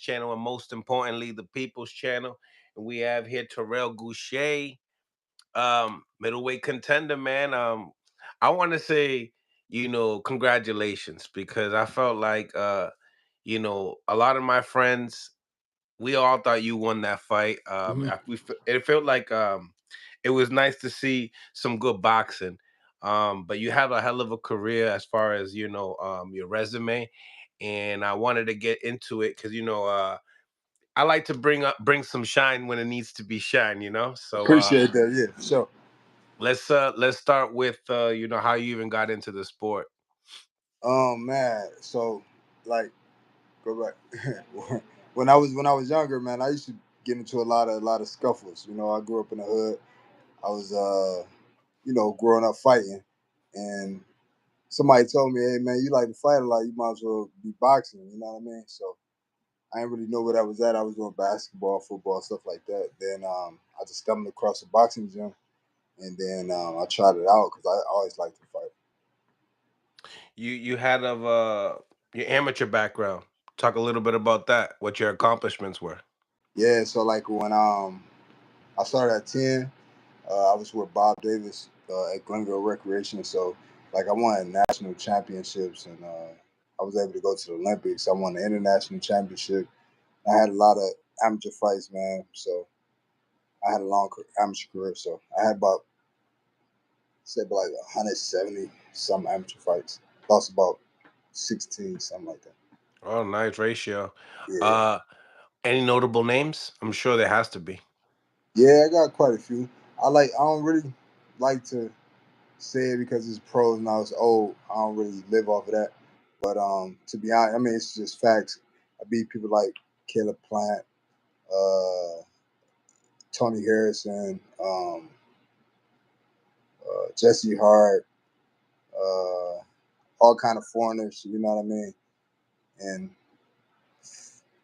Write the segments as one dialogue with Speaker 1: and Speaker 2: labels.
Speaker 1: channel, and most importantly, the People's Channel. And we have here Terrell Gausha, middleweight contender, man. I want to say, congratulations, because I felt like, a lot of my friends, we all thought you won that fight.
Speaker 2: Hmm.
Speaker 1: It felt like it was nice to see some good boxing. But you have a hell of a career as far as your resume, and I wanted to get into it because I like to bring some shine when it needs to be shine. So
Speaker 2: Appreciate that. Yeah, for sure.
Speaker 1: let's start with how you even got into the sport.
Speaker 2: Man, so like go back when I was younger, man. I used to get into a lot of scuffles. I grew up in the hood. I was growing up fighting, and somebody told me, "Hey, man, you like to fight a lot. You might as well be boxing." You know what I mean? So I didn't really know where that was at. I was doing basketball, football, stuff like that. Then I just stumbled across a boxing gym, and then I tried it out because I always liked to fight.
Speaker 1: You had of your amateur background. Talk a little bit about that. What your accomplishments were.
Speaker 2: Yeah, so like when I started at 10, I was with Bob Davis at Glenville Recreation. So like I won national championships, and I was able to go to the Olympics. I won the international championship. I had a lot of amateur fights, man. So I had a long amateur career. So I had about say about like 170 some amateur fights. Lost about 16, something like that.
Speaker 1: Oh, nice ratio.
Speaker 2: Yeah.
Speaker 1: Uh, any notable names? I'm sure there has to be.
Speaker 2: Yeah, I got quite a few. I don't really like to say it because it's pros and I was old. I don't really live off of that. But to be honest, I mean it's just facts. I beat people like Caleb Plant, uh, Tony Harrison, Jesse Hart, uh, all kind of foreigners. You know what I mean? And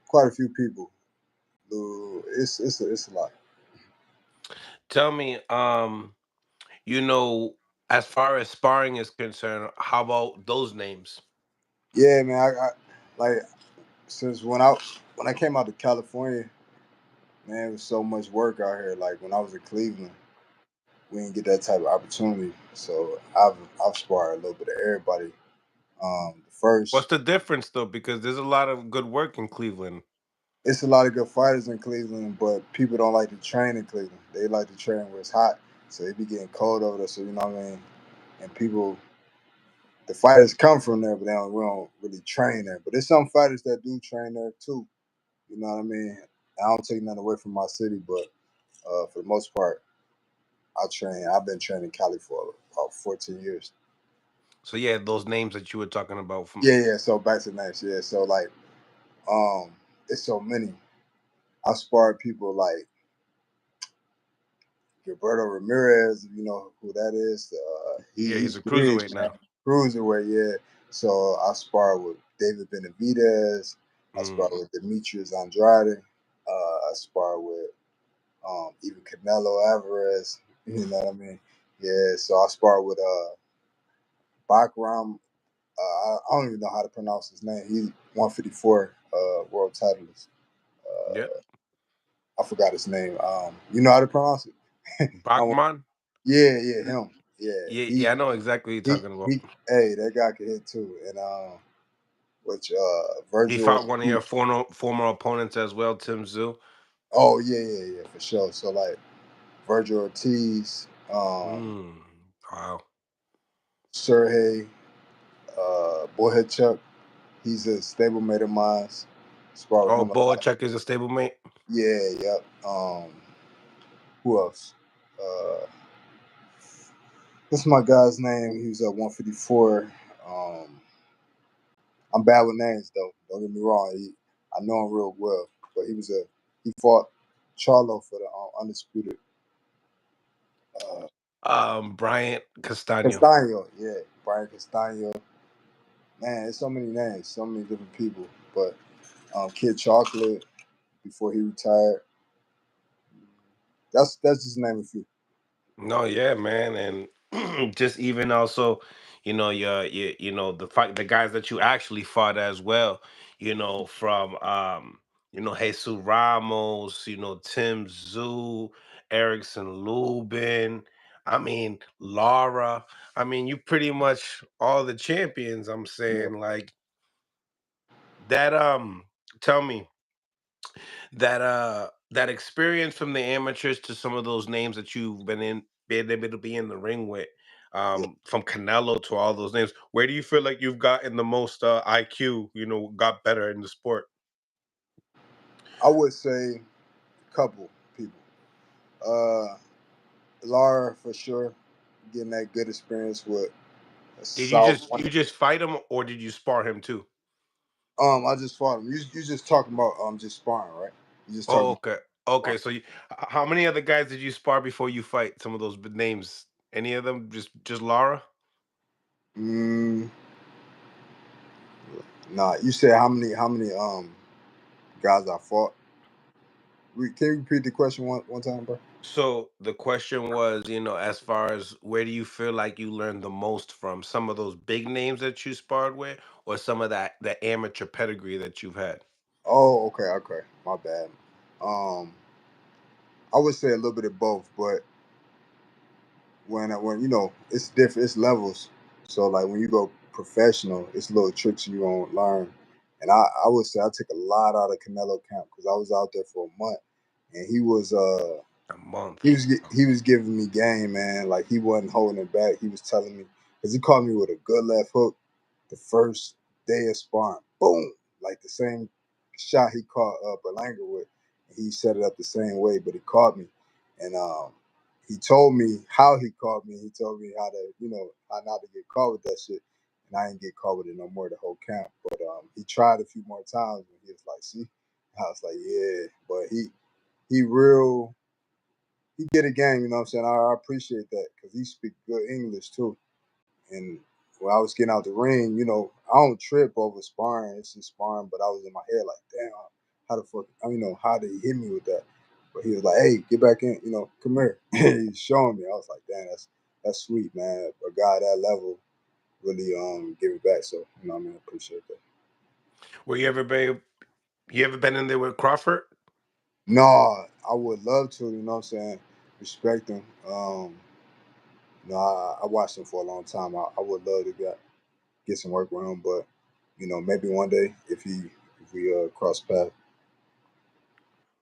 Speaker 2: quite a few people. It's a lot.
Speaker 1: Tell me, you know, as far as sparring is concerned, how about those names?
Speaker 2: Yeah, man. I like since when I came out to California, man, it was so much work out here. Like when I was in Cleveland, we didn't get that type of opportunity. So I've sparred a little bit of everybody. The
Speaker 1: What's
Speaker 2: first,
Speaker 1: the difference though? Because there's a lot of good work in Cleveland.
Speaker 2: it's a lot of good fighters in Cleveland, but people don't like to train in Cleveland. They like to train where it's hot, so they be getting cold over there. So you know what I mean. And people, the fighters come from there, but we don't really train there. But there's some fighters that do train there too. You know what I mean. I don't take nothing away from my city, but for the most part, I train. I've been training Cali for about 14 years.
Speaker 1: So yeah, those names that you were talking about from.
Speaker 2: Yeah, yeah. So back to next. Yeah. So like, um, it's so many. I sparred people like Gilberto Ramirez. If you know who that is.
Speaker 1: Yeah, he's
Speaker 2: He's
Speaker 1: a
Speaker 2: big,
Speaker 1: cruiserweight
Speaker 2: man.
Speaker 1: now.
Speaker 2: Cruiserweight. Yeah. So I sparred with David Benavidez. I sparred
Speaker 1: Mm.
Speaker 2: with Demetrius Andrade. I sparred with even Canelo Alvarez. You know what I mean? Yeah. So I sparred with Bakram. I don't even know how to pronounce his name. He's 154 world titleist.
Speaker 1: Yeah,
Speaker 2: I forgot his name. You know how to pronounce it? I want,
Speaker 1: Bachman.
Speaker 2: yeah, yeah, him. Yeah,
Speaker 1: Yeah,
Speaker 2: he
Speaker 1: yeah, I know exactly what you're
Speaker 2: he
Speaker 1: talking about.
Speaker 2: he. Hey, that guy can hit too. And which
Speaker 1: He
Speaker 2: Virgil
Speaker 1: fought one of your
Speaker 2: Ortiz.
Speaker 1: former opponents as well, Tim Zoo.
Speaker 2: Oh yeah, yeah, yeah, for sure. So like Virgil Ortiz,
Speaker 1: Mm. Wow.
Speaker 2: Sergey, Bohechuk. He's a stablemate of mine. Spar with
Speaker 1: Oh,
Speaker 2: him a lot.
Speaker 1: Boacek is a stablemate.
Speaker 2: Yeah, yep. Who else? Uh, what's my guy's name? He was at 154. Um, I'm bad with names though. Don't get me wrong. I know him real well, but he fought Charlo for the undisputed
Speaker 1: Bryant Castano.
Speaker 2: Castaño. Yeah, Brian Castaño. Man, there's so many names, so many different people. But Kid Chocolate before he retired. That's just name a few.
Speaker 1: No, yeah, man, and just even also, the guys that you actually fought as well, from Jesus Ramos, Tim Zoo, Erickson Lubin. I mean, Laura. I mean, you pretty much all the champions. I'm
Speaker 2: Yeah.
Speaker 1: saying like that. Tell me that experience from the amateurs to some of those names that you've been able to be in the ring with.
Speaker 2: Yeah.
Speaker 1: From Canelo to all those names, where do you feel like you've gotten the most IQ? Got better in the sport.
Speaker 2: I would say a couple people. Uh, Laura for sure, getting that good experience with a
Speaker 1: Did you
Speaker 2: South.
Speaker 1: just fight him, or did you spar him too?
Speaker 2: I just fought him. You just talking about just sparring, right? You just
Speaker 1: Oh,
Speaker 2: talking
Speaker 1: okay.
Speaker 2: about
Speaker 1: Okay, so how many other guys did you spar before you fight some of those big names? Any of them? Just Lara?
Speaker 2: sparring. Nah, you said how many guys I fought? Can you repeat the question one time, bro?
Speaker 1: So the question was, as far as where do you feel like you learned the most from? Some of those big names that you sparred with, or some of that the amateur pedigree that you've had?
Speaker 2: Oh, okay, okay. My bad. Um, I would say a little bit of both, but when it's different, it's levels. So like when you go professional, it's little tricks you gonna learn. And I would say I took a lot out of Canelo camp because I was out there for a month, and
Speaker 1: A month.
Speaker 2: he was giving me game, man. Like he wasn't holding it back. He was telling me because he caught me with a good left hook the first day of sparring. Boom, like the same shot he caught Berlanga with. He set it up the same way, but he caught me, and he told me how he caught me. He told me how to, how not to get caught with that shit, and I didn't get caught with it no more the whole camp. But he tried a few more times, and he was like, "See," I was like, "Yeah," but he real he get a game, you know what I'm saying? I appreciate that because he speak good English too. And when I was getting out the ring, I don't trip over sparring. It's just sparring, but I was in my head like, damn, how the fuck, how did he hit me with that? But he was like, hey, get back in, come here. He's showing me. I was like, damn, that's sweet, man. A guy at that level really give it back. So, I appreciate that.
Speaker 1: Were you ever been in there with Crawford?
Speaker 2: No, I would love to, you know what I'm saying? Respect him. I watched him for a long time. I would love to get some work with him, but maybe one day if we cross paths.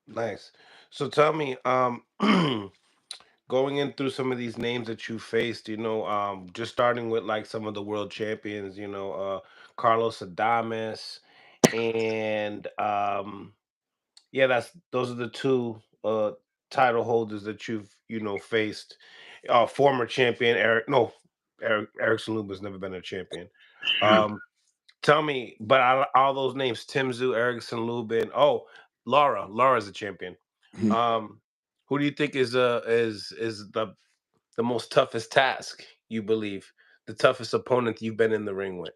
Speaker 1: Nice. So tell me, going in through some of these names that you faced, just starting with like some of the world champions, Carlos Adames and yeah, those are the two title holders that you've faced. Former champion Eric, no, Erickson Luba's never been a champion. Um, Tell me, but all those names: Tim Zoo, Erickson Lubin. Oh, Laura's a champion.
Speaker 2: Mhm.
Speaker 1: Um, who do you think is the most toughest task you believe, the toughest opponent you've been in the ring with?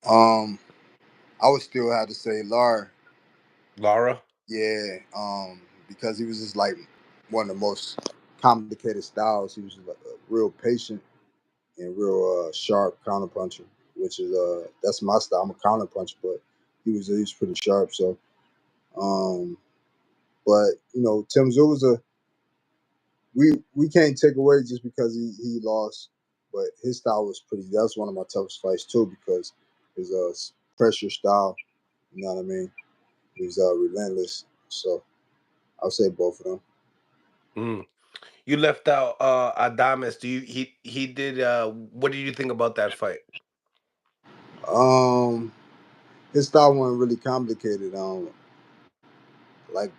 Speaker 2: um, I would still have to say Lar,
Speaker 1: Laura.
Speaker 2: yeah, because he was just like one of the most complicated styles. He was like a real patient and real sharp counterpuncher, which is that's my style. I'm a counterpuncher, but he was pretty sharp. So, um, but Tim Tszyu was a we can't take away just because he lost, but his style was pretty. That's one of my toughest fights too because his pressure style. You know what I mean? He was relentless. So I'll say both of them.
Speaker 1: Mm. You left out Adames. Do you he did what did you think about that fight?
Speaker 2: Um, his style wasn't really complicated. Like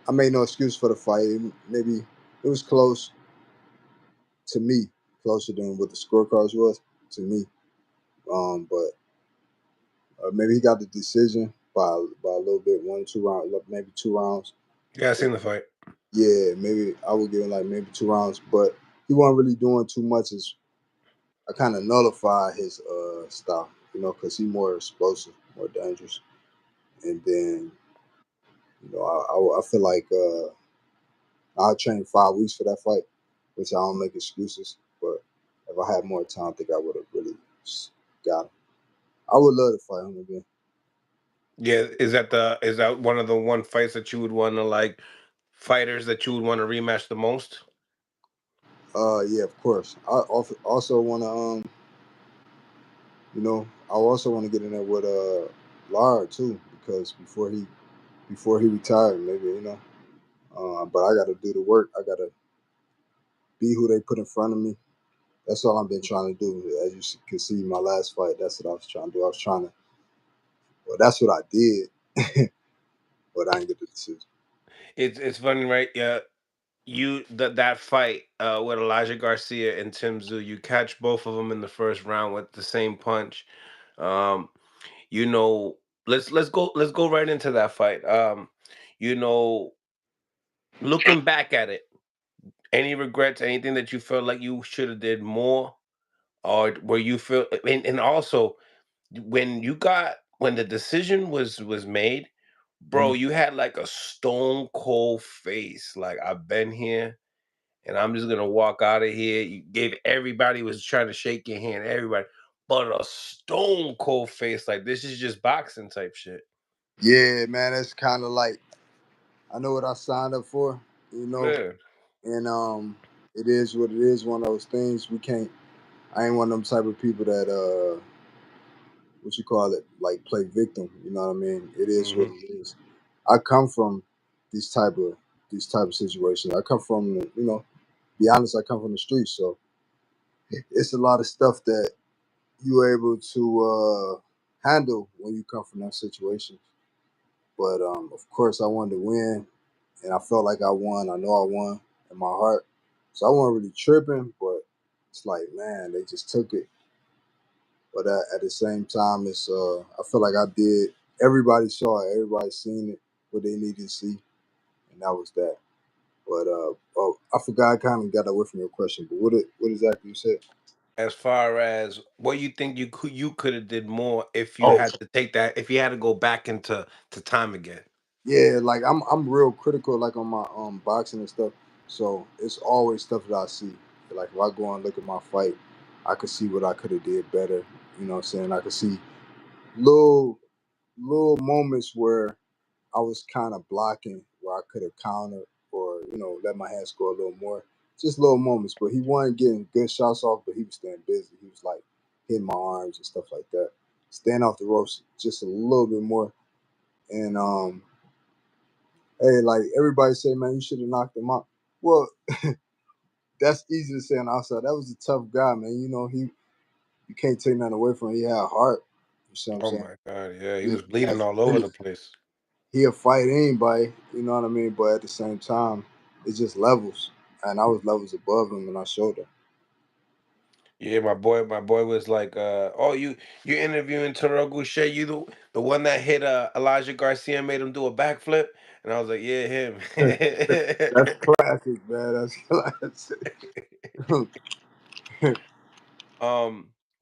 Speaker 2: I made no excuse for the fight. Maybe it was close to me, closer than what the scorecards was to me. But maybe he got the decision by a little bit, 1 2 rounds, maybe 2 rounds.
Speaker 1: Yeah, I seen the fight.
Speaker 2: Yeah, maybe I would give him like maybe 2 rounds, but he wasn't really doing too much. As I kind of nullify his style, because he's more explosive, more dangerous. And then I feel like I trained 5 weeks for that fight, which I don't make excuses. But if I had more time, I think I would have really got him. I would love to fight him again.
Speaker 1: Yeah, is that one of the one fights that you would want to like fighters that you would want to rematch the most?
Speaker 2: Yeah, of course. I also want to I also want to get in there with Lard too, because before he retired, maybe but I got to do the work. I got to be who they put in front of me. That's all I've been trying to do. As you can see, my last fight, that's what I was trying to do. I was trying to, well, that's what I did, but I didn't get the decision.
Speaker 1: It's funny, right? Yeah, that fight with Elijah Garcia and Tim Tszyu, you catch both of them in the first round with the same punch. Um, you know, let's go right into that fight. You know, looking back at it, any regrets, anything that you felt like you should have did more, or where you feel, and also when the decision was made, bro,
Speaker 2: Mhm.
Speaker 1: you had like a stone cold face, like I've been here and I'm just gonna walk out of here. You gave everybody was trying to shake your hand, everybody, but a stone cold face, like this is just boxing type shit.
Speaker 2: Yeah, man, that's kind of like I know what I signed up for, you know,
Speaker 1: Yeah.
Speaker 2: and it is what it is. One of those things we can't. I ain't one of them type of people that what you call it, like play victim. You know what I mean? It is what
Speaker 1: Hmm.
Speaker 2: it is. I come from these type of these type of situations. I come from be honest. I come from the streets, so it's a lot of stuff that you're able to handle when you come from that situation. But of course, I wanted to win, and I felt like I won. I know I won in my heart, so I wasn't really tripping. But it's like, man, they just took it. But at the same time, it's I feel like I did. Everybody saw it. Everybody seen it. What they needed to see, and that was that. But oh, I forgot. I kind of got away from your question. But what exactly you said?
Speaker 1: As far as what you think you could have did more if you
Speaker 2: Oh,
Speaker 1: had to take that, if you had to go back into to time again.
Speaker 2: yeah, like I'm real critical like on my boxing and stuff. So it's always stuff that I see. Like if I go and look at my fight, I could see what I could have did better. You know what I'm saying? I could see little moments where I was kind of blocking where I could have countered or let my hands go a little more. Just little moments, but he wasn't getting good shots off, but he was staying busy. He was like hitting my arms and stuff like that. Staying off the ropes just a little bit more. And hey, like everybody say, man, you should have knocked him out. Well, that's easy to say on the outside. That was a tough guy, man. He you can't take nothing away from him. He had heart. You see what I'm
Speaker 1: Oh
Speaker 2: saying?
Speaker 1: my god, yeah, he
Speaker 2: He
Speaker 1: was bleeding all over the place.
Speaker 2: he'll fight anybody, you know what I mean? But at the same time, it's just levels. And I was levels above him and I showed her.
Speaker 1: Yeah, my boy was like, "Oh, you interviewing Terrell Goucher? You the one that hit Elijah Garcia and made him do a backflip?" And I was like, "Yeah, him."
Speaker 2: That's classic, man. That's classic.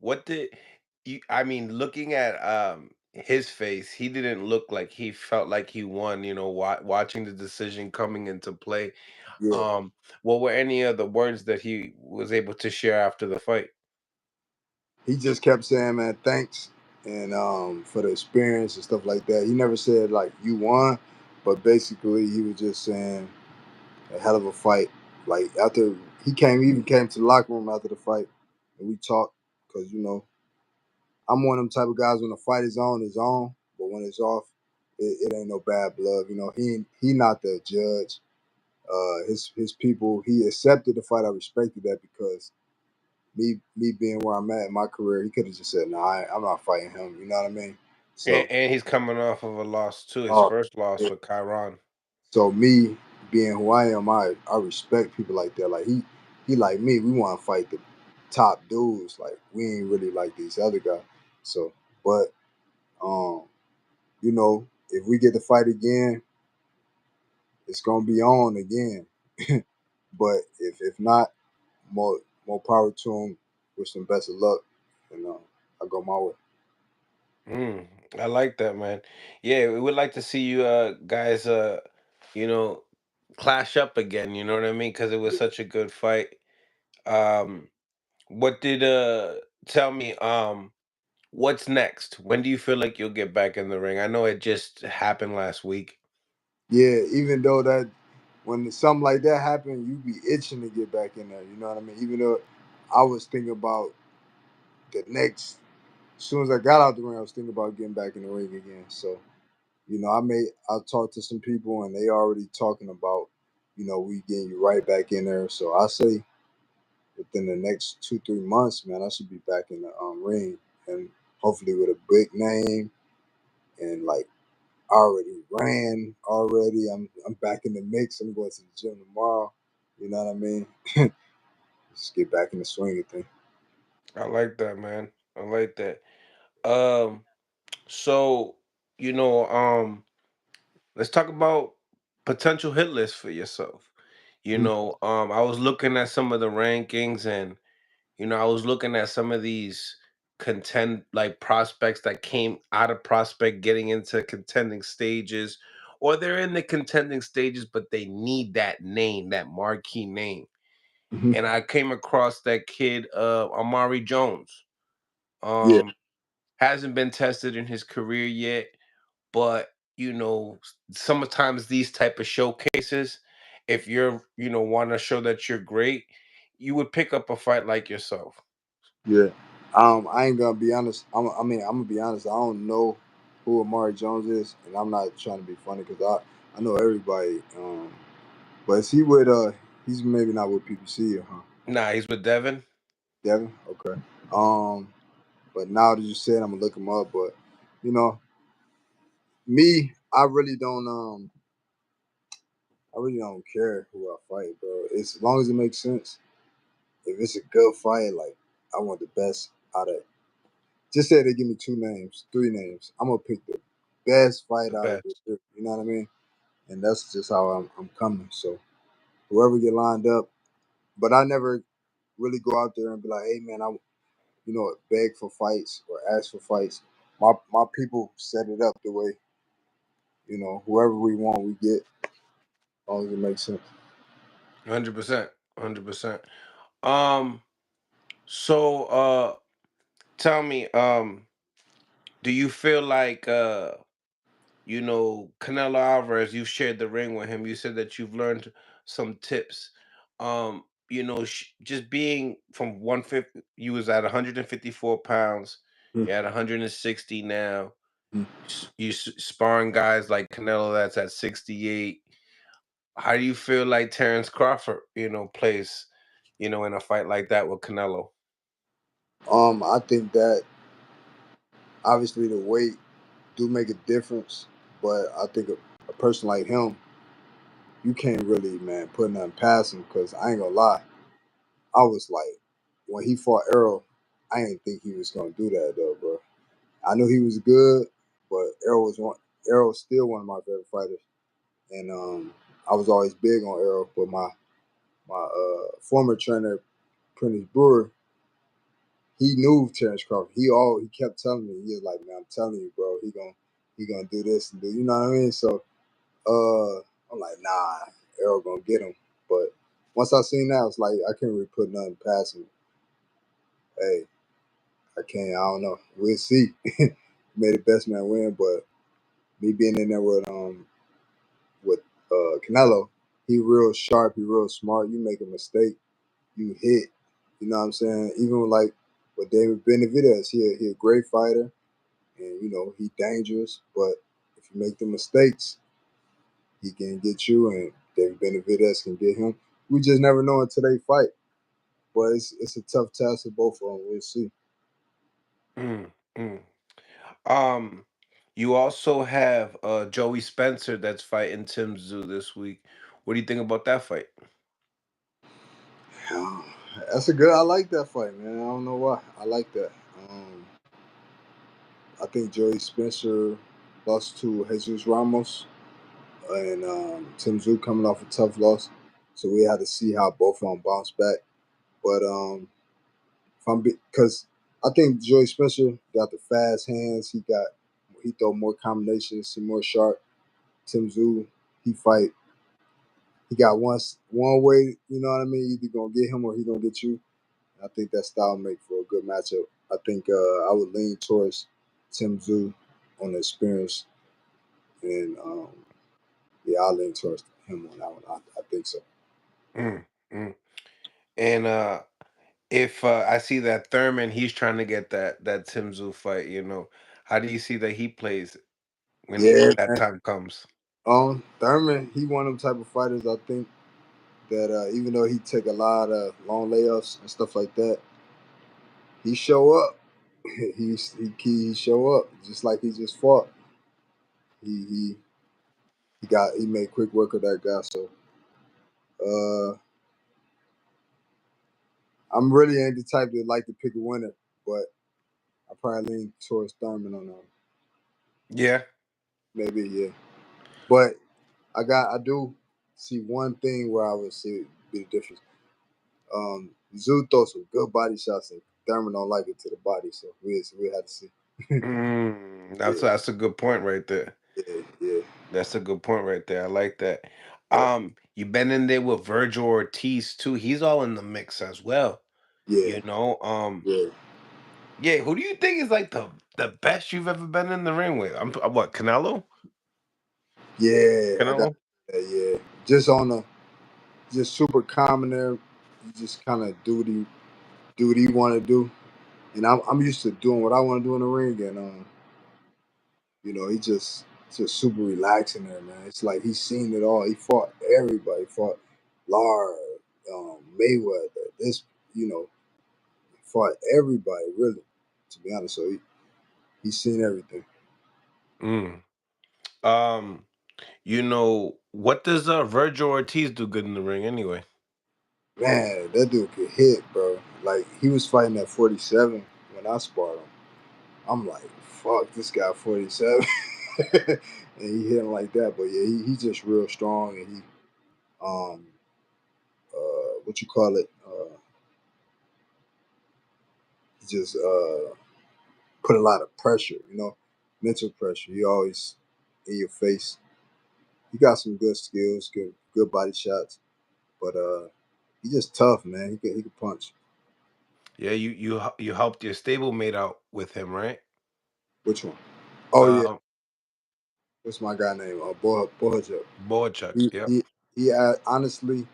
Speaker 1: What did you? I mean, looking at his face, he didn't look like he felt like he won. Watching the decision coming into play.
Speaker 2: Yeah.
Speaker 1: What were any of the words that he was able to share after the fight?
Speaker 2: He just kept saying, man, thanks. And for the experience and stuff like that. He never said like you won, but basically he was just saying a hell of a fight. Like after even came to the locker room after the fight, and we talked because I'm one of them type of guys when the fight is on, it's on, but when it's off, it ain't no bad blood. He not the judge. His people, he accepted the fight. I respected that because me being where I'm at in my career, he could have just said, "Nah, I'm not fighting him." You know what I mean?
Speaker 1: And,
Speaker 2: So,
Speaker 1: and he's coming off of a loss too, his
Speaker 2: uh,
Speaker 1: first loss with Chiron.
Speaker 2: So me being who I am, I respect people like that. Like he like me. We want to fight the top dudes. Like we ain't really like these other guys. So, but um, if we get to fight again, it's gonna be on again. But if not, more power to him. Wish him best of luck, and I go my way.
Speaker 1: Mm, I like that, man. Yeah, we would like to see you guys you know, clash up again, you know what I mean? Because it was such a good fight. What did tell me, What's next? When do you feel like you'll get back in the ring? I know it just happened last week.
Speaker 2: Yeah, even though that when something like that happened, you be itching to get back in there. You know what I mean? Even though I was thinking about the next, as soon as I got out the ring, I was thinking about getting back in the ring again. So I talked to some people and they already talking about, we getting you right back in there. So I say within the next 2 3 months, man, I should be back in the ring and hopefully with a big name and like I already ran already. I'm back in the mix. I'm going to the gym tomorrow. You know what I mean? Just get back in the swing of things.
Speaker 1: I like that, man. I like that. Um, so you know, let's talk about potential hit list for yourself.
Speaker 2: Mhm.
Speaker 1: I was looking at some of the rankings, and I was looking at some of these contend like prospects that came out of prospect getting into contending stages, or they're in the contending stages, but they need that name, that marquee name.
Speaker 2: Mhm.
Speaker 1: And I came across that kid, Amari Jones.
Speaker 2: Yeah.
Speaker 1: Um, hasn't been tested in his career yet, but sometimes these type of showcases, if want to show that you're great, you would pick up a fight like yourself.
Speaker 2: Yeah. I ain't gonna be honest. I'm gonna be honest. I don't know who Amari Jones is, and I'm not trying to be funny because I know everybody. But is he with He's maybe not with PPC, huh?
Speaker 1: Nah, he's with Devin.
Speaker 2: Devin. Okay. Um, but now that you said, I'm gonna look him up. But you know, me, I really don't care who I fight, bro. As long as it makes sense. If it's a good fight, like I want the best out of. Just say they give me two names, three names. I'm gonna pick the best fight
Speaker 1: The
Speaker 2: out of the
Speaker 1: best.
Speaker 2: group. You know what I mean? And that's just how I'm coming. So whoever get lined up, but I never really go out there and be like, hey man, beg for fights or ask for fights. My people set it up the way, whoever we want, we get. As long as it makes sense.
Speaker 1: 100%. 100%. Um, so tell me, do you feel like Canelo Alvarez, you've shared the ring with him. You said that you've learned some tips. Just being from 150, you was at 154 pounds,
Speaker 2: Mm,
Speaker 1: you're at 160 now.
Speaker 2: mm.
Speaker 1: Sparring guys like Canelo that's at 68. How do you feel like Terrence Crawford, plays, in a fight like that with Canelo?
Speaker 2: I think that obviously the weight do make a difference, but I think a person like him, you can't really, man, put nothing past him because I ain't gonna lie. I was like, when he fought Errol, I didn't think he was gonna do that though, bro. I knew he was good, but Errol was still one of my favorite fighters, and I was always big on Errol. But my former trainer, Prentice Brewer, he knew Terrence Crawford. He kept telling me, he was like, man, I'm telling you, bro, he gonna do this and do, you know what I mean? So I'm like, nah, Errol gonna get him. But once I seen that, I was like, I can't really put nothing past him. Hey, I can't. I don't know. We'll see. May the best man win. But me being in there with Canelo, he real sharp. He real smart. You make a mistake, you hit. You know what I'm saying? Even with David Benavidez, he a great fighter, and he dangerous. But if you make the mistakes, he can get you, and David Benavidez can get him. We just never know until they fight. But it's a tough task for both of them. We'll see.
Speaker 1: Mm, mm. Um, you also have Joey Spencer that's fighting Tim Zoo this week. What do you think about that fight?
Speaker 2: That's a good. I like that fight, man. I don't know why. I like that. Um, I think Joey Spencer lost to Jesus Ramos, and Tim Zoo coming off a tough loss. So we had to see how both of them bounce back. But if I'm because I think Joey Spencer got the fast hands. He throw more combinations. He more sharp. Tim Zoo, he fight. He got one way. You know what I mean? Either gonna get him or he gonna get you. I think that style make for a good matchup. I think I would lean towards Tim Zoo on the experience, and yeah, I'll lean towards him on that one. I think so.
Speaker 1: Mm, mm. And if I see that Thurman, he's trying to get that Timzu fight, how do you see that he plays when
Speaker 2: Yeah,
Speaker 1: that
Speaker 2: man.
Speaker 1: time comes?
Speaker 2: Thurman, he one of them type of fighters. I think that even though he take a lot of long layups and stuff like that, he show up. He show up just like he just fought. He he made quick work of that guy. So uh, I'm really ain't the type to like to pick a winner, but I probably lean towards Thurman on that.
Speaker 1: Yeah.
Speaker 2: Maybe yeah, but I do see one thing where I would see be the difference. Zoo throws some good body shots, and Thurman don't like it to the body, so we had to see.
Speaker 1: That's
Speaker 2: Yeah,
Speaker 1: that's a good point right there.
Speaker 2: yeah, yeah,
Speaker 1: That's a good point right there. I like that.
Speaker 2: yeah,
Speaker 1: You been in there with Virgil Ortiz too. He's all in the mix as well.
Speaker 2: yeah,
Speaker 1: You know,
Speaker 2: yeah,
Speaker 1: yeah. Who do you think is like the best you've ever been in the ring with? What, Canelo?
Speaker 2: yeah. I got
Speaker 1: Canelo?
Speaker 2: that. Yeah, just on the just super calm in there. You just kind of do what he want to do, and I'm used to doing what I want to do in the ring, and he just super relaxing there, man. It's like he's seen it all. He fought everybody. He fought Lara, Mayweather. You know, fought everybody really. To be honest, so he's seen everything.
Speaker 1: Mm. Um, what does Virgil Ortiz do good in the ring anyway?
Speaker 2: Man, that dude could hit, bro. Like he was fighting at 47 when I sparred him. I'm like, fuck, this guy 47, and he hitting like that. But yeah, he's just real strong, and he um what you call it? He just put a lot of pressure, mental pressure. He always in your face. He got some good skills, good body shots, but he just tough, man. He can punch.
Speaker 1: Yeah, you helped your stablemate out with him, right?
Speaker 2: Which one? Oh yeah,
Speaker 1: Um,
Speaker 2: what's my guy name? Bohajub.
Speaker 1: Boachuk.
Speaker 2: He
Speaker 1: Yep.
Speaker 2: he honestly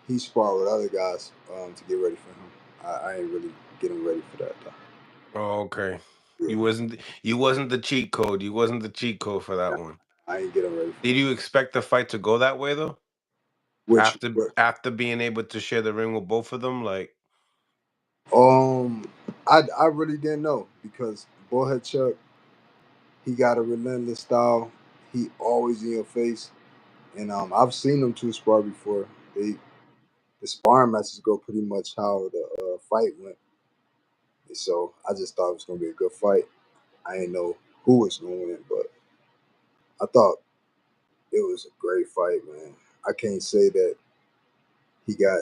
Speaker 2: he sparred with other guys to get ready for him. I ain't really getting ready for that though.
Speaker 1: Oh, okay.
Speaker 2: Yeah,
Speaker 1: You wasn't the cheat code. You wasn't the cheat code for that one.
Speaker 2: I ain't getting ready for
Speaker 1: Did
Speaker 2: him.
Speaker 1: you expect the fight to go that way though?
Speaker 2: Which
Speaker 1: After being able to share the ring with both of them, like,
Speaker 2: um I really didn't know because Bohajub he got a relentless style. He always in your face, and I've seen them two spar before. The sparring matches go pretty much how the fight went, and so I just thought it was gonna be a good fight. I didn't know who was gonna win, but I thought it was a great fight, man. I can't say that he got,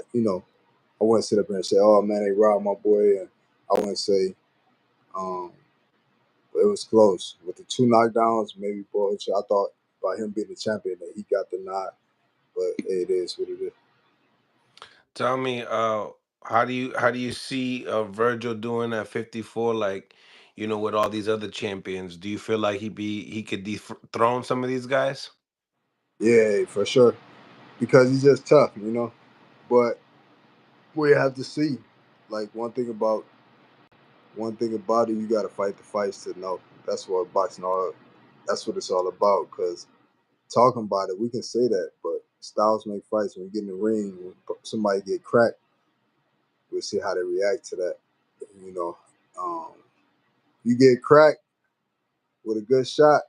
Speaker 2: I wouldn't sit up here and say, "Oh man, they robbed my boy," and I wouldn't say, um, but it was close with the two knockdowns. Maybe Boy, I thought by him being the champion that he got the nod, but hey, it is what it is.
Speaker 1: tell me, how do you see Virgil doing at 54? Like, with all these other champions, do you feel like he could dethrone some of these guys?
Speaker 2: Yeah, for sure, because he's just tough, But we have to see. Like one thing about it, you got to fight the fights to know. That's what boxing all. That's what it's all about. Because talking about it, we can say that, but styles make fights. When you get in the ring, when somebody get cracked, we'll see how they react to that. You know, um, you get cracked with a good shot.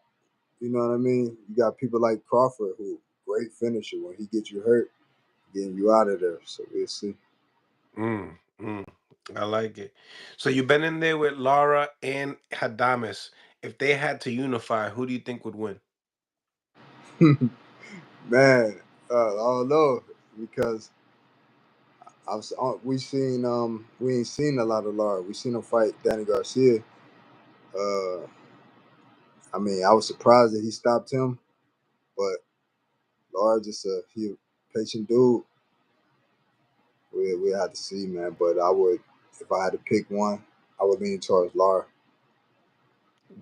Speaker 2: You know what I mean? You got people like Crawford who great finisher. When he gets you hurt, getting you out of there. So we'll see.
Speaker 1: Mm, mm, I like it. So you've been in there with Laura and Hadamis. If they had to unify, who do you think would win?
Speaker 2: Man, I don't know because we ain't seen a lot of Lara. We seen him fight Danny Garcia. Uh, I mean, I was surprised that he stopped him, but Lara just he a patient dude. We had to see, man. But I would, if I had to pick one, I would lean towards Lar.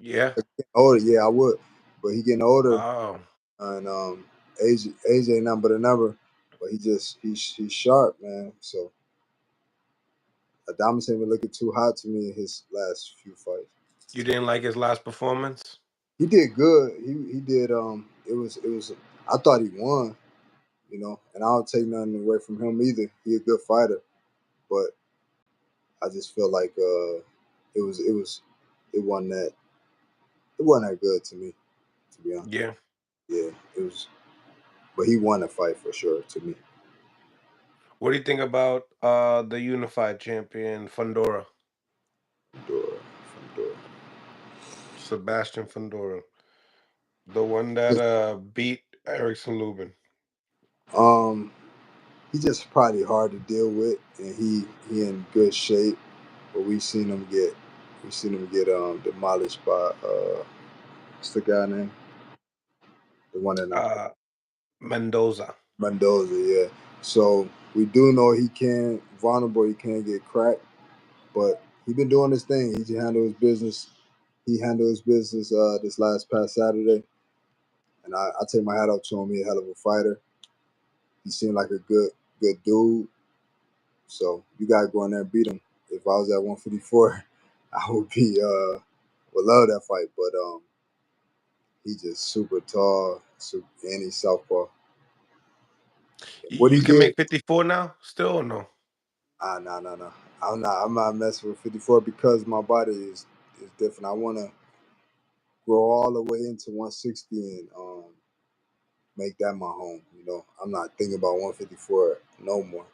Speaker 1: Yeah.
Speaker 2: Older, yeah, I would, but he getting older,
Speaker 1: Oh,
Speaker 2: and age ain't nothing but a number. But he's sharp, man. So Adamas ain't been looking too hot to me in his last few fights.
Speaker 1: you didn't like his last performance?
Speaker 2: He did good. He did. It was. I thought he won. And I don't take nothing away from him either. He a good fighter, but I just feel like it wasn't that it wasn't that good to me, to be honest.
Speaker 1: Yeah.
Speaker 2: Yeah, it was, but he won the fight for sure to me.
Speaker 1: What do you think about the unified champion Fundora,
Speaker 2: Fedora, Fedora.
Speaker 1: Sebastian Fundora, the one that
Speaker 2: Just,
Speaker 1: beat Erickson Lubin?
Speaker 2: um, he just probably hard to deal with, and he in good shape. But we seen him get demolished by what's the guy name? The one in
Speaker 1: Uh, Mendoza.
Speaker 2: Mendoza, yeah. So we do know he can vulnerable, he can get cracked, but he been doing his thing. He just handled his business. He handled his business this last past Saturday, and I take my hat off to him. He a hell of a fighter. He seemed like a good dude. So you gotta go in there and beat him. If I was at 154, I would be would love that fight. But he just super tall, and he's southpaw. What
Speaker 1: You
Speaker 2: he
Speaker 1: can
Speaker 2: did,
Speaker 1: make 54 now, still or no?
Speaker 2: no. I'm not messing with 54 because my body is different. I wanna grow all the way into 160 and make that my home. I'm not thinking about 154 no more.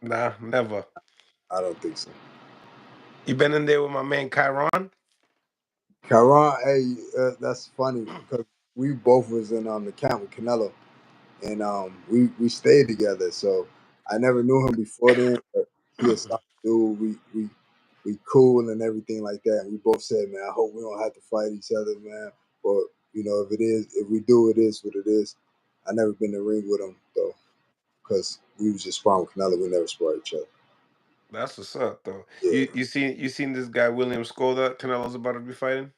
Speaker 1: Nah, never.
Speaker 2: I don't think so.
Speaker 1: You been in there with my man Chiron?
Speaker 2: Caron, hey, that's funny because we both was in the camp with Canelo, and we stayed together. So I never knew him before then, but he a solid dude. We cool and everything like that. And we both said, man, I hope we don't have to fight each other, man. But if we do, it is what it is. I never been in the ring with him though, because we was just sparring with Canelo. We never sparred each other.
Speaker 1: That's what's up, though.
Speaker 2: Yeah,
Speaker 1: You seen this guy William Skull that Canelo's about to be fighting?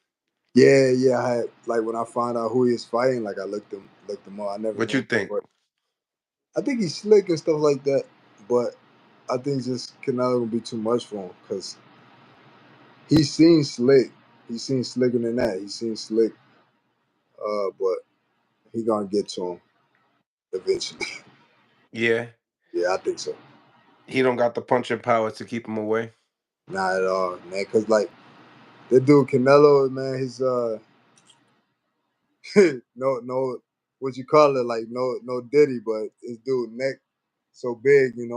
Speaker 2: yeah. I had like when I found out who he was fighting, like I looked him up. I never
Speaker 1: What
Speaker 2: knew
Speaker 1: you
Speaker 2: him
Speaker 1: think?
Speaker 2: before. I think he's slick and stuff like that, but I think just Canelo would be too much for him because he seems slick. He seems slicker than that. He seems slick, but he gonna get to him eventually.
Speaker 1: Yeah,
Speaker 2: Yeah, I think so.
Speaker 1: he don't got the punching power to keep him away.
Speaker 2: Not at all, man. Cause like that dude Canelo, man, his no what you call it, like no Diddy, but his dude neck so big, and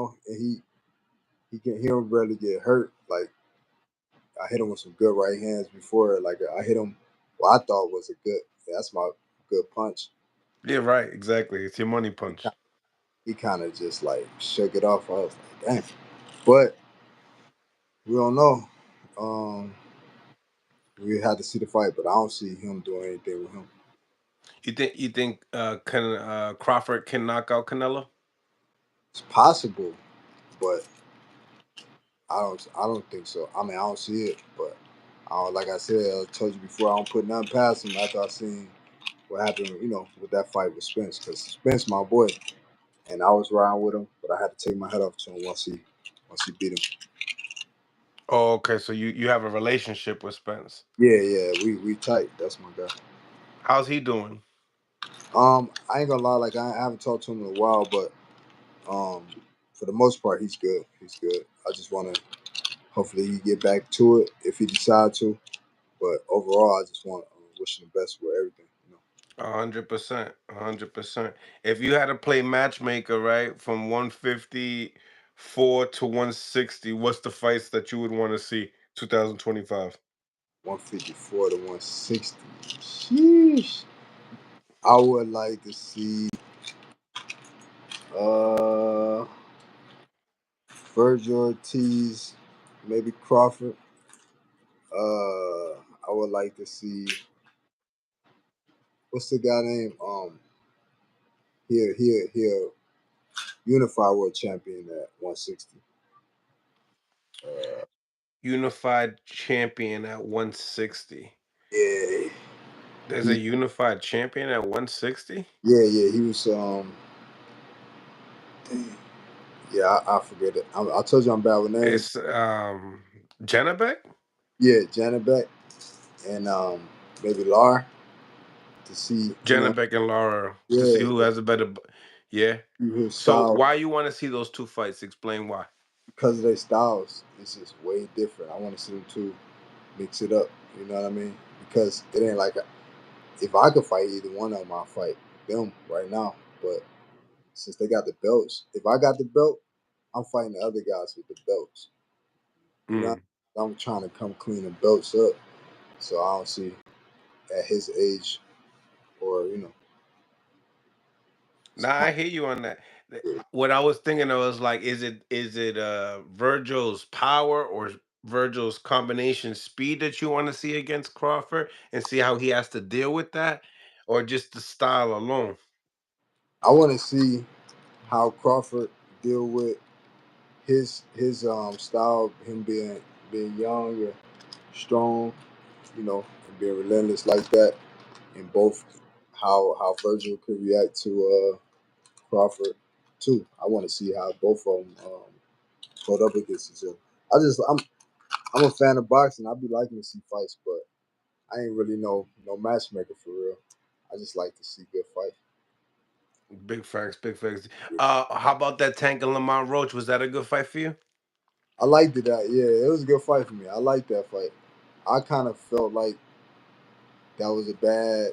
Speaker 2: he don't really get hurt. Like I hit him with some good right hands before. Like I hit him, what I thought was a good. That's my good punch.
Speaker 1: Yeah, right. Exactly. It's your money
Speaker 2: He
Speaker 1: punch.
Speaker 2: kind he kind of just like shook it off. I was like, damn. But we don't know. Um, we had to see the fight, but I don't see him doing anything with him.
Speaker 1: You think can Crawford can knock out Canelo?
Speaker 2: It's possible, but I don't think so. I mean, I don't see it, but like I said, I told you before, I don't put nothing past him after I seen what happened, with that fight with Spence, because Spence my boy, and I was riding with him, but I had to take my head off to him once he beat him.
Speaker 1: Oh, okay. So you have a relationship with Spence.
Speaker 2: Yeah, we tight. That's my guy.
Speaker 1: How's he doing?
Speaker 2: I ain't gonna lie, like I haven't talked to him in a while, but um, for the most part, he's good. He's good. I just want to hopefully he get back to it if he decide to. But overall, I just want to wish him the best with everything.
Speaker 1: 100%. 100%. If you had to play matchmaker, right, from 154 to 160, what's the fights that you would want to see 2025?
Speaker 2: 154 to 160. Sheesh. I would like to see uh Virgil Ortiz, maybe Crawford. I would like to see what's the guy name? Here, unified world champion at 160.
Speaker 1: unified champion at 160.
Speaker 2: Yeah,
Speaker 1: There's a
Speaker 2: he,
Speaker 1: unified champion at 160?
Speaker 2: yeah. He was dang, yeah. I forget it. I told you I'm bad with names.
Speaker 1: It's Janabek?
Speaker 2: Yeah, Janet Beck and maybe Lar to see,
Speaker 1: Janabek and Laura to see
Speaker 2: yeah,
Speaker 1: who has a better yeah.
Speaker 2: his
Speaker 1: So
Speaker 2: style
Speaker 1: why you want to see those two fights? Explain why.
Speaker 2: because of their styles. It's just way different. I want to see them two mix it up. You know what I mean? Because it ain't like if I could fight either one of them, I'll fight them right now. But since they got the belts, if I got the belt, I'm fighting the other guys with the belts. You know,
Speaker 1: Mm.
Speaker 2: I'm trying to come clean the belts up. So I don't see at his age or it's
Speaker 1: Nah, I hear you on that. What I was thinking of was like, is it Virgil's power or Virgil's combination speed that you want to see against Crawford and see how he has to deal with that, or just the style alone?
Speaker 2: I want to see how Crawford deal with his style, him being young and strong, and being relentless like that, and both how Virgil could react to Crawford too. I want to see how both of them hold up against each other. I'm a fan of boxing. I be liking to see fights, but I ain't really no matchmaker for real. I just like to see good fights.
Speaker 1: Big facts, big facts. How about that Tank and Lamont Roach? Was that a good fight for you?
Speaker 2: I liked it. Yeah, it was a good fight for me. I liked that fight. I kind of felt like that was a bad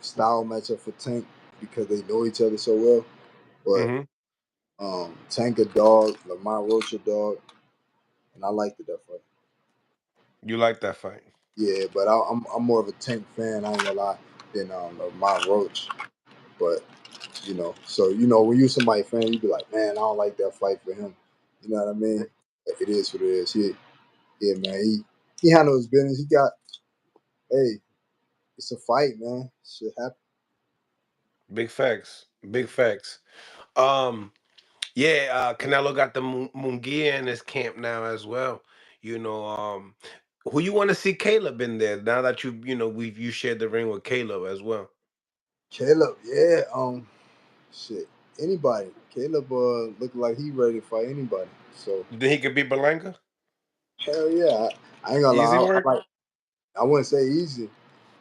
Speaker 2: style matchup for Tank because they know each other so well. But
Speaker 1: Mm-hmm.
Speaker 2: Tank a dog, Lamont Roach a dog, and I liked it that fight.
Speaker 1: You like that fight?
Speaker 2: Yeah, but I'm more of a Tank fan. I ain't gonna lie than Lamont Roach. But so when you somebody fan, you be like, man, I don't like that fight for him. You know what I mean? But it is what it is. Yeah, man. He handled his business. He got hey, it's a fight, man. Shit happen.
Speaker 1: Big facts, big facts. Um, Yeah, Canelo got the Mungia in his camp now as well. You know, who you want to see Caleb in there now that you shared the ring with Caleb as well.
Speaker 2: Caleb, yeah, shit. Anybody. Caleb looked like he ready to fight anybody. So
Speaker 1: You think he could beat Berlanga?
Speaker 2: hell yeah. I ain't gonna
Speaker 1: Easy
Speaker 2: lie.
Speaker 1: work.
Speaker 2: I wouldn't say easy,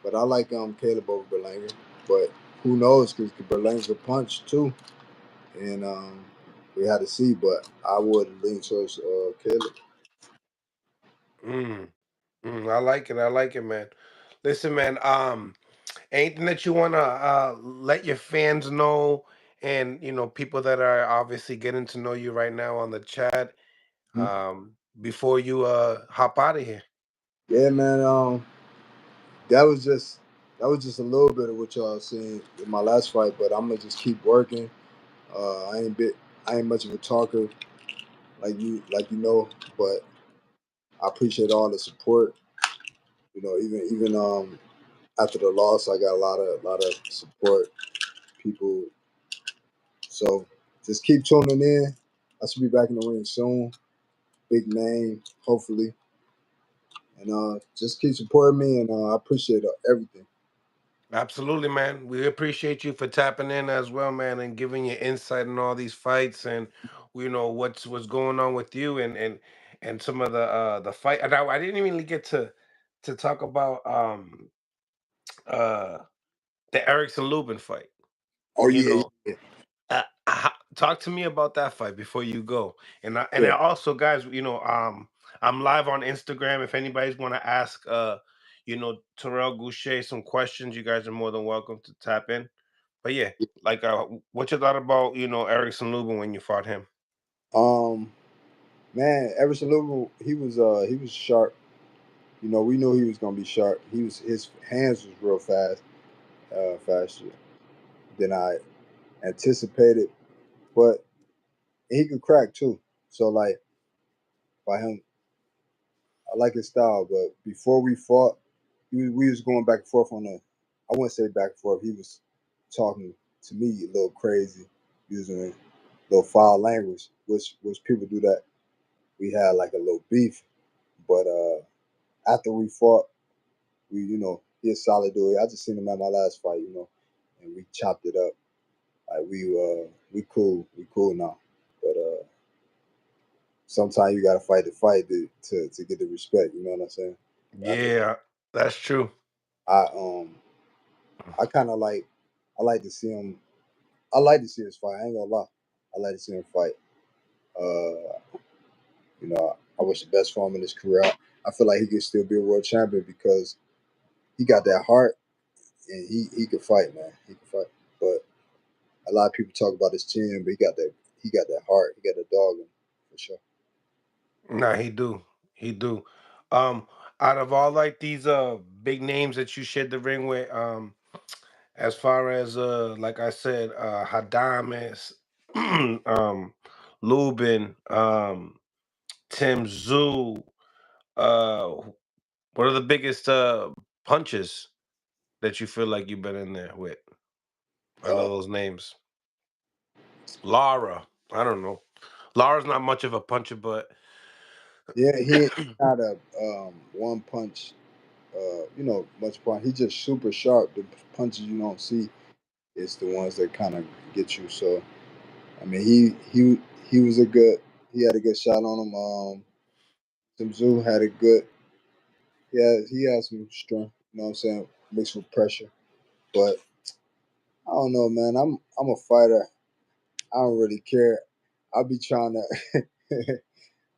Speaker 2: but I like Caleb over Berlanga. But who knows? Because Berlanga punch too, and we had to see. But I would lean towards Caleb.
Speaker 1: Mm, I like it. I like it, man. Listen, man. Anything that you wanna let your fans know, and people that are obviously getting to know you right now on the chat,
Speaker 2: Mhm.
Speaker 1: before you hop out of here.
Speaker 2: Yeah, man. That was just a little bit of what y'all seen in my last fight. But I'm gonna just keep working. Uh, I ain't bit. I ain't much of a talker like but I appreciate all the support. Even after the loss, I got a lot of support people. So just keep tuning in. I should be back in the ring soon. Big name, hopefully, and just keep supporting me. And I appreciate everything.
Speaker 1: Absolutely, man. We appreciate you for tapping in as well, man, and giving your insight in all these fights and what's going on with you and some of the fight. And I didn't even really get to talk about uh the Erickson Lubin fight.
Speaker 2: Oh
Speaker 1: You
Speaker 2: yeah,
Speaker 1: know, talk to me about that fight before you go. And I
Speaker 2: yeah.
Speaker 1: also, guys, I'm live on Instagram. If anybody's want to ask, Terrell Goucher some questions, you guys are more than welcome to tap in. But yeah,
Speaker 2: yeah.
Speaker 1: like, what you thought about Erickson Lubin when you fought him?
Speaker 2: Um, man, Everson Lubin, he was sharp. We knew he was gonna be sharp. His hands was real fast, faster than I anticipated, but he could crack too. So like by him, I like his style. But before we fought, we was going back and forth on the. I wouldn't say back and forth. He was talking to me a little crazy, using a little foul language, which people do that. We had like a little beef, But after we fought, we he a solid dude. I just seen him at my last fight, and we chopped it up. Like we cool now. But sometimes you gotta fight the fight to get the respect. You know what I'm saying? But
Speaker 1: Yeah, that's true.
Speaker 2: I I kind of like I like to see him. I like to see his fight. I ain't gonna lie. I like to see him fight. Uh, I wish the best for him in his career. I feel like he could still be a world champion because he got that heart and he could fight, man. He could fight. But a lot of people talk about his chin, but he got that heart. He got that dog in him for sure.
Speaker 1: Nah, he do. He do. Um, Out of all like these big names that you shared the ring with, as far as like I said, Hadames, Lubin, Tim Zoo, what are the biggest punches that you feel like you've been in there with? I know
Speaker 2: Uh,
Speaker 1: those names. Lara. I don't know. Lara's not much of a puncher, but
Speaker 2: yeah, he ain't not a one punch. Much punch. He's just super sharp. The punches you don't see is the ones that kind of get you. So I mean, he was a good. He had a good shot on him. Some had a good. Yeah, he had some strength. You know what I'm saying? Mixed with pressure. But I don't know, man. I'm a fighter. I don't really care. I'll be trying to.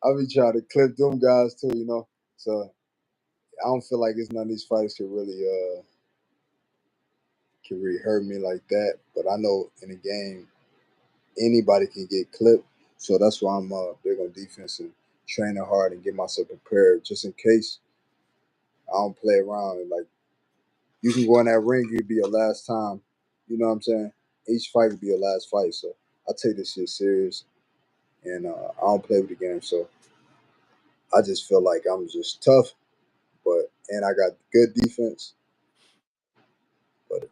Speaker 2: I'll be trying to clip them guys too. So I don't feel like it's none of these fights can really hurt me like that. But I know in the game anybody can get clipped. So that's why I'm big on defense and training hard and get myself prepared just in case I don't play around. And like you can go in that ring, it could be your last time. You know what I'm saying? Each fight could be your last fight. So I take this shit serious and I don't play with the game. So I just feel like I'm just tough, but and I got good defense, but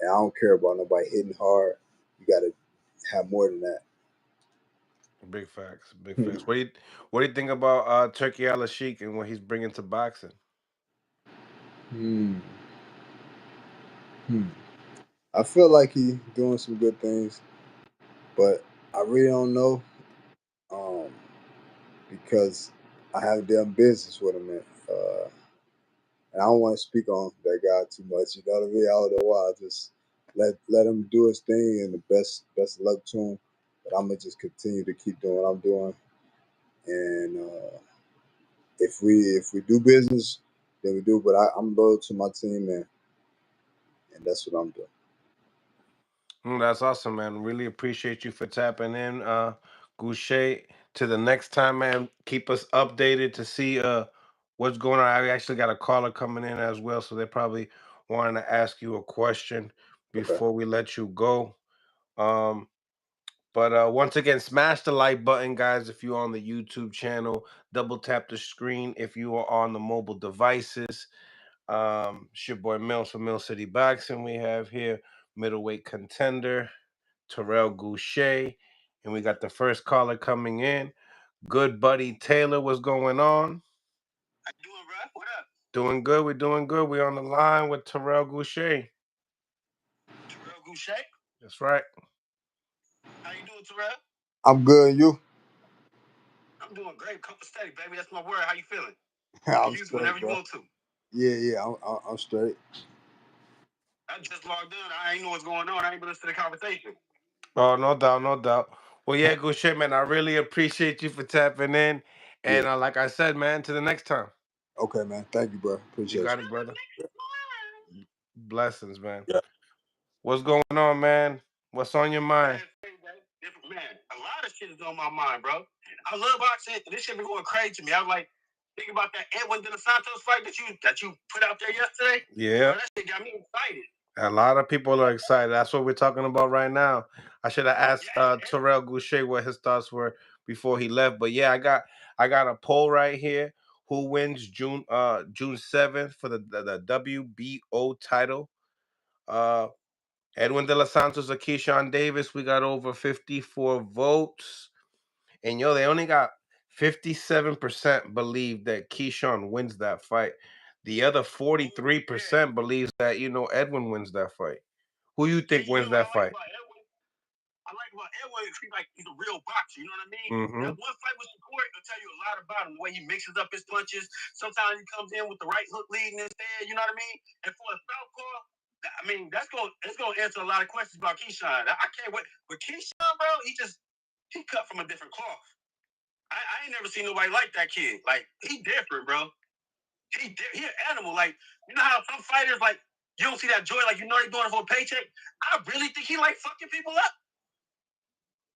Speaker 2: and I don't care about nobody hitting hard. You got to have more than that.
Speaker 1: big facts, big facts. What do you think about Turkey Al Sheik and what he's bringing to boxing?
Speaker 2: Hmm. Hmm. I feel like he doing some good things, but I really don't know um, because I have done business with him, and I don't want to speak on that guy too much. You know what I mean? I don't know why. I just let him do his thing, and the best luck to him. But I'm gonna just continue to keep doing what I'm doing, and if we do business, then we do. But I'm loyal to my team, and that's what I'm doing.
Speaker 1: That's awesome, man. Really appreciate you for tapping in, Goucher. To the next time, man. Keep us updated to see what's going on. I actually got a caller coming in as well, so they probably wanting to ask you a question
Speaker 2: Okay.
Speaker 1: before we let you go. Um, but once again, smash the like button, guys. If you're on the YouTube channel, double tap the screen. If you are on the mobile devices, it's your boy Mills from Mill City Boxing. We have here middleweight contender Terrell Goucher, and we got the first caller coming in. Good buddy Taylor, what's going on?
Speaker 3: How you doing, bro? What up?
Speaker 1: Doing good. We're doing good. We're on the line with Terrell Goucher.
Speaker 3: Terrell Goucher?
Speaker 1: That's right.
Speaker 3: How you doing, Terrell?
Speaker 2: I'm good. You?
Speaker 3: I'm doing great. Come steady, baby. That's my word. How you feeling? You can
Speaker 2: I'm
Speaker 3: use it whenever
Speaker 2: straight,
Speaker 3: you
Speaker 2: bro.
Speaker 3: want to.
Speaker 2: Yeah. I'm straight.
Speaker 3: I just logged in. I ain't know what's going on. I ain't been listening to the conversation.
Speaker 1: Oh, no doubt, no doubt. Well, yeah, Goucher, man, I really appreciate you for tapping in.
Speaker 2: Yeah.
Speaker 1: And like I said, man, to the next time.
Speaker 2: Okay, man. Thank you, bro.
Speaker 1: You
Speaker 2: Appreciate
Speaker 1: got
Speaker 2: you.
Speaker 1: it, brother. Blessings, man.
Speaker 2: Yeah.
Speaker 1: What's going on, man? What's on your mind?
Speaker 3: Man, different man. A lot of shit is on my mind, bro. I love boxing. This shit been going crazy to me. I was like, think about that Edwin De Los Santos fight that you put out there yesterday.
Speaker 1: Yeah.
Speaker 3: Bro, that shit got me excited.
Speaker 1: A lot of people are excited. That's what we're talking about right now. I should have asked
Speaker 3: Yes,
Speaker 1: Terrell Goucher what his thoughts were before he left. But yeah, I got a poll right here. Who wins June 7th for the WBO title? Uh Edwin De Los Santos or Keyshawn Davis. We got over 54 votes. And yo, they only got 57% believe that Keyshawn wins that fight. The other 43% believes that Edwin wins that fight. Who you think wins that fight?
Speaker 3: I like about Edwin is he's a real boxer. You know what I mean?
Speaker 1: Mm-hmm.
Speaker 3: That one fight with Shakur will tell you a lot about him. The way he mixes up his punches. Sometimes he comes in with the right hook leading instead. You know what I mean? And for a southpaw, I mean it's gonna answer a lot of questions about Keyshawn. I can't wait. But Keyshawn, bro, he cut from a different cloth. I ain't never seen nobody like that kid. Like he different, bro. He an animal. Like you know how some fighters like you don't see that joy. Like you know they're doing it for a paycheck. I really think he like fucking people up.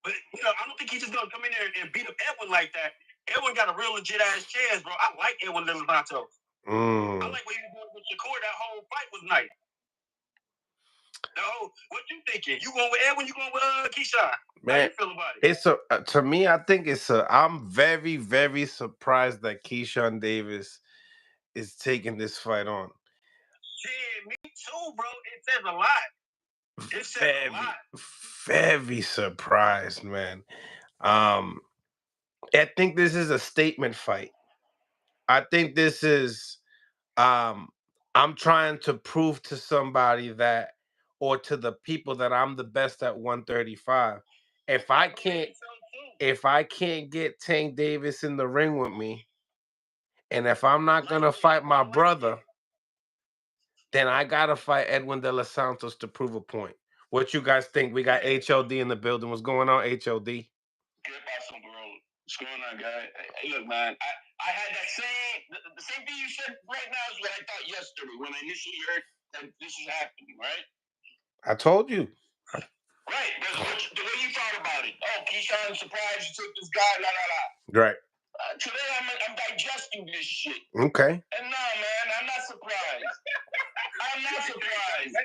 Speaker 3: But I don't think he's just gonna come in there and beat up Edwin like that. Edwin got a real legit ass chance, bro. I like Edwin Levanto. I like what he was doing with Shakur. That whole fight was nice. What you thinking? You going with Edwin? You going with Keyshawn?
Speaker 1: Man,
Speaker 3: how you feel about it?
Speaker 1: To me, I think I'm very, very surprised that Keyshawn Davis is taking this fight on.
Speaker 3: Shit, me too, bro. It says a lot. It says a lot.
Speaker 1: Very surprised, man. I think this is a statement fight. I think this is I'm trying to prove to somebody that, or to the people, that I'm the best at 135. If I can't get Tank Davis in the ring with me, and if I'm not gonna fight my brother, then I gotta fight Edwin De Los Santos to prove a point. What you guys think? We got HLD in the building. What's going on, HLD?
Speaker 3: What's going on, guy? Hey, look, man. I had that the same thing you said right now is what I thought yesterday when I initially heard that this is happening, right?
Speaker 1: I told you.
Speaker 3: Right, but the way you thought about it. Oh, Keyshawn, surprised you took this guy, la la la.
Speaker 1: Right.
Speaker 3: Today I'm digesting this shit.
Speaker 1: Okay.
Speaker 3: And no, man, I'm not surprised. I'm not surprised.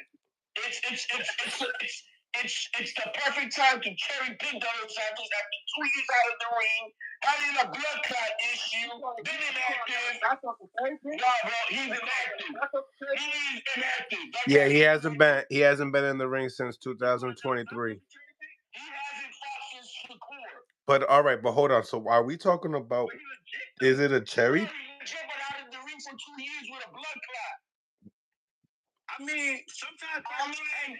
Speaker 3: It's the perfect time to cherry pick De Los Santos after 2 years out of the ring, having a blood clot issue, been inactive. No, bro, he's inactive. He's inactive.
Speaker 1: Yeah, he hasn't been in the ring since 2023.
Speaker 3: He hasn't fought since Shakur.
Speaker 1: But all right, but hold on. So are we talking about? Is it a cherry?
Speaker 3: He's legit, but out of the ring for 2 years with a blood clot. I mean, sometimes Andy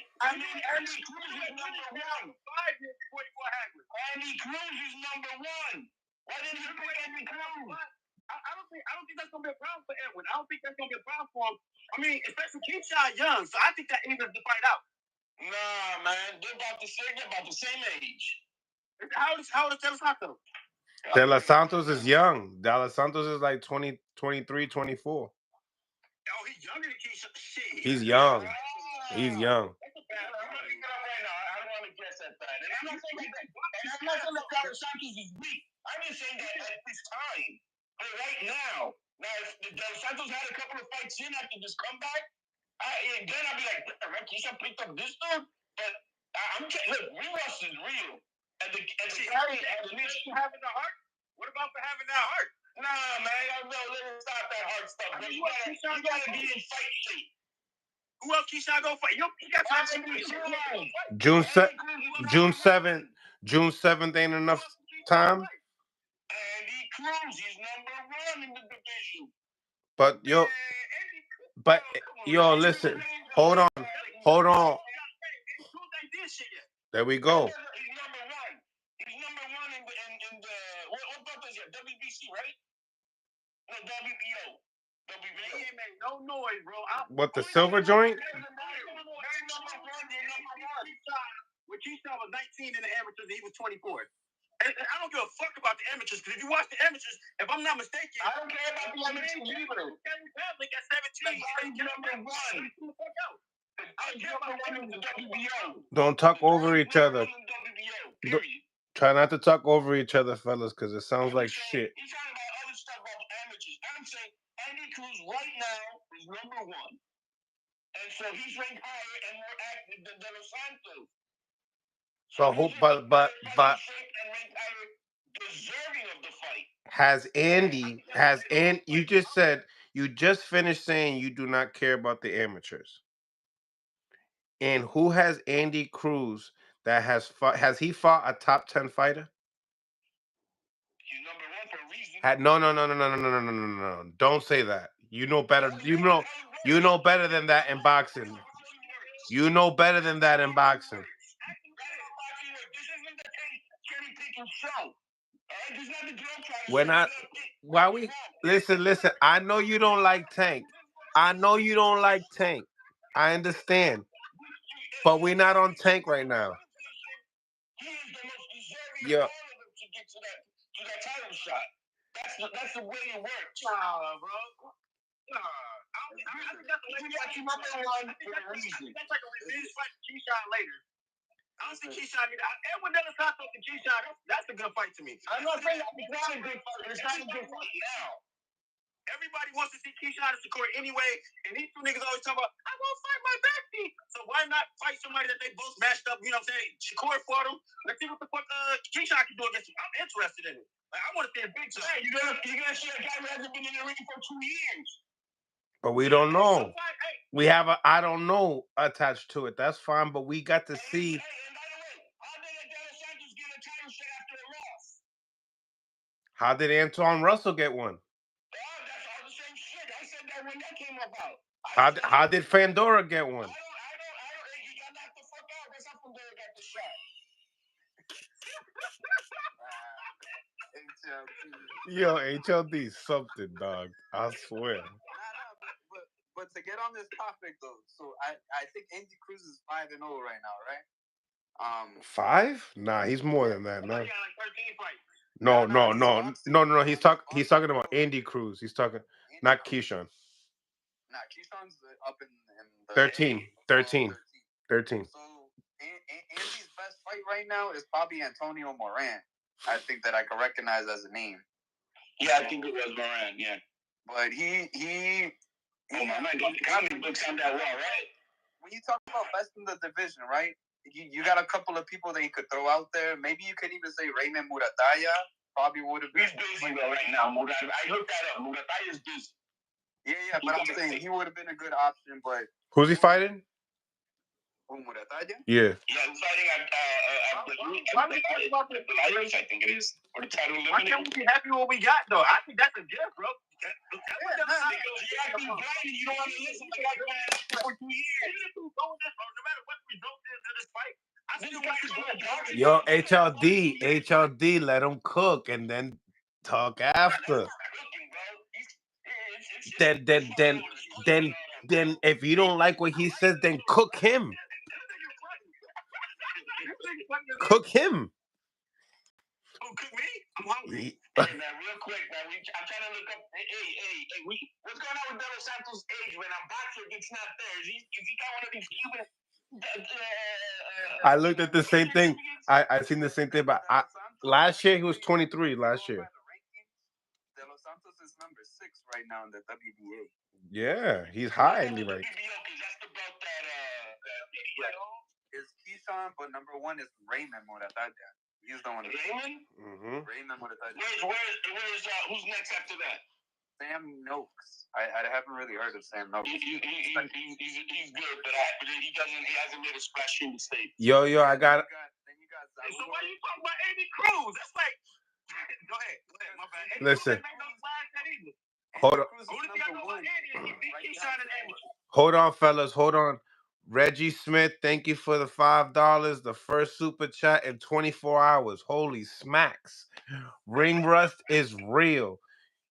Speaker 3: Cruz is number one. 5 years before he fought Hagler. Andy Cruz is number one. Why didn't you put Andy Cruz? I don't think that's gonna be a problem for Edwin. I don't think that's gonna be a problem for him. I mean, especially Keyshawn young, so I think that evens the fight out. Nah, man, they're about the same age. How old is De Los Santos?
Speaker 1: De Los Santos is young. De Los Santos is like 20, 23, 24.
Speaker 3: Oh, he's younger than Keyshawn. Shit.
Speaker 1: He's young. He's young.
Speaker 3: That's a bad. I don't want to guess at that. And I'm not saying that De Los Santos is weak. I'm just saying that at this time, but right now, if De Los Santos had a couple of fights in after this comeback, then I'd be like, Keyshawn picked up this dude. But look, Rivas is real. And the guy has an issue having the heart. What about for having that heart? Nah, man, let me stop that heart stuff. I mean, you gotta be in fight shape. Who else Keyshawn go fight? You got time.
Speaker 1: June 7th ain't enough time.
Speaker 3: Andy Cruz is number 1 in the division.
Speaker 1: Listen. Hold on. There we go.
Speaker 3: He's number 1. He's number 1 in the what belt is it? WBC, right? No, WBO. He ain't made no noise, bro.
Speaker 1: What, the silver joint?
Speaker 3: When Keyshawn was 19 in the amateurs, he was 24. And I don't give a fuck about the amateurs, because if you watch the amateurs, if I'm not mistaken, I don't care about the amateurs either. Kelly Pavlik at 17. Number 1.
Speaker 1: Don't talk over each other. Try not to talk over each other, fellas, because it sounds like shit.
Speaker 3: He's talking about other stuff about the amateurs. I'm saying Andy Cruz right now is number 1. And so he's ranked higher and more active than De Los Santos.
Speaker 1: So
Speaker 3: deserving of the fight.
Speaker 1: You just finished saying you do not care about the amateurs. And who has Andy Cruz that has he fought a top 10 fighter?
Speaker 3: He's number 1 for a
Speaker 1: No, no, no, no, no, no, no, no, no, no, no. Don't say that. You know better. You know better than that in boxing. You know better than that in boxing.
Speaker 3: This isn't the cherry picking show. This is not the drill trying to
Speaker 1: We're not. Why we listen? Listen. I know you don't like Tank. I know you don't like Tank. I understand, but we're not on Tank right now.
Speaker 3: He is the most deserving of
Speaker 1: Yeah.
Speaker 3: all of them to get to that title shot. That's the way it works. Nah, bro. Nah. I think that's the way it works. That's like a revenge fight for Keyshawn later. I don't see Keyshawn either. Edwin De Los Santos and Keyshawn, that's a good fight to me. I'm not saying it's not a good fight. It's not a good fight now. Everybody wants to see Keyshawn and Shakur anyway, and these two niggas always talk about, I won't fight my backseat. So why not fight somebody that they both matched up, you know what I'm saying? Shakur fought him. Let's see what the fuck Keyshawn can do against him. I'm interested in it. Like, I want to see a big time. Yeah, you're gonna see a guy who hasn't been in the ring for 2 years.
Speaker 1: But we don't know. We have a I don't know attached to it. That's fine, but we got to see.
Speaker 3: And by the way, how did De Los Santos get a title shot after a loss?
Speaker 1: How did Antoine Russell get one?
Speaker 3: That's all the same shit. I said that when that came about.
Speaker 1: How did Fandora get one?
Speaker 3: I don't. He got knocked the fuck out. That's how Fandora got the shot.
Speaker 1: Yo, HLD something, dog. I swear.
Speaker 4: But to get on this topic though, so I think Andy Cruz is 5-0 right now, right?
Speaker 1: 5? Nah, he's more than that. No.
Speaker 3: Like 13 fights.
Speaker 1: No. He's talking about Andy Cruz. He's talking not Keyshawn.
Speaker 4: Nah, Keyshawn's up in the
Speaker 1: 13.
Speaker 4: So Andy's best fight right now is probably Antonio Moran. I think that I can recognize as a name.
Speaker 3: Yeah, I think it was Moran. Yeah,
Speaker 4: but he
Speaker 3: oh my man, the comic books on that wall, right?
Speaker 4: When you talk about best in the division, right? You got a couple of people that you could throw out there. Maybe you could even say Raymond Murataya probably would have been.
Speaker 3: He's busy though right now. I looked that up. Murataya's busy.
Speaker 4: Yeah, but I'm saying he would have been a good option. But
Speaker 1: who's he fighting?
Speaker 4: Murataya?
Speaker 1: Yeah.
Speaker 3: Yeah, he's fighting at I think it is. For the title. Why can't we be happy with what we got though? I think that's a gift, bro. You don't want to listen to that man for 2 years. No matter what the result is of this fight, I still want to go.
Speaker 1: Yo, HLD, let him cook and then talk after. Then if you don't like what he says, then cook him. Cook him.
Speaker 3: Cook me? I'm hungry. Hey, man, real quick, man. I'm trying to look up. What's going on with De Los Santos' age, man? I'm boxing. It's not there. Is he got one of these Cuban?
Speaker 1: I looked at the same thing. I seen the same thing, but last year he was 23. Last year.
Speaker 4: De Los Santos is number 6 right now in the WBA.
Speaker 1: Yeah, he's high in the right.
Speaker 4: It's Keyshawn, but number 1 is Raymond Murataya. He's the one.
Speaker 3: Raymond?
Speaker 1: Mm-hmm.
Speaker 4: Raymond Murataya.
Speaker 3: Who's next after that?
Speaker 4: Sam Noakes. I haven't really heard of Sam Noakes.
Speaker 3: He's good, but he hasn't made a splash in the States.
Speaker 1: Yo, I got.
Speaker 4: Then you got.
Speaker 3: So why are you talking about Andy Cruz? That's like. Go ahead. My bad.
Speaker 1: Listen. Hold on, fellas. Hold on. Reggie Smith, thank you for the $5. The first super chat in 24 hours. Holy smacks. Ring rust is real.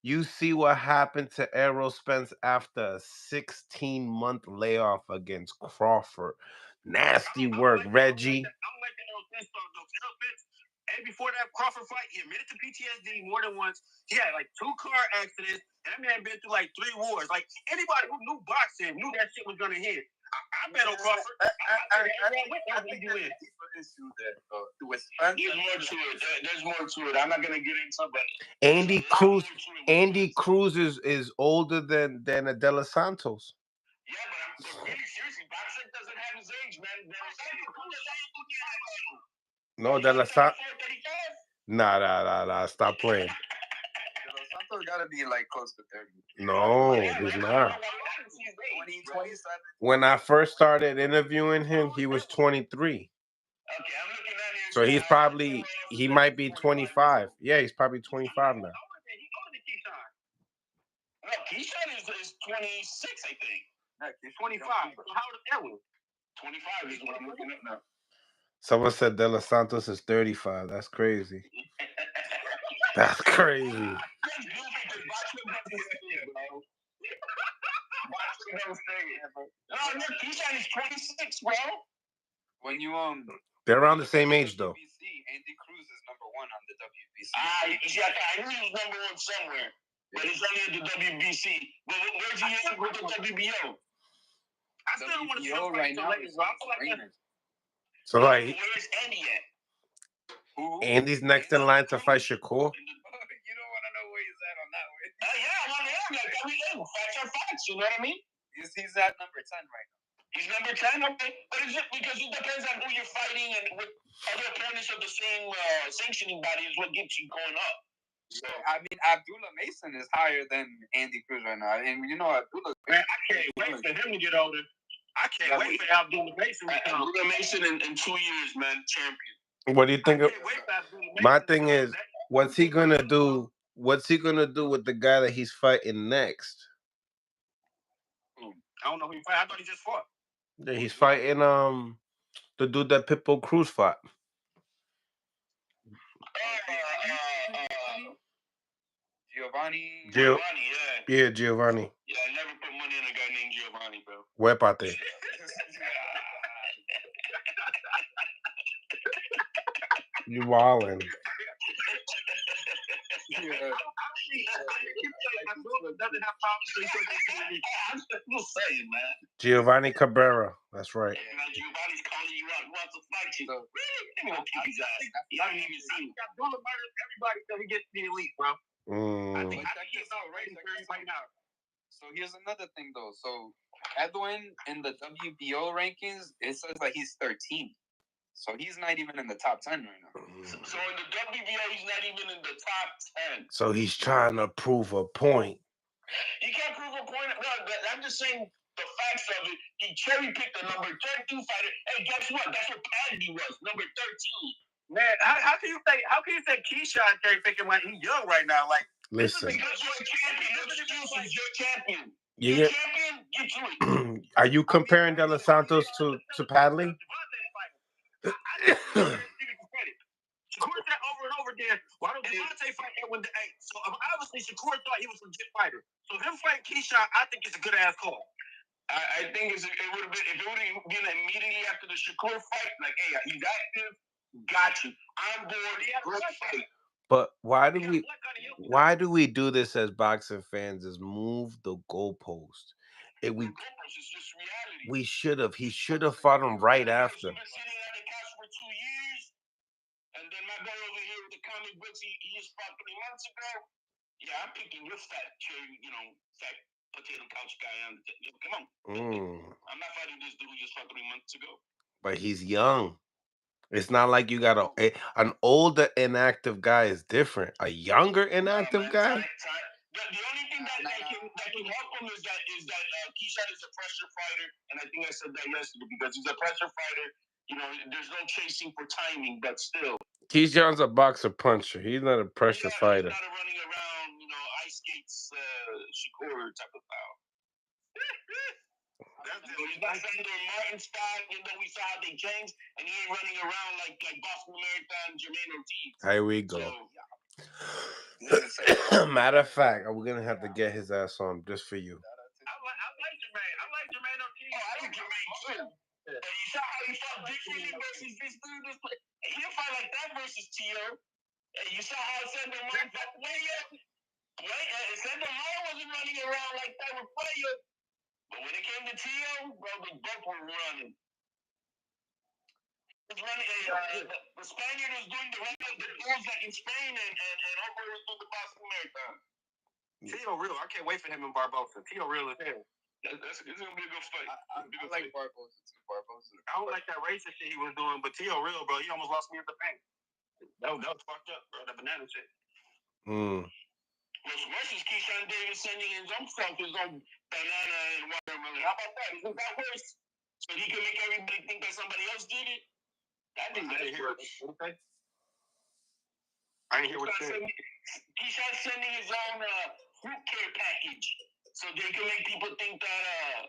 Speaker 1: You see what happened to Errol Spence after a 16-month layoff against Crawford. Nasty work, Reggie.
Speaker 3: I don't like the Errol Spence talk, though. Errol Spence, and before that Crawford fight, he admitted to PTSD more than once. He had like 2 car accidents, and that man been through like 3 wars. Like, anybody who knew boxing knew that shit was going to hit. I bet on Crawford.
Speaker 4: I think there's a deeper issue there. With Spence,
Speaker 3: there's more to it. I'm not going to get into it, but
Speaker 1: Andy Cruz is older than a De Los Santos.
Speaker 3: Yeah, but really seriously, boxing doesn't have his age, man.
Speaker 1: No, De La Santos. Nah. Stop playing.
Speaker 4: De Los Santos gotta be like close to 30.
Speaker 1: No, he's not.
Speaker 4: 27.
Speaker 1: When I first started interviewing him, he was 23.
Speaker 3: Okay, I'm looking at him.
Speaker 1: So he might be 25. Yeah, he's probably 25 now.
Speaker 3: Keyshawn is 26, I think. He's 25. How old is Edwin? 25 is what I'm looking at now.
Speaker 1: Someone said De Los Santos is 35. That's crazy. That's crazy.
Speaker 3: No, look, Keyshawn is 26, bro.
Speaker 4: When you
Speaker 1: They're around the same age though.
Speaker 4: Andy Cruz is number 1 on the WBC.
Speaker 3: I knew he was number 1 somewhere, but it's only at the WBC. But where's he at with the WBO? I still don't want to see him right now.
Speaker 1: So like,
Speaker 3: where's Andy at?
Speaker 1: Andy's next in line to fight Shakur.
Speaker 4: You don't want to know where he's at on that one.
Speaker 3: Yeah, I want to know. Like, everything. Facts are facts. You know what I mean?
Speaker 4: He's at number 10 right now.
Speaker 3: He's number 10, okay. But is it because it depends on who you're fighting and with other opponents of the same sanctioning body is what gets you going up.
Speaker 4: So I mean, Abdullah Mason is higher than Andy Cruz right now, and you know Abdullah.
Speaker 3: Man, I can't wait for him to get older. I can't wait for Abdullah Mason. Abdullah Mason in 2 years, man, champion.
Speaker 1: What do you think of? My thing is, what's he gonna do? What's he gonna do with the guy that he's fighting next?
Speaker 3: I don't know who he fight. I thought he just fought.
Speaker 1: Yeah, he's fighting the dude that Pitbull Cruz fought.
Speaker 4: Giovanni.
Speaker 1: Yeah, Giovanni.
Speaker 3: Yeah, I never put money on a guy named Giovanni, bro.
Speaker 1: Huépate. You wildin'.
Speaker 3: I'm still saying, man.
Speaker 1: Giovanni Cabrera. That's right.
Speaker 3: Giovanni's calling you out. He wants to fight you. Really? Let me go kick his ass. I don't even see him. Abdullah murders everybody till he gets to the elite, bro. I think he's out right now.
Speaker 4: So here's another thing, though. So Edwin in the WBO rankings, it says that he's 13th. So he's not even in the top 10 right now.
Speaker 3: So in the WBO, he's not even in the top 10.
Speaker 1: So he's trying to prove a point.
Speaker 3: He can't prove a point. No, I'm just saying the facts of it. He cherry picked the number 13 fighter. Hey, guess what? That's what Paddy was, number 13. Man, how can you say Keyshawn cherry picking when he's young right now? Like,
Speaker 1: listen,
Speaker 3: because you're a champion. No excuses. You're a champion.
Speaker 1: You're a champion. Get to it. Are you comparing De Los Santos to Padley?
Speaker 3: Shakur said over and over again, why don't Devontae fight Edwin the 8th? So obviously Shakur thought he was a legit fighter. So him fighting Keyshawn, I think it's a good ass call. I think it would have been, if it would have been immediately after the Shakur fight, like, hey, he's active, got you. I'm bored, let's fight.
Speaker 1: But why do we do this as boxing fans? Is move the goalpost. We should have. He should have fought him right after.
Speaker 3: He's been sitting on the couch for 2 years, and then my guy over here with the comic books, he just fought 3 months ago. Yeah, I'm picking your fat potato couch guy on. Come on. I'm not fighting this dude who just fought 3 months ago.
Speaker 1: But he's young. It's not like you got an older inactive guy is different. A younger inactive guy.
Speaker 3: The only thing that can help him is that Keyshawn is a pressure fighter, and I think I said that yesterday because he's a pressure fighter. You know, there's no chasing for timing, but still.
Speaker 1: Keyshawn's a boxer puncher. He's not a pressure fighter.
Speaker 3: He's not a running around, ice skates, Shakur type of style. He's not Sandor Martin style, we saw how they changed, and he ain't running around like Boston Marathon Jermaine Ortiz.
Speaker 1: Here we go. Matter of fact, we're gonna have to get his ass on just for you.
Speaker 3: I like Jermaine. I like Jermaine Ortiz. I like Jermaine too. But you saw how he fought differently versus this dude. He'll fight like that versus Tio. You saw how Sandor Martin fought Playo. Sandor Martin wasn't running around like that with Playo. But when it came to Tio, bro, they both were running. The Spaniard was doing the rules like in Spain, and Robbery was doing the Boston Marathon. Tio real. I can't wait for him in Barbosa. Tio real as hell. It's gonna be a good fight. I like Barbosa too. I don't like that racist shit he was doing, but Tio real, bro. He almost lost me at the paint. That was fucked up, bro. That banana shit. Versus Keyshawn Davis sending his own stuff, his own banana and watermelon. How about that? Isn't that worse? So he can make everybody think that somebody else did it? I didn't hear it. Okay. I didn't hear what you said. Keyshawn sending his own fruit care package, so they can make people think that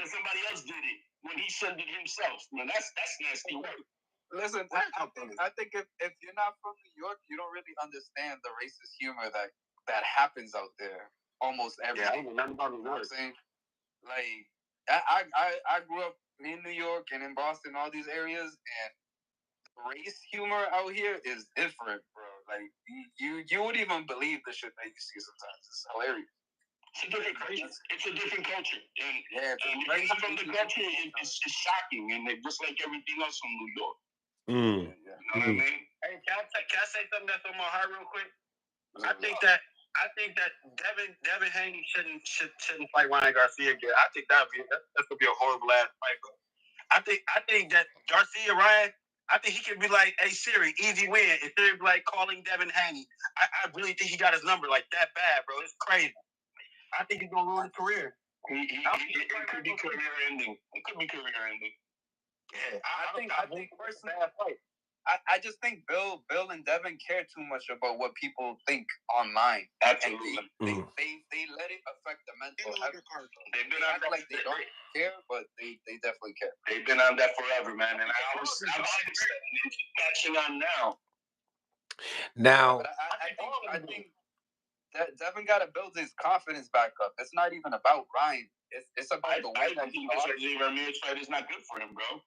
Speaker 3: somebody else did it when he sent it himself. Man, that's nasty work.
Speaker 4: Listen, I think if you're not from New York, you don't really understand the racist humor that happens out there almost every day. You know what I'm saying? Like, I grew up in New York and in Boston, all these areas, and race humor out here is different, bro. Like, you wouldn't even believe the shit that you see sometimes. It's hilarious.
Speaker 3: It's a different culture. It's a different culture, and from the culture, it's shocking, and just like everything else from New York. You know what I mean? Hey, can I say something that's on my heart real quick? I think that Devin Haney shouldn't fight Ryan Garcia again. I think that's gonna be a horrible ass fight. I think that Garcia Ryan. I think he could be like, "Hey Siri, easy win." Instead of like calling Devin Haney, I really think he got his number like that bad, bro. It's crazy. I think he's gonna ruin his career. It could be career ending. It could be career ending. Yeah,
Speaker 4: I think personally, I just think Bill and Devin care too much about what people think online.
Speaker 3: Absolutely.
Speaker 4: They let it affect the mental health. They've been on that like they don't care, but they definitely care.
Speaker 3: They've been on that forever, man. And I'm catching on now.
Speaker 1: Now,
Speaker 4: I think Devin got to build his confidence back up. It's not even about Ryan. It's about the way that he
Speaker 3: Ramirez fight is not good for him, bro.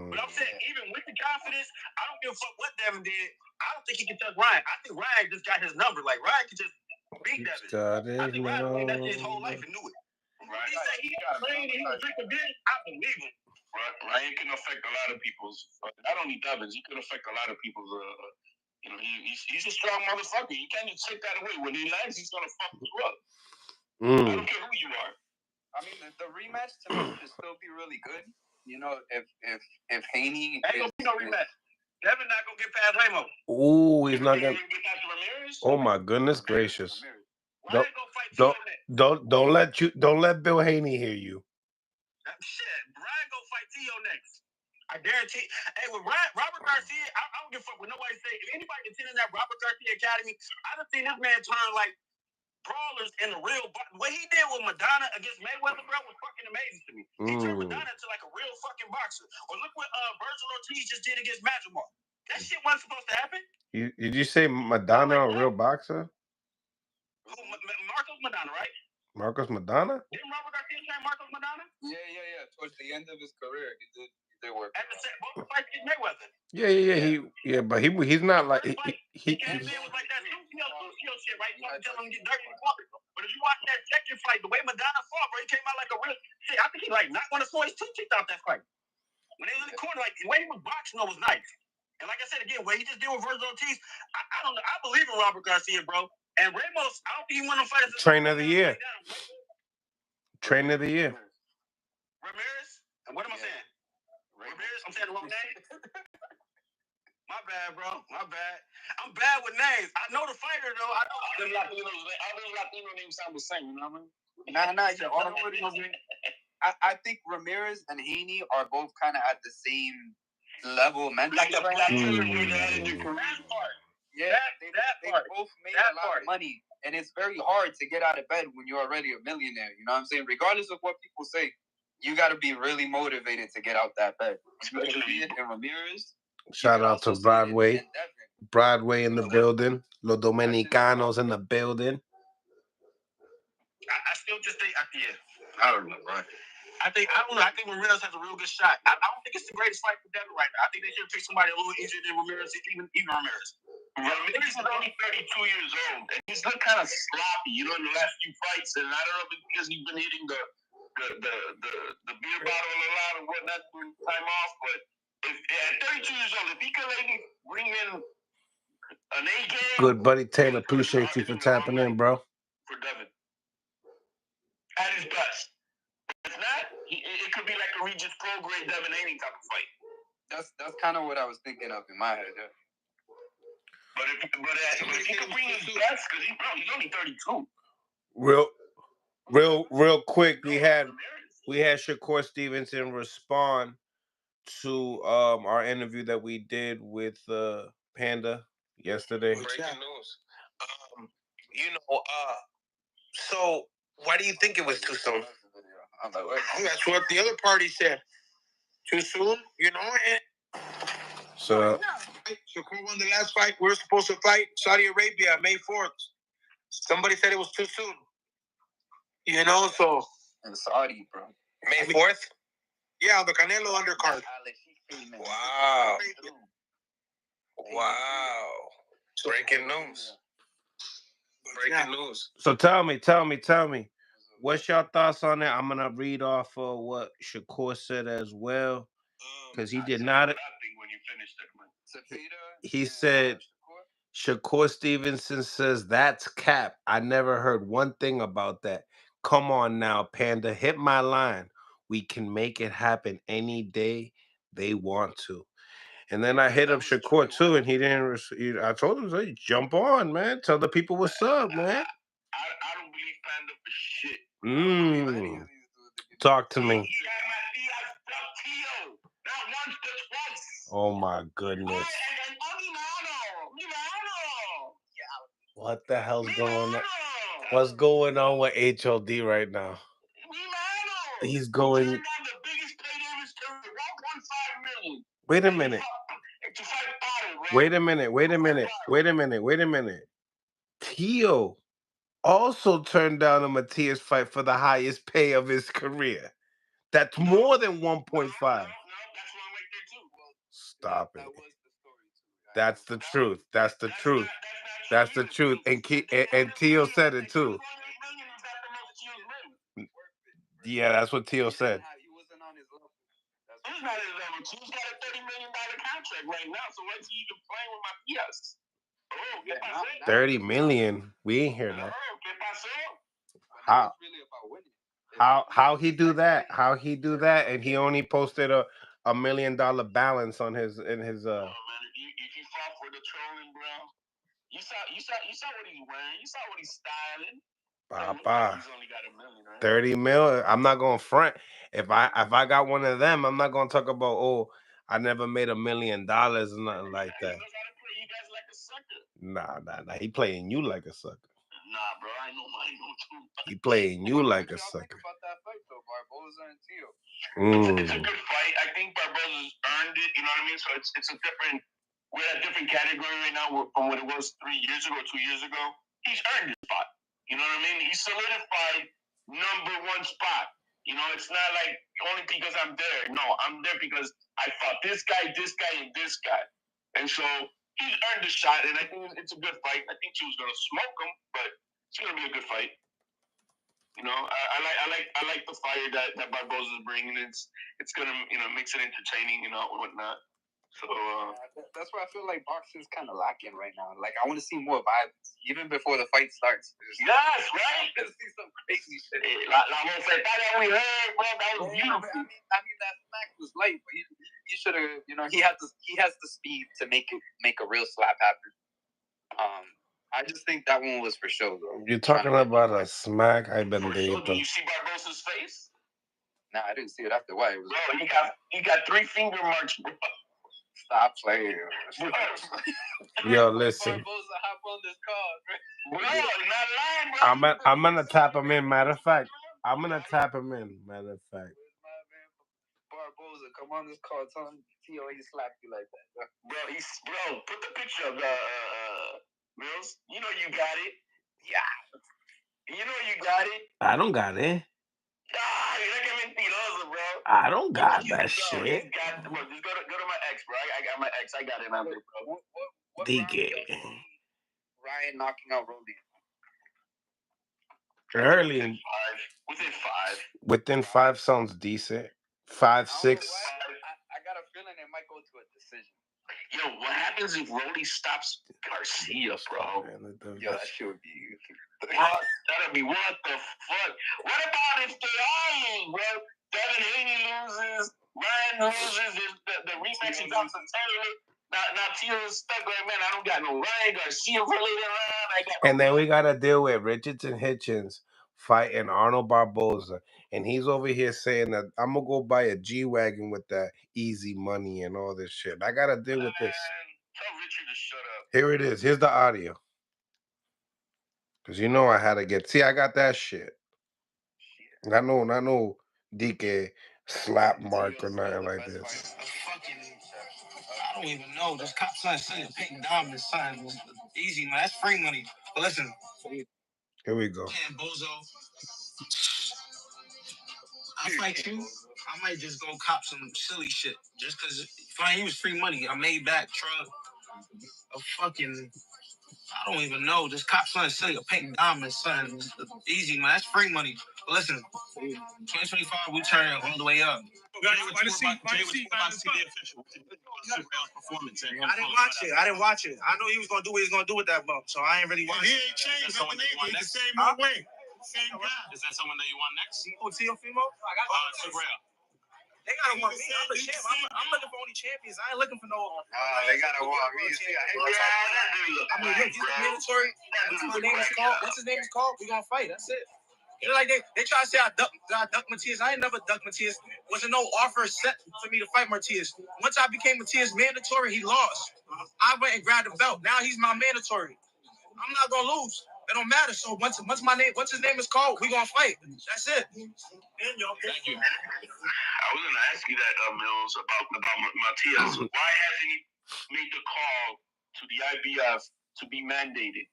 Speaker 3: But I'm saying, even with the confidence, I don't give a fuck what Devin did. I don't think he can touch Ryan. I think Ryan just got his number. Like, Ryan could just beat Devin. I think Ryan played that his whole life and knew it. Right. He said he got playing and he was drinking beer. I believe him. Ryan can affect a lot of people's, not only Devin's, he can affect a lot of people's, he's a strong motherfucker. You can't just take that away. When he lands, he's going to fuck you up. I don't care who you are.
Speaker 4: I mean, the rematch to me should still be really good. You know, if Haney
Speaker 3: ain't gonna be no rematch. Devin not gonna get past Ramo.
Speaker 1: Oh, he's not gonna get
Speaker 3: past Ramirez.
Speaker 1: Oh my goodness gracious! Don't let Bill Haney hear you.
Speaker 3: Shit, Ryan go fight Tio next. I guarantee. Hey, with Robert Garcia, I don't give a fuck what nobody say. If anybody attending that Robert Garcia Academy, I done seen this man turn like brawlers in the real. What he did with Madonna against Mayweather, bro, was fucking amazing to me. He turned Madonna into like a real fucking boxer. Or look what Virgil Ortiz just did against Madrimar. That shit wasn't supposed to happen.
Speaker 1: Did you say Madonna a real boxer?
Speaker 3: Marcos Madonna, right?
Speaker 1: Marcos Madonna?
Speaker 3: Didn't Robert Garcia train Marcos Madonna?
Speaker 4: Yeah. Towards the end of his career, he did work.
Speaker 3: At the both fights against Mayweather.
Speaker 1: Yeah. But he's not like
Speaker 3: he came in with like that Lucio shit, right? Telling him to get dirty in the corner. But if you watch that second fight, the way Madonna fought, bro, he came out like a real shit. I think he like not one of his two teeth out that fight. When they was in the corner, like the way he was boxing was nice. And like I said again, what he just did with Virgil Ortiz, I don't know. I believe in Robert Garcia, bro. And Ramos, I don't think he won them fighters.
Speaker 1: Trainer of the year. Trainer of the year.
Speaker 3: Ramirez? And what am I saying? Ramirez? I'm saying the wrong name? My bad, bro. My bad. I'm bad with names. I know the fighter, though. I know all them Latino names sound the same, you know what I mean?
Speaker 4: I think Ramirez and Haney are both kind of at the same level mentally.
Speaker 3: Like the platinum part.
Speaker 4: Yeah, they both made a lot of money, and it's very hard to get out of bed when you're already a millionaire. You know what I'm saying? Regardless of what people say, you got to be really motivated to get out that bed. Especially in Ramirez.
Speaker 1: Shout out to Broadway. Broadway in the building. Los Dominicanos in the building.
Speaker 3: I still just think, I don't know, right? I don't know. I think Ramirez has a real good shot. I don't think it's the greatest fight for Devin right now. I think they should pick somebody a little easier than Ramirez, even Ramirez. Ramirez is only 32 years old, and he's looked kind of sloppy, in the last few fights. And I don't know if it's because he's been hitting the beer bottle a lot or whatnot during time off. But at 32 years old, if he could bring in an A game,
Speaker 1: good buddy Taylor, appreciate you for tapping in, bro.
Speaker 3: For Devin, at his best. If not, it could be like a Regis Prograde Devin Haney type of fight.
Speaker 4: That's kind of what I was thinking of in my head. Yeah.
Speaker 3: But if he could bring his best, because he's only 32.
Speaker 1: Real quick, we had Shakur Stevenson respond to our interview that we did with Panda yesterday.
Speaker 3: Breaking news.
Speaker 1: You know, so why do you think it was too soon?
Speaker 3: That's what the other party said. Too soon, you know.
Speaker 1: So
Speaker 3: Shakur won the last fight. We were supposed to fight Saudi Arabia May 4th. Somebody said it was too soon. You know, so.
Speaker 4: And Saudi, bro.
Speaker 1: May 4th?
Speaker 3: Yeah, the Canelo undercard.
Speaker 1: Wow. Wow. Breaking news. Breaking news. So tell me. What's your thoughts on that? I'm gonna read off of what Shakur said as well, because he did not.
Speaker 3: When you finished it,
Speaker 1: He said Shakur Stevenson says that's cap. I never heard one thing about that. Come on now, Panda, hit my line. We can make it happen any day they want to. And then I hit up Shakur too, and he didn't. I told him, "Hey, jump on, man. Tell the people what's up, man."
Speaker 3: I don't believe Panda for shit.
Speaker 1: Talk to me.
Speaker 3: He had not once but twice.
Speaker 1: Oh my goodness. What the hell's going on? What's going on with HOD right now? He's going.
Speaker 3: The biggest payday of his career, 1.5 million.
Speaker 1: Wait a minute.
Speaker 3: To fight Otto, bro.
Speaker 1: Wait a minute. Tio also turned down a Matias fight for the highest pay of his career. That's more than 1.5.
Speaker 3: No, that's wrong right there too.
Speaker 1: Stop it.
Speaker 4: That was the story too.
Speaker 1: That's the truth. That's the truth. That's the truth. And Tio said it too. Yeah, that's what Tio said.
Speaker 4: He wasn't on his level.
Speaker 3: He's not his level. Tio's got a $30 million contract right now, so what's he even playing with Matias? Oh, ¿qué pasó?
Speaker 1: 30 million. We ain't hear that.
Speaker 3: ¿Qué pasó?
Speaker 1: How?
Speaker 4: It's really about winning.
Speaker 1: How he do that? How he do that? And he only posted a $1 million balance on his in his.
Speaker 3: Oh man, if you fall for the trolling, bro, you saw what he's wearing. You saw what he's styling.
Speaker 1: Papa.
Speaker 3: He's only got $1 million, right?
Speaker 1: 30 mil. I'm not gonna front. If I got one of them, I'm not gonna talk about, oh, I never made $1 million or nothing like that.
Speaker 3: He knows how to play you guys like a sucker.
Speaker 1: Nah. He playing you like a sucker.
Speaker 3: Nah, bro, I know too.
Speaker 1: He playing you like a
Speaker 4: What
Speaker 1: sucker.
Speaker 4: think about that fight though, Barboza and Tio?
Speaker 3: It's a good fight. I think Barboza's earned it. You know what I mean? So it's a different. We're at a different category right now from what it was 3 years ago, 2 years ago. He's earned his spot. You know what I mean? He solidified #1 spot. You know, it's not like only because I'm there. No, I'm there because I fought this guy, and this guy. And so he's earned the shot, and I think it's a good fight. I think she was going to smoke him, but it's going to be a good fight. You know, I like the fire that Barboza is bringing. It's going to, makes it entertaining, and whatnot. So
Speaker 4: that's where I feel like boxing's kind of lacking right now. Like I want to see more violence, even before the fight starts.
Speaker 3: Yes, right.
Speaker 4: Let's see some crazy shit.
Speaker 3: La bofetada we heard, bro, that was beautiful.
Speaker 4: I mean that smack was light, but he should have. He has the speed to make a real slap happen. I just think that one was for show, though.
Speaker 1: You're talking about a smack. I've been
Speaker 3: there. Do you see Barbosa's face?
Speaker 4: Nah, I didn't see it after why.
Speaker 3: Bro, he got 3 finger marks, bro.
Speaker 4: Stop playing.
Speaker 1: Yo, listen.
Speaker 4: Barboza, hop on this call, bro.
Speaker 3: Bro, not lying, bro.
Speaker 1: I'm gonna tap him in. Matter of fact, I'm gonna tap him in. Matter of fact.
Speaker 4: Barboza, come on this call. Tell him Tio he slapped you like that, bro.
Speaker 3: Bro, put the picture of Mills. You know you got it. Yeah. You know you got it.
Speaker 1: I don't got it.
Speaker 3: Bro.
Speaker 1: I don't got that shit.
Speaker 3: Just go to my ex, bro. I got my ex. I got it out there, bro.
Speaker 4: What Ryan knocking out Rolly?
Speaker 1: Early. Within 5 sounds decent. 5, 6.
Speaker 4: I got a feeling it might go to a decision.
Speaker 3: Yo, what happens if Rolly stops Garcia, bro?
Speaker 4: Yo, that shit would be.
Speaker 3: That'd be what the fuck? What about if they all lose, bro? Devin Haney loses, Ryan loses, the rematch is on Terrell. Now Tio's stuck like, man, I don't got no Ryan Garcia for later on.
Speaker 1: And then we gotta deal with Richardson Hitchens fighting Arnold Barboza. And he's over here saying that I'm gonna go buy a G-Wagon with that easy money and all this shit. I gotta deal with this.
Speaker 3: Tell Richard to shut up.
Speaker 1: Here it is. Here's the audio. Cause you know I had to get. See, I got that shit. Not no DK slap mark or nothing like this.
Speaker 3: Fucking, I don't even know. This cop son sending pink diamonds, son. Easy, man. That's free money. But listen.
Speaker 1: Here we go.
Speaker 3: Damn, bozo. I fight you. I might just go cop some silly shit. Just because, fine, he was free money. I made back truck. A fucking, I don't even know. This cop son silly. A pink diamond, son. Easy, man. That's free money. But listen. 2025, we turn it all the way up. Jay, what you about to see the official Terrell's performance? I didn't watch it. I knew he was gonna do what he was gonna do with that bump, so I ain't really watching. He ain't changed nothing. He's the same way. Same guy. Is that someone that you want next? Oh, Teofimo? Terrell. They gotta want me. I'm the champ. I'm looking for only champions. I ain't looking for no. They gotta want me. I mean, look, he's the mandatory. My name is called. What's his name is called? We gonna fight. That's it. You know, like they try to say I duck Matias. I ain't never ducked Matias. Wasn't no offer set for me to fight Matias. Once I became Matias mandatory, he lost. I went and grabbed the belt. Now he's my mandatory. I'm not gonna lose. It don't matter. So once his name is called, we gonna fight. That's it. Thank you. I was gonna ask you that, Mills, about Matias. Why hasn't he made the call to the IBF to be mandated?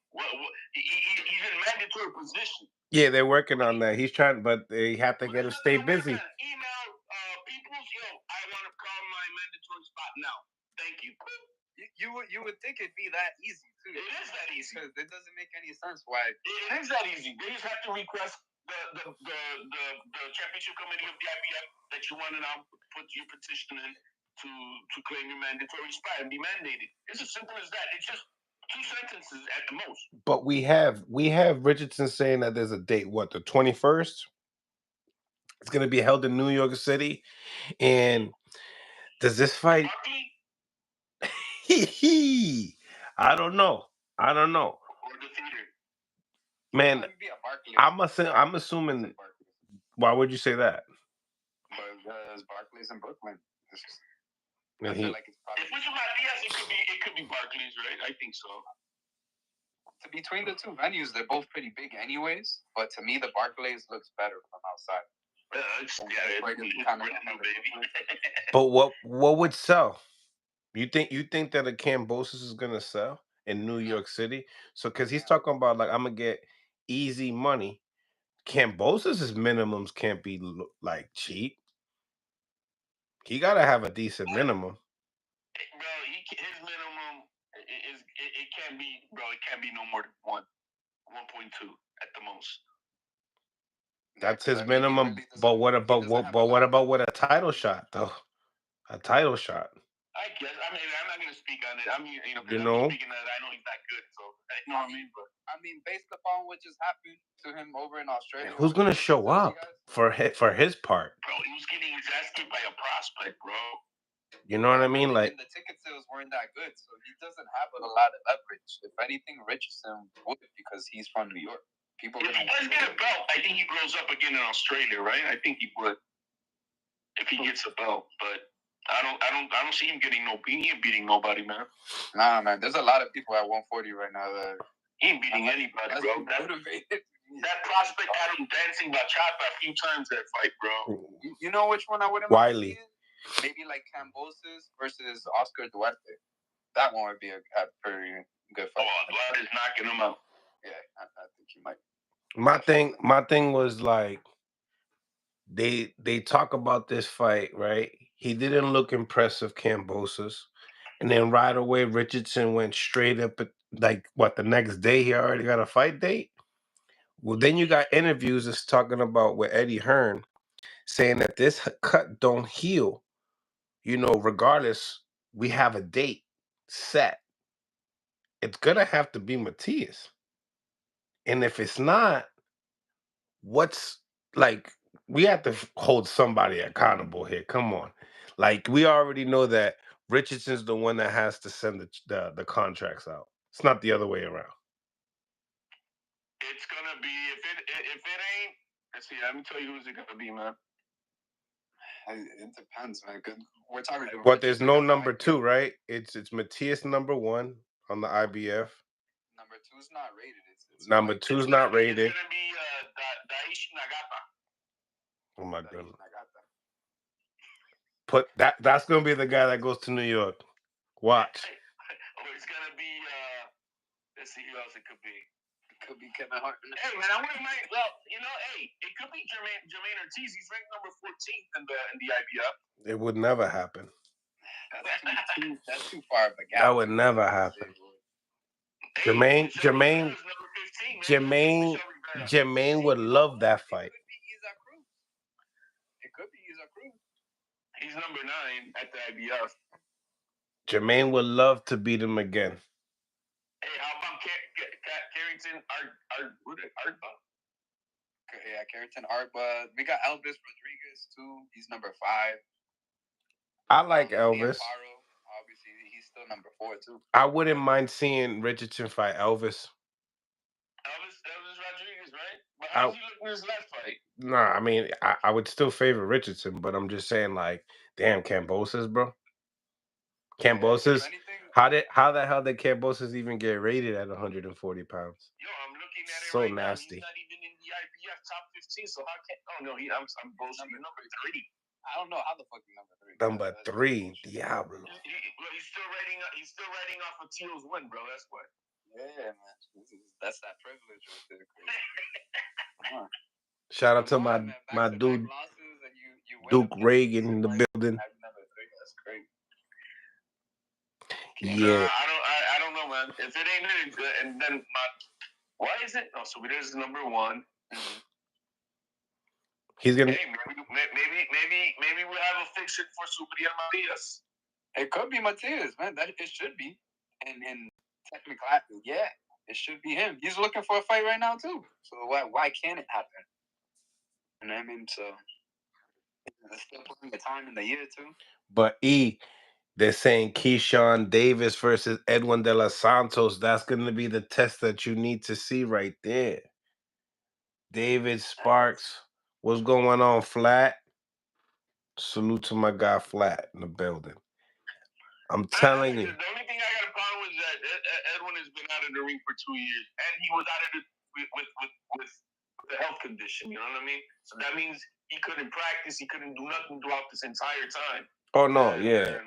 Speaker 3: He's in mandatory position.
Speaker 1: Yeah, they're working on that. He's trying, but they have to get him stay busy.
Speaker 3: Email people's, I want to call my mandatory spot now. Thank you.
Speaker 4: You would think it'd be that easy too.
Speaker 3: It is that easy.
Speaker 4: Because it doesn't make any sense why.
Speaker 3: It is that easy. They just have to request the championship committee of the IBF that you want to now put your petition in to claim your mandatory spot and be mandated. It's as simple as that. It's just 2 sentences at the most.
Speaker 1: But we have Richardson saying that there's a date. What, the 21st? It's going to be held in New York City. And does this fight? I don't know.
Speaker 3: Or the theater.
Speaker 1: Man, I'm assuming. Why would you say that?
Speaker 4: Because Barclays in Brooklyn.
Speaker 1: I
Speaker 4: feel like it's probably.
Speaker 3: If we talk about yes, it could be Barclays, right? I think so.
Speaker 4: Between the two venues, they're both pretty big, anyways. But to me, the Barclays looks better from outside.
Speaker 1: But what would sell? You think that a Cambosis is gonna sell in New York City? So because he's talking about like I'm gonna get easy money. Cambosis's minimums can't be like cheap. He gotta have a decent minimum.
Speaker 3: Bro, his minimum it can't be, bro. It can't be no more than 1.2 at the most.
Speaker 1: That's his minimum. But what about with a title shot though? A title shot.
Speaker 3: I guess. I mean, I'm not gonna speak on it. I mean, I'm speaking on it. I know he's not good, so you know what I mean. But
Speaker 4: I mean, based upon what just happened to him over in Australia,
Speaker 1: who's gonna show up for his part?
Speaker 3: Bro, he was getting his ass kicked by a prospect, bro.
Speaker 1: You know what I mean? Like
Speaker 4: the ticket sales weren't that good, so he doesn't have a lot of leverage. If anything, Richardson would because he's from New York.
Speaker 3: If he does get a belt, I think he blows up again in Australia, right? I think he would if he gets a belt, but. I don't see him getting he ain't beating nobody, man.
Speaker 4: Nah, man. There's a lot of people at 140 right now that
Speaker 3: he ain't beating anybody, bro. That prospect had him dancing bachata a few times that fight, bro.
Speaker 4: You know which one I wouldn't
Speaker 1: Wiley.
Speaker 4: Maybe like Cambosis versus Oscar Duarte. That one would be a pretty good fight.
Speaker 3: Oh, Duarte's knocking him out.
Speaker 4: Yeah, I think he might.
Speaker 1: My thing was like they talk about this fight, right? He didn't look impressive, Cambosis. And then right away, Richardson went straight up at like what the next day he already got a fight date. Well, then you got interviews that's talking about with Eddie Hearn saying that this cut don't heal. You know, regardless, we have a date set. It's gonna have to be Matias. And if it's not, what's like we have to hold somebody accountable here. Come on. Like we already know that Richardson's the one that has to send the contracts out. It's not the other way around.
Speaker 3: It's gonna be if it ain't. Let's see. Let me tell you who's it gonna be, man.
Speaker 4: It depends, man. We're talking.
Speaker 1: But there's no number 2, right? It's Matias number 1 on the IBF.
Speaker 4: Number 2 is not rated.
Speaker 1: Number two's not rated.
Speaker 3: It's gonna be Daishi Nagata.
Speaker 1: Oh my goodness. Put that. That's gonna be the guy that goes to New York. Watch.
Speaker 3: Oh, it's gonna be. Let's see who else it could be. It could be Kevin Hart. Hey man, I wouldn't mind. Well, hey, it could be Jermaine Ortiz. He's ranked number 14th in the IBF.
Speaker 1: It would never happen.
Speaker 4: That's too far of a gap.
Speaker 1: That would never happen. Jermaine would love that fight.
Speaker 4: It could be Isa Cruz.
Speaker 3: He's number 9 at the IBF.
Speaker 1: Jermaine would love to beat him again.
Speaker 3: Hey, how about Carrington Arba?
Speaker 4: Yeah, Carrington Arba. We got Elvis Rodriguez too. He's number 5.
Speaker 1: I like Elvis.
Speaker 4: Obviously, he's still number 4 too.
Speaker 1: I wouldn't mind seeing Richardson fight Elvis.
Speaker 3: Elvis Rodriguez, right? But how's he looking in his last fight?
Speaker 1: No, I mean, I would still favor Richardson, but I'm just saying, like, damn, Kambosos, bro. Kambosos. How the hell did Kambosos even get rated at 140 pounds?
Speaker 3: Yo, I'm looking at it
Speaker 1: so
Speaker 3: right
Speaker 1: nasty.
Speaker 3: Now. He's not even in the IBF top 15, so how can? Oh no, I'm boasting. Number 3.
Speaker 4: I don't know how the fuck he's number 3.
Speaker 1: Number 3, Diablo.
Speaker 3: He's still writing off a Teal's win, bro. That's what.
Speaker 4: Yeah, man. That's that privilege right there. Come on.
Speaker 1: Shout out to my dude, Duke Reagan in the building.
Speaker 4: That's great.
Speaker 1: Yeah.
Speaker 3: I don't know, man. If it ain't it, and then why is it? Oh, so there's number 1.
Speaker 1: He's gonna.
Speaker 3: Hey, maybe we'll have a fixture for Super Matias.
Speaker 4: It could be Matias, man. It should be. And technically, yeah, it should be him. He's looking for a fight right now too. So why can't it happen? You know what I mean? So there's still plenty of time in the year too.
Speaker 1: But they're saying Keyshawn Davis versus Edwin De Los Santos. That's going to be the test that you need to see right there. David Sparks, what's going on, Flat? Salute to my guy, Flat, in the building. I'm telling you.
Speaker 3: The only thing I got a problem with is that Edwin has been out of the ring for 2 years, and he was out of it with the health condition. You know what I mean? So that means he couldn't practice. He couldn't do nothing throughout this entire time.
Speaker 1: Oh no, yeah.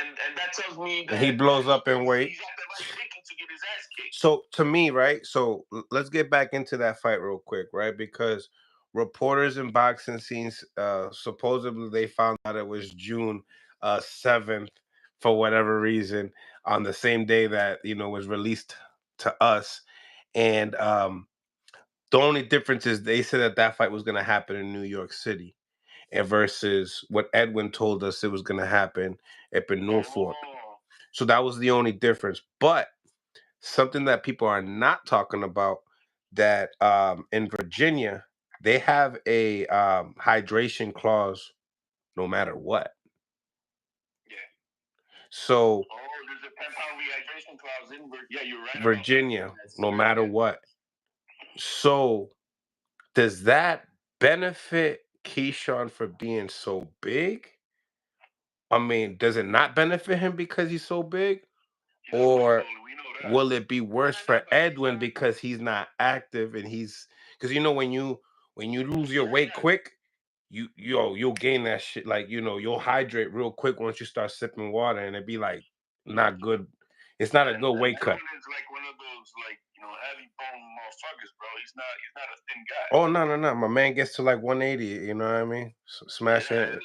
Speaker 3: And that tells me that
Speaker 1: he blows up in weight.
Speaker 3: He's at the right picking to get his ass kicked.
Speaker 1: So to me, right? So let's get back into that fight real quick, right? Because reporters in boxing scenes, supposedly they found out it was June 7th for whatever reason on the same day that was released to us, and the only difference is they said that fight was going to happen in New York City, and versus what Edwin told us it was going to happen up in Norfolk. So that was the only difference. But something that people are not talking about, that in Virginia, they have a hydration clause no matter what.
Speaker 3: Yeah.
Speaker 1: So
Speaker 3: there's a 10-pound rehydration clause in you're right.
Speaker 1: Virginia, no matter what. So does that benefit Keyshawn for being so big? I mean, does it not benefit him because he's so big? Or will it be worse for Edwin because he's not active and because when you lose your weight quick, you'll gain that shit, like you'll hydrate real quick once you start sipping water, and it'd be like not good. It's not a good weight cut.
Speaker 3: Edwin is like one of those heavy bone motherfuckers, bro. He's not a thin guy.
Speaker 1: Oh no, my man gets to like 180. You know what I mean? Smashing it.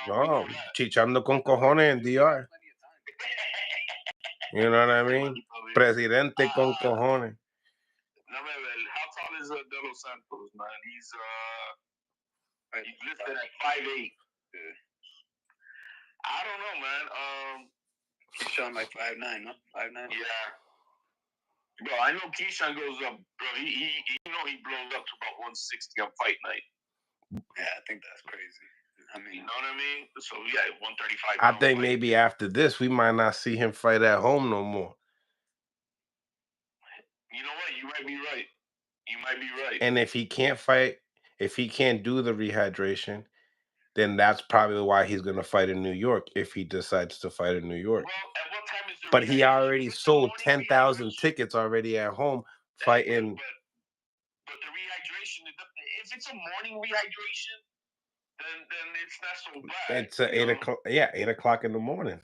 Speaker 1: No, chichando con cojones en DR. You know what I mean? Presidente con cojones.
Speaker 3: How tall is De Los Santos, man? He's listed at 5'8". I don't know, man.
Speaker 4: Keyshawn like 5'9", no? 5'9".
Speaker 3: Yeah. Bro, I know Keyshawn goes up, bro. He blows up to about 160 on fight night.
Speaker 4: Yeah, I think that's crazy. I mean,
Speaker 3: you know what I mean? So yeah, 135.
Speaker 1: I think maybe after this we might not see him fight at home no more.
Speaker 3: You know what? You might be right.
Speaker 1: And if he can't fight, if he can't do the rehydration, then that's probably why he's going to fight in New York if he decides to fight in New York.
Speaker 3: Well, at what time is the
Speaker 1: But he already sold 10,000 tickets already at home fighting.
Speaker 3: But the rehydration, if it's a morning rehydration, then it's not so bad.
Speaker 1: It's 8 o'clock. Yeah, 8 o'clock in the morning.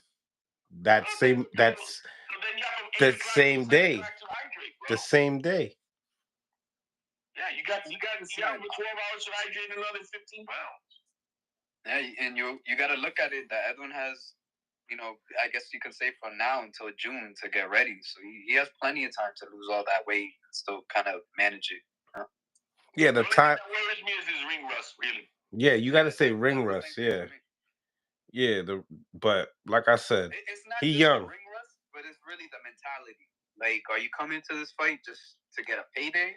Speaker 1: That's same. That's
Speaker 3: So then you have from 8
Speaker 1: the
Speaker 3: o'clock to
Speaker 1: same
Speaker 3: 7
Speaker 1: day.
Speaker 3: o'clock to hydrate, bro.
Speaker 1: The same day.
Speaker 3: Yeah, you got 12 hours to hydrate another 15 pounds.
Speaker 4: Yeah, and you got to look at it that Edwin has, I guess you could say from now until June to get ready. So he has plenty of time to lose all that weight and still kind of manage it.
Speaker 1: Yeah, the time.
Speaker 3: What worries me is his ring rust, really.
Speaker 1: Yeah, you got to say ring rust. Yeah, yeah. But like I said,
Speaker 4: it's not
Speaker 1: he
Speaker 4: just
Speaker 1: young.
Speaker 4: The ring rust, but it's really the mentality. Like, are you coming to this fight just to get a payday,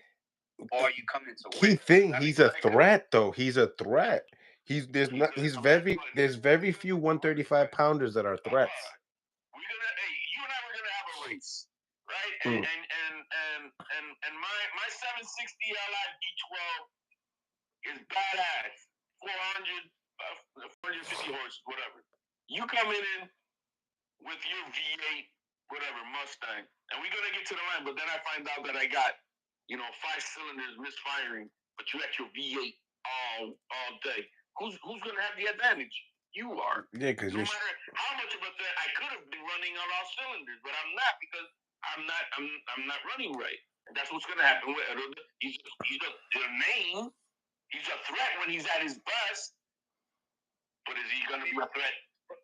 Speaker 4: or are you coming to win?
Speaker 1: Key thing, he's a threat, though. He's a threat. There's very few 135 pounders that are threats.
Speaker 3: You and I were gonna have a race, right? And my 760 Li D12 is badass. 400, 450 horses, whatever. You coming in with your V8, whatever, Mustang, and we're gonna get to the line, but then I find out that I got, 5 cylinders misfiring, but you got your V8 all day. Who's gonna have the advantage? You are.
Speaker 1: Yeah, because
Speaker 3: no matter how much of a threat I could have been running on all cylinders, but I'm not because I'm not running right. And that's what's gonna happen with Edward. He's a name. He's a threat when he's at his best. But is he gonna be a threat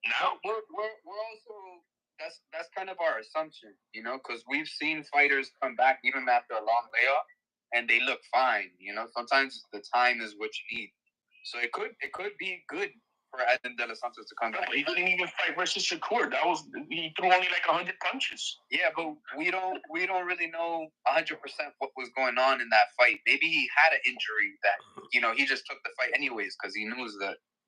Speaker 3: now?
Speaker 4: We're also that's kind of our assumption, because we've seen fighters come back even after a long layoff and they look fine. Sometimes the time is what you need. So it could be good for Edwin De Los Santos to come back.
Speaker 3: He didn't even fight versus Shakur. He threw only like 100 punches.
Speaker 4: Yeah, but we don't really know 100% what was going on in that fight. Maybe he had an injury that he just took the fight anyways because he knew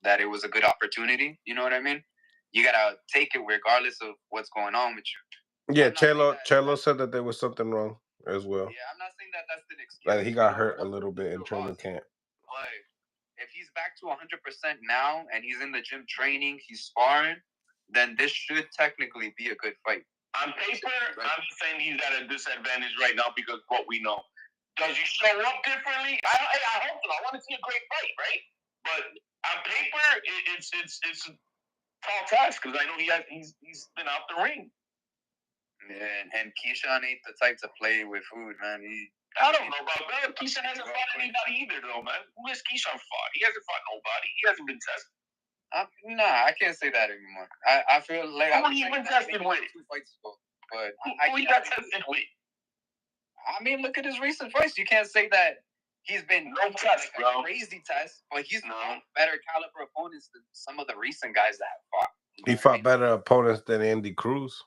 Speaker 4: that it was a good opportunity. You know what I mean? You gotta take it regardless of what's going on with you.
Speaker 1: Yeah, Cello said that there was something wrong as well.
Speaker 4: Yeah, I'm not saying that that's the excuse.
Speaker 1: Like he got hurt a little bit in training camp.
Speaker 4: But if he's back to 100% now and he's in the gym training, he's sparring, then this should technically be a good fight.
Speaker 3: On paper, I'm saying he's at a disadvantage right now because what we know. Does he show up differently? I hope so. I want to see a great fight, right? But on paper, it's a tall task because I know he's been out the ring.
Speaker 4: Yeah, and Keyshawn ain't the type to play with food, man.
Speaker 3: I don't know about that. Keyshawn hasn't fought anybody either, though, man. Who has Keyshawn fought? He hasn't fought nobody. He hasn't been tested.
Speaker 4: Nah, I can't say that anymore. I feel like
Speaker 3: who he been tested with?
Speaker 4: 2 fights ago, but
Speaker 3: who he got tested with?
Speaker 4: I mean, look at his recent fights. You can't say that he's been
Speaker 3: no test, bro.
Speaker 4: Crazy test, but he's better caliber opponents than some of the recent guys that have fought.
Speaker 1: He fought better opponents than Andy Cruz.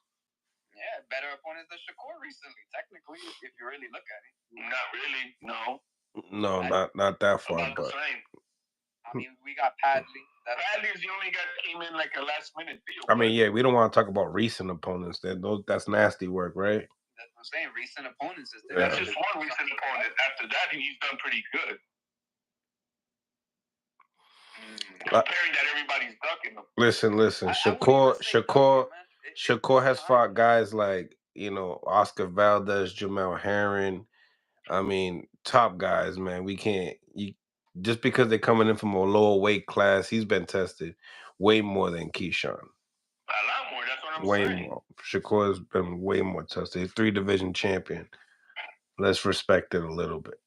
Speaker 4: Yeah, better opponents than Shakur recently. Technically, if you really look at it.
Speaker 3: Not really. No.
Speaker 1: No, not that far,
Speaker 3: about
Speaker 1: but.
Speaker 3: The same.
Speaker 4: I mean, we got Padley.
Speaker 3: Padley's the only guy that came in like a last-minute deal.
Speaker 1: I mean, yeah, we don't want to talk about recent opponents. That's nasty work, right?
Speaker 4: That's what I'm saying. Recent opponents is
Speaker 3: that's just one recent opponent. After that, he's done pretty good. Comparing that everybody's ducking him.
Speaker 1: Listen. Shakur has fought guys like Oscar Valdez, Jamel Herring. I mean, top guys, man. We can't just because they're coming in from a lower weight class. He's been tested way more than Keyshawn.
Speaker 3: A lot more. That's what I'm
Speaker 1: saying.
Speaker 3: Way more.
Speaker 1: Shakur's been way more tested. He's 3-division champion. Let's respect it a little bit.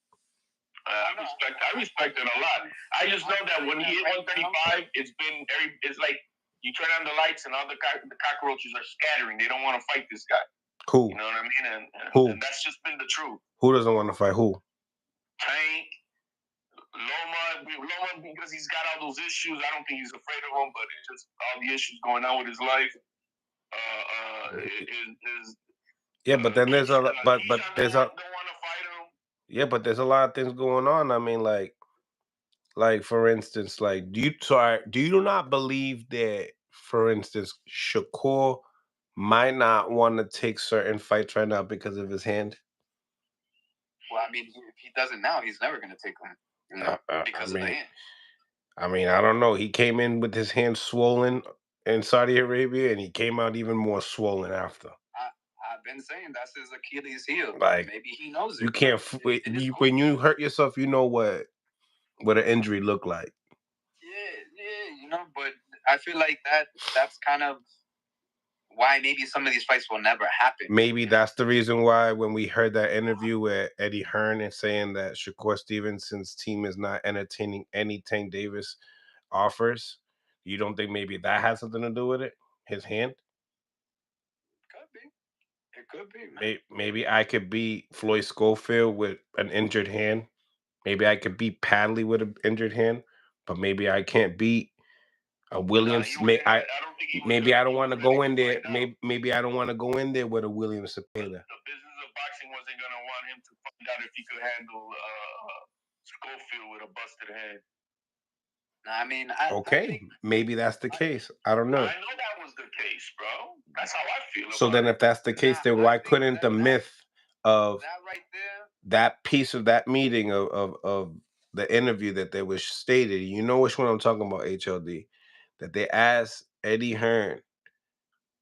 Speaker 3: I respect it a lot. I just know that when he hit 135, it's like you turn on the lights and all the cockroaches are scattering. They don't want to fight this guy.
Speaker 1: Who?
Speaker 3: You know what I mean? And that's just been the truth.
Speaker 1: Who doesn't want to fight who?
Speaker 3: Tank, Loma, because he's got all those issues. I don't think he's afraid of them, but it's just all the issues going on with his life.
Speaker 1: But then there's a but there's a.
Speaker 3: Don't want to fight him.
Speaker 1: Yeah, but there's a lot of things going on. I mean, like for instance, like do you not believe that, for instance, Shakur might not want to take certain fights right now because of his hand?
Speaker 4: Well, I mean, if he doesn't now, he's never going to take them, because of the hand.
Speaker 1: I mean, I don't know. He came in with his hand swollen in Saudi Arabia, and he came out even more swollen after.
Speaker 4: been saying that's his Achilles heel.
Speaker 1: Like,
Speaker 4: maybe he knows it.
Speaker 1: you can't when you hurt yourself, you know what an injury look like.
Speaker 4: Yeah, but I feel like that's kind of why maybe some of these fights will never happen.
Speaker 1: Maybe that's the reason why when we heard that interview with Eddie Hearn and saying that Shakur Stevenson's team is not entertaining any Tank Davis offers, you don't think maybe that has something to do with it? His hand?
Speaker 4: Could be. It could be, man.
Speaker 1: Maybe I could beat Floyd Schofield with an injured hand. Maybe I could beat Padley with an injured hand, but maybe I can't beat a Williams. Maybe I don't want to go in there. Maybe I don't want to go in there with a Williams Cepeda.
Speaker 3: The business of boxing wasn't gonna want him to find out if he could handle Schofield with a busted hand.
Speaker 4: I mean,
Speaker 1: okay, maybe that's the case. I don't know.
Speaker 3: I know that was the case, bro. That's how I feel.
Speaker 1: So then, if that's the case, then why couldn't the myth of
Speaker 4: that right there,
Speaker 1: that piece of that meeting of the interview that they was stated? You know which one I'm talking about, HLD. That they asked Eddie Hearn,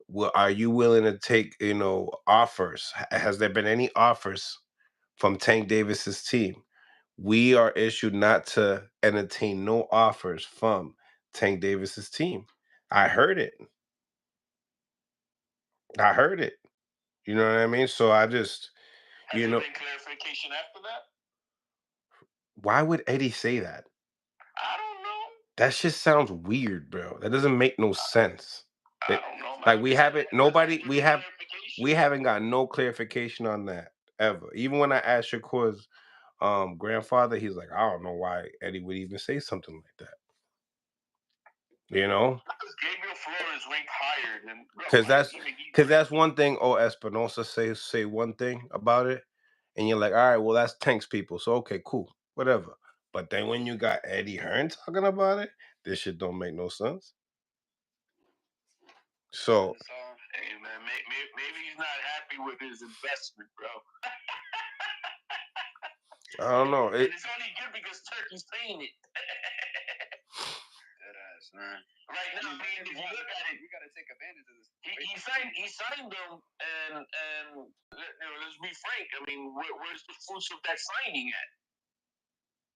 Speaker 1: well, are you willing to take, offers? Has there been any offers from Tank Davis's team? We are issued not to entertain no offers from Tank Davis's team. I heard it. You know what I mean? So I just,
Speaker 3: Has there been clarification after that?
Speaker 1: Why would Eddie say that?
Speaker 3: I don't know.
Speaker 1: That just sounds weird, bro. That doesn't make no sense.
Speaker 3: I don't know, man.
Speaker 1: Like we haven't got no clarification on that ever. Even when I asked Shakur's grandfather, he's like, I don't know why Eddie would even say something like that.
Speaker 3: Because Gabriel Flores ranked higher than
Speaker 1: because that's one thing. Espinosa say one thing about it, and you're like, all right, well that's Tank's people, so okay, cool, whatever. But then when you got Eddie Hearn talking about it, this shit don't make no sense. So
Speaker 3: hey man, maybe he's not happy with his investment, bro.
Speaker 1: I don't know.
Speaker 3: And it's only good because Turkey's paying it.
Speaker 4: Man.
Speaker 3: Right now, if you look at it,
Speaker 4: you gotta take advantage of this.
Speaker 3: He signed them, and let's be frank. I mean, where's the fruits of that signing at?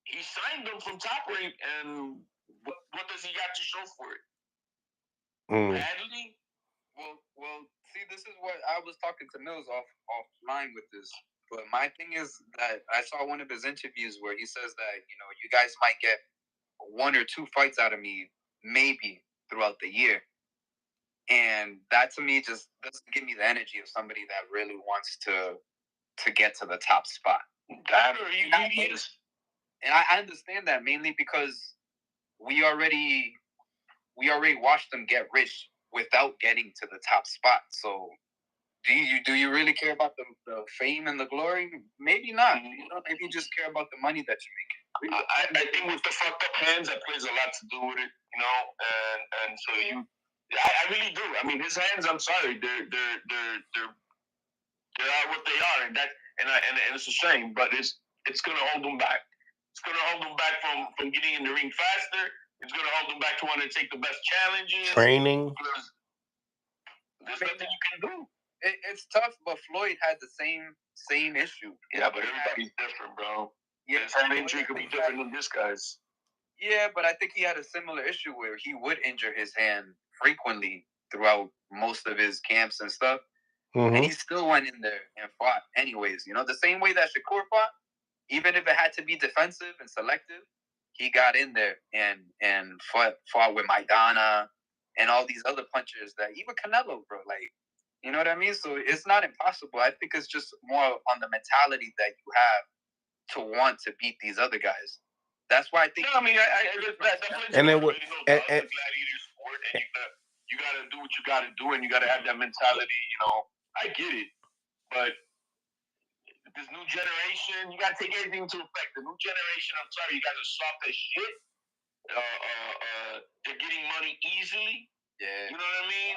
Speaker 3: He signed them from Top Rank, and what does he got to show for it? Badly.
Speaker 4: Well, see, this is what I was talking to Mills offline with this. But my thing is that I saw one of his interviews where he says that you guys might get 1 or 2 fights out of me, maybe throughout the year, and that to me just doesn't give me the energy of somebody that really wants to get to the top spot.
Speaker 3: That or he is.
Speaker 4: And I understand that mainly because we already watched them get rich without getting to the top spot. So do you really care about the fame and the glory? Maybe not. Maybe you just care about the money that you make.
Speaker 3: I think with the fucked up hands, that plays a lot to do with it, and so I really do. I mean, his hands, I'm sorry, they're what they are, and it's a shame, but it's gonna hold them back. It's gonna hold them back from getting in the ring faster. It's gonna hold them back to want to take the best challenges.
Speaker 1: Training.
Speaker 3: There's nothing you can do.
Speaker 4: It's tough, but Floyd had the same issue.
Speaker 3: Yeah, but everybody's different, bro. Yeah, his hand injury could be different than this guy's.
Speaker 4: Yeah, but I think he had a similar issue where he would injure his hand frequently throughout most of his camps and stuff. Mm-hmm. And he still went in there and fought anyways. The same way that Shakur fought, even if it had to be defensive and selective, he got in there and fought with Maidana and all these other punchers that even Canelo, bro, like, you know what I mean? So it's not impossible. I think it's just more on the mentality that you have to want to beat these other guys. That's why I think.
Speaker 3: No, I mean, and it would. Gladiator sport, and you gotta do what you gotta do, and you gotta have that mentality. I get it, but this new generation, you gotta take everything into effect. The new generation, I'm sorry, you guys are soft as shit. They're getting money easily. Yeah. You know what I mean?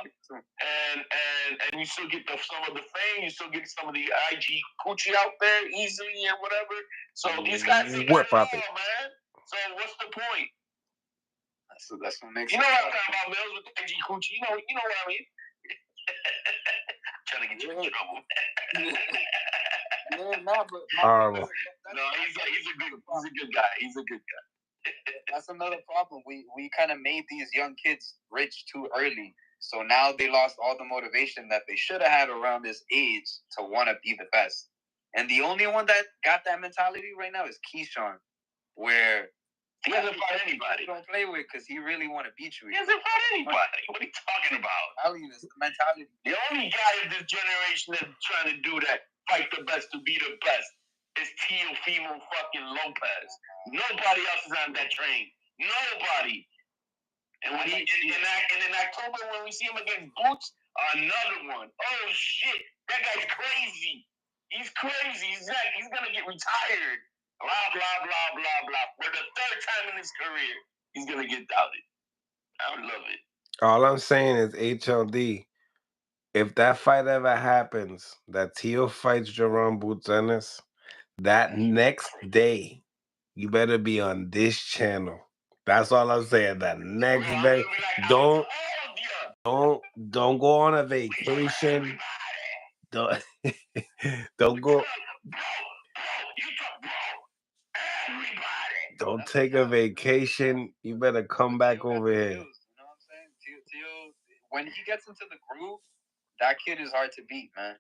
Speaker 3: And you still get some of the fame, you still get some of the IG coochie out there easily and whatever. So these guys are got it all, man. So what's the point?
Speaker 4: That's what makes
Speaker 3: what I'm talking about, Mills, with the IG coochie. You know what I mean? trying to get you in trouble.
Speaker 4: Yeah, no, but
Speaker 1: Horrible.
Speaker 3: No, he's a good guy. He's a good guy.
Speaker 4: That's another problem. We kind of made these young kids rich too early. So now they lost all the motivation that they should have had around this age to want to be the best. And the only one that got that mentality right now is Keyshawn, where
Speaker 3: he hasn't fought anybody.
Speaker 4: Don't play with because he really want to beat you.
Speaker 3: He hasn't fought anybody. What are you talking about?
Speaker 4: It's the mentality.
Speaker 3: The only guy of this generation that's trying to do that, fight the best to be the best, is Teofimo fucking Lopez. Nobody else is on that train. Nobody. And when in October when we see him against Boots, another one. Oh shit, that guy's crazy. He's crazy. He's gonna get retired. Blah blah blah blah blah. For the third time in his career, he's gonna get doubted. I would love it.
Speaker 1: All I'm saying is HLD. If that fight ever happens, that Tio fights Jerome Boots Ennis, that next day, you better be on this channel. That's all I'm saying. That next day, don't go on a vacation. Don't go. Don't take a vacation. You better come back over here.
Speaker 4: You know what I'm saying? Tio, when he gets into the groove, that kid is hard to beat, man.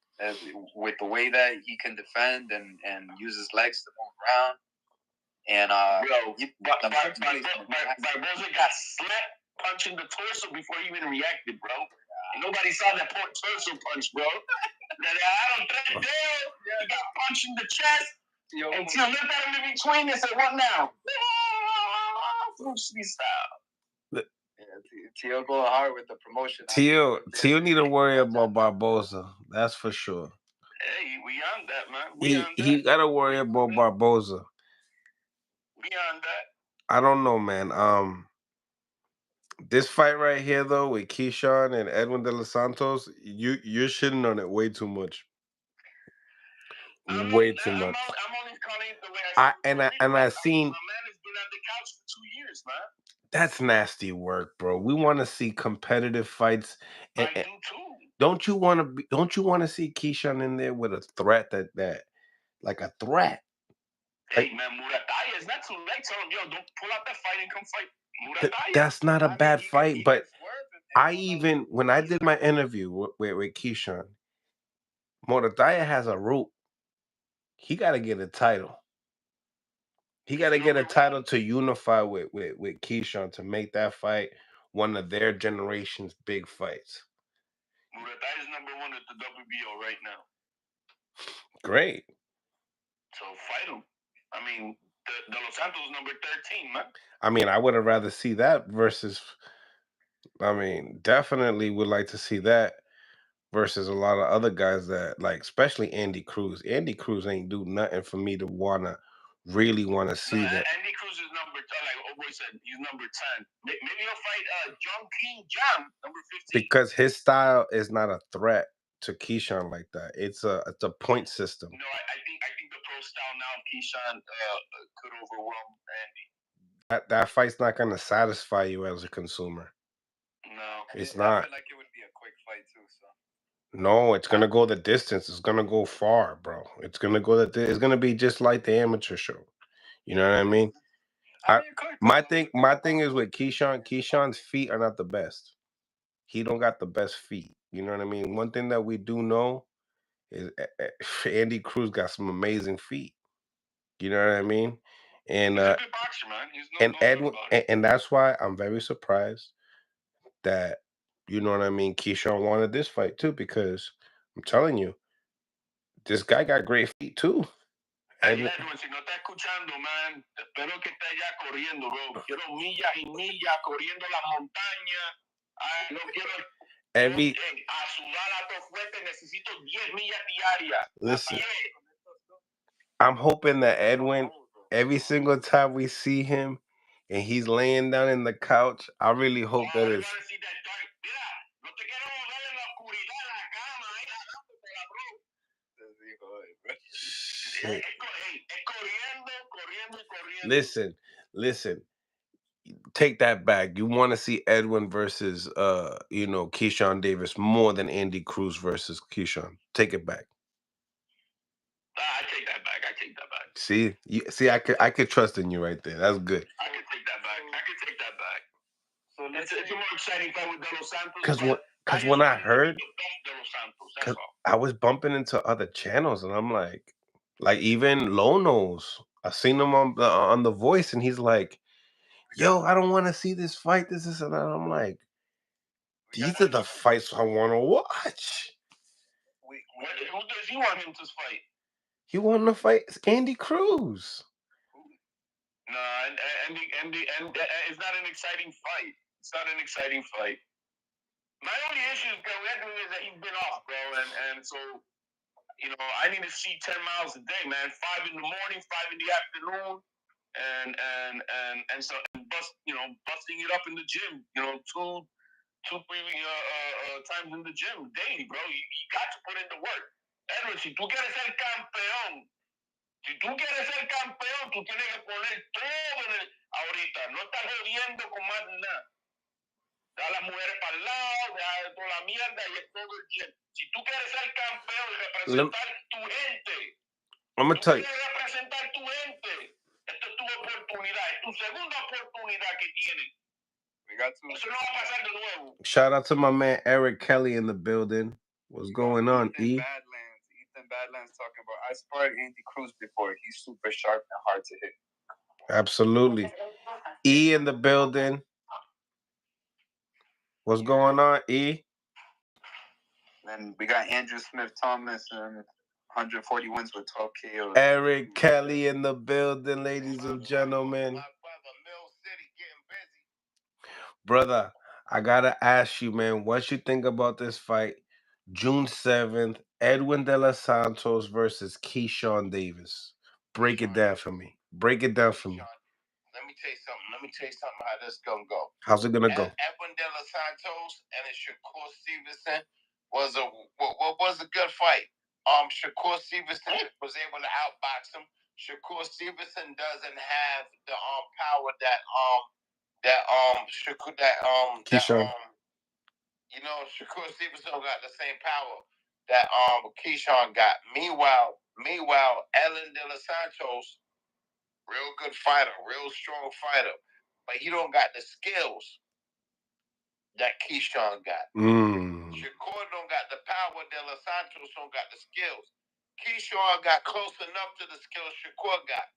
Speaker 4: With the way that he can defend and use his legs to move around. And
Speaker 3: Barboza got slapped punching the torso before he even reacted, bro. And nobody saw that torso punch, bro. He got punched in the chest. And Tio looked at him in between and said, "What now?" Bruce Lee style.
Speaker 4: Tio going hard with the promotion.
Speaker 1: Tio need to worry about Barboza. That's for sure.
Speaker 3: Hey, we on that, man.
Speaker 1: He got to worry about Barboza.
Speaker 3: We on that.
Speaker 1: I don't know, man. This fight right here, though, with Keyshawn and Edwin De Los Santos, you're shitting on it way too much. Way too much.
Speaker 3: I'm only calling it the way I see it.
Speaker 1: I seen.
Speaker 3: My man has been on the couch for 2 years, man.
Speaker 1: That's nasty work, bro. We want to see competitive fights.
Speaker 3: I do too.
Speaker 1: Don't you want to see Keyshawn in there with a threat that like a threat?
Speaker 3: Hey man, Murataya is not too late. Tell him, yo, don't pull out that fight and come fight Murataya.
Speaker 1: That's not a bad fight, but when I did my interview with Keyshawn, Murataya has a route. He got to get a title. He got to get a title to unify with Keyshawn to make that fight one of their generation's big fights.
Speaker 3: Murataya is number 1 at the WBO right now.
Speaker 1: Great.
Speaker 3: So fight him. I mean, De Los Santos number 13, man.
Speaker 1: I mean, I would have rather see that versus. I mean, definitely would like to see that versus a lot of other guys that like, especially Andy Cruz. Andy Cruz ain't do nothing for me to really want to see that.
Speaker 3: Andy Cruz is number 10, like Oboy said, he's number 10. Maybe he'll fight John, number 15.
Speaker 1: Because his style is not a threat to Keyshawn like that. It's a point system.
Speaker 3: No, I think the pro style now of Keyshawn could overwhelm Andy.
Speaker 1: That fight's not gonna satisfy you as a consumer.
Speaker 3: No,
Speaker 1: it's not.
Speaker 4: I feel like it would be a quick fight too. So.
Speaker 1: No, it's gonna go the distance. It's gonna go far, bro. It's gonna go it's gonna be just like the amateur show. You know what I mean? My thing is with Keyshawn. Keyshawn's feet are not the best. He don't got the best feet. You know what I mean? One thing that we do know is Andy Cruz got some amazing feet. You know what I mean? And
Speaker 3: he's a good boxer, man.
Speaker 1: And Edwin, and that's why I'm very surprised that, you know what I mean, Keyshawn wanted this fight too, because I'm telling you, this guy got great feet too.
Speaker 3: Edwin, si no está escuchando, man, espero que esté ya corriendo, bro. Quiero millas y millas corriendo la montaña. No quiero. A sudar a todo fuerte, necesito 10 millas diarias.
Speaker 1: Listen, I'm hoping that Edwin, every single time we see him and he's laying down in the couch, I really hope that it's. Listen. take that back. You want to see Edwin versus Keyshawn Davis more than Andy Cruz versus Keyshawn. Take it back.
Speaker 3: I take that back. I take that back.
Speaker 1: See, I could trust in you right there. That's good.
Speaker 3: I can take that back. I can take that back. So it's a more exciting fight with De Los Santos.
Speaker 1: Because when I heard,
Speaker 3: the best De Los Santos,
Speaker 1: because
Speaker 3: that's all.
Speaker 1: I was bumping into other channels, and I'm like even Lonos. I seen him on the Voice, and he's like, "Yo, I don't want to see this fight. This is," and I'm like, "These are the fights I want to watch."
Speaker 3: Who does he want him to fight?
Speaker 1: He want to fight Andy Cruz.
Speaker 3: No, and it's not an exciting fight. It's not an exciting fight. My only issue is that he's been off, bro, and so I need to see 10 miles a day, man. 5 in the morning, 5 in the afternoon, and so busting it up in the gym, two, 3 times in the gym daily, bro. You got to put in the work. Edwin, si tú quieres ser campeón, tú tienes que poner todo ahorita. No estás jodiendo con más nada. Da las mujeres para el lado, deja de toda la mierda y es todo el gym. Si tú quieres ser campeón y representar tu gente,
Speaker 1: I'm gonna tell you.
Speaker 3: quieres representar tu gente, esta es tu oportunidad, es tu segunda oportunidad que tienes. Eso no va a pasar de nuevo.
Speaker 1: Shout out to my man Eric Kelly in the building. What's going on,
Speaker 4: Ethan Badlands talking about, I sparred Andy Cruz before. He's super sharp and hard to hit.
Speaker 1: Absolutely. E in the building. What's going on, E?
Speaker 4: Then we got Andrew Smith Thomas and 140 wins with 12 KOs.
Speaker 1: Eric Kelly in the building, ladies and gentlemen. Brother, I gotta ask you, man, what you think about this fight? June 7th, Edwin De Los Santos versus Keyshawn Davis. Break it down for me. Break it down for me.
Speaker 3: Let me tell you something how this gonna go.
Speaker 1: How's it gonna go?
Speaker 3: Edwin De Los Santos and Shakur Stevenson was a good fight. Shakur Stevenson was able to outbox him. Shakur Stevenson doesn't have the power
Speaker 1: Keyshawn.
Speaker 3: Shakur Stevenson got the same power that Keyshawn got. Meanwhile, Edwin De Los Santos, real good fighter, real strong fighter, but he don't got the skills that Keyshawn got. Shakur don't got the power. De Los Santos don't got the skills. Keyshawn got close enough to the skills Shakur got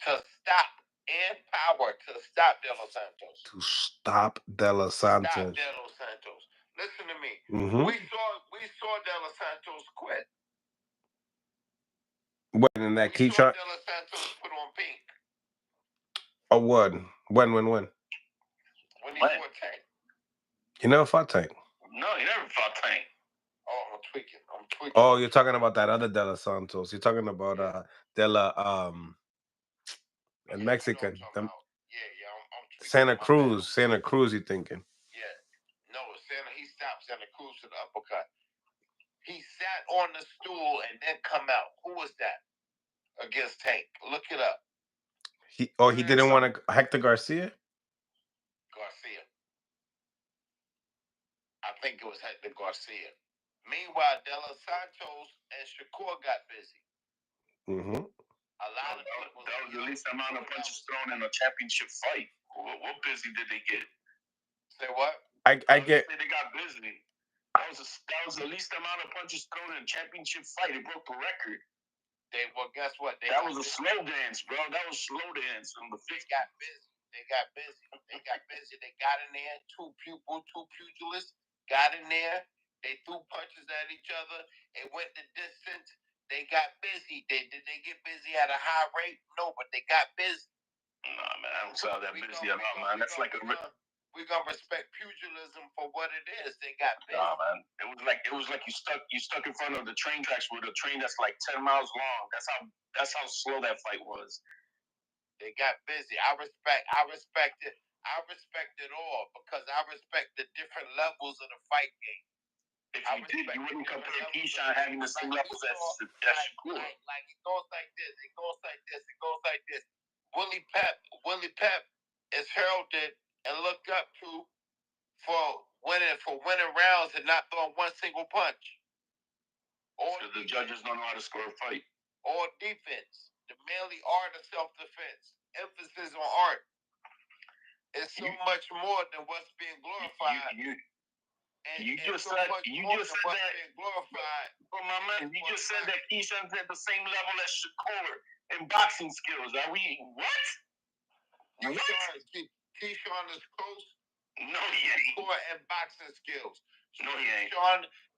Speaker 3: to stop and power to stop De Los Santos.
Speaker 1: To stop De Los Santos.
Speaker 3: Stop De Los Santos. Listen to me. We saw De Los Santos quit.
Speaker 1: When in that Keyshawn?
Speaker 3: De Los Santos put on pink.
Speaker 1: Oh, what? When?
Speaker 3: When he fought Tank.
Speaker 1: He never fought Tank.
Speaker 3: No, he never fought Tank. Oh, I'm tweaking.
Speaker 1: Oh, you're talking about that other De Los Santos. You're talking about De La in Mexican.
Speaker 3: I'm
Speaker 1: Santa Cruz, you thinking?
Speaker 3: Yeah. No, he stopped Santa Cruz to the uppercut. He sat on the stool and then come out. Who was that? Against Tank. Look it up.
Speaker 1: He didn't want to Hector Garcia?
Speaker 3: Garcia. I think it was Hector Garcia. Meanwhile, De Los Santos and Shakur got busy. A lot of people. That was the least amount of punches thrown in a championship fight. What busy did they get? Say what?
Speaker 1: I get.
Speaker 3: They got busy. That was the least amount of punches thrown in a championship fight. It broke the record. Guess what? That was a slow dance, bro. That was slow dance. They got busy. They got They got in there. Two pugilists got in there. They threw punches at each other. It went the distance. They got busy. Did they get busy at a high rate? No, but they got busy. Nah, man, I don't saw that busy at all, man. That's like we're gonna respect pugilism for what it is. They got busy. Nah, man. It was like you stuck in front of the train tracks with a train that's like 10 miles long. That's how slow that fight was. They got busy. I respect it. I respect it all because I respect the different levels of the fight game. If you did, you wouldn't compare Keyshawn having the same levels as Shakur. Like it goes like this. It goes like this. Willie Pep is heralded and looked up to for winning rounds and not throwing one single punch. Or the judges don't know how to score a fight. Or defense, the manly art of self-defense, emphasis on art. It's so much more than what's being glorified. You just said that. For my man, you just said that Keyshawn's at the same level as Shakur in boxing skills. Are we what? Keyshawn is close. No, he ain't. Shakur and boxing skills. No, he ain't.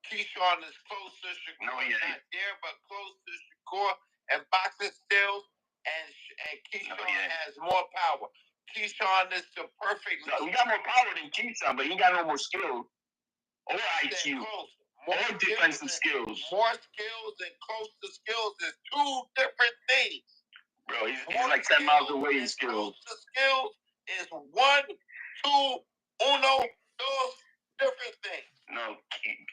Speaker 3: Keyshawn is close to Shakur. No, he ain't. Not there, but close to Shakur and boxing skills. And Keyshawn has more power. Keyshawn is the perfect. No, he got more power than Keyshawn, but he got no more skill or IQ or defensive skills. More skills and close to skills is two different things. Bro, he's like 10 miles away in skills. Close to skills is 1, 2, uno, dos different things. No,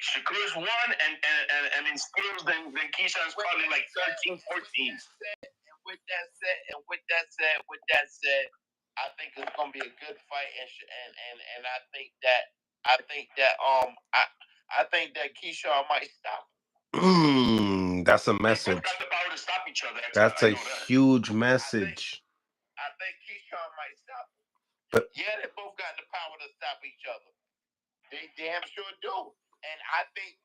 Speaker 3: Shakur's 1 and in skills then Keyshawn's probably like 13, 14. With that said, I think it's gonna be a good fight, and I think that Keyshawn might stop.
Speaker 1: That's a message.
Speaker 3: They both got the power to stop each other.
Speaker 1: That's a huge message.
Speaker 3: I think Keyshawn might stop.
Speaker 1: But
Speaker 3: yeah, they both got the power to stop each other. They damn sure do. And I think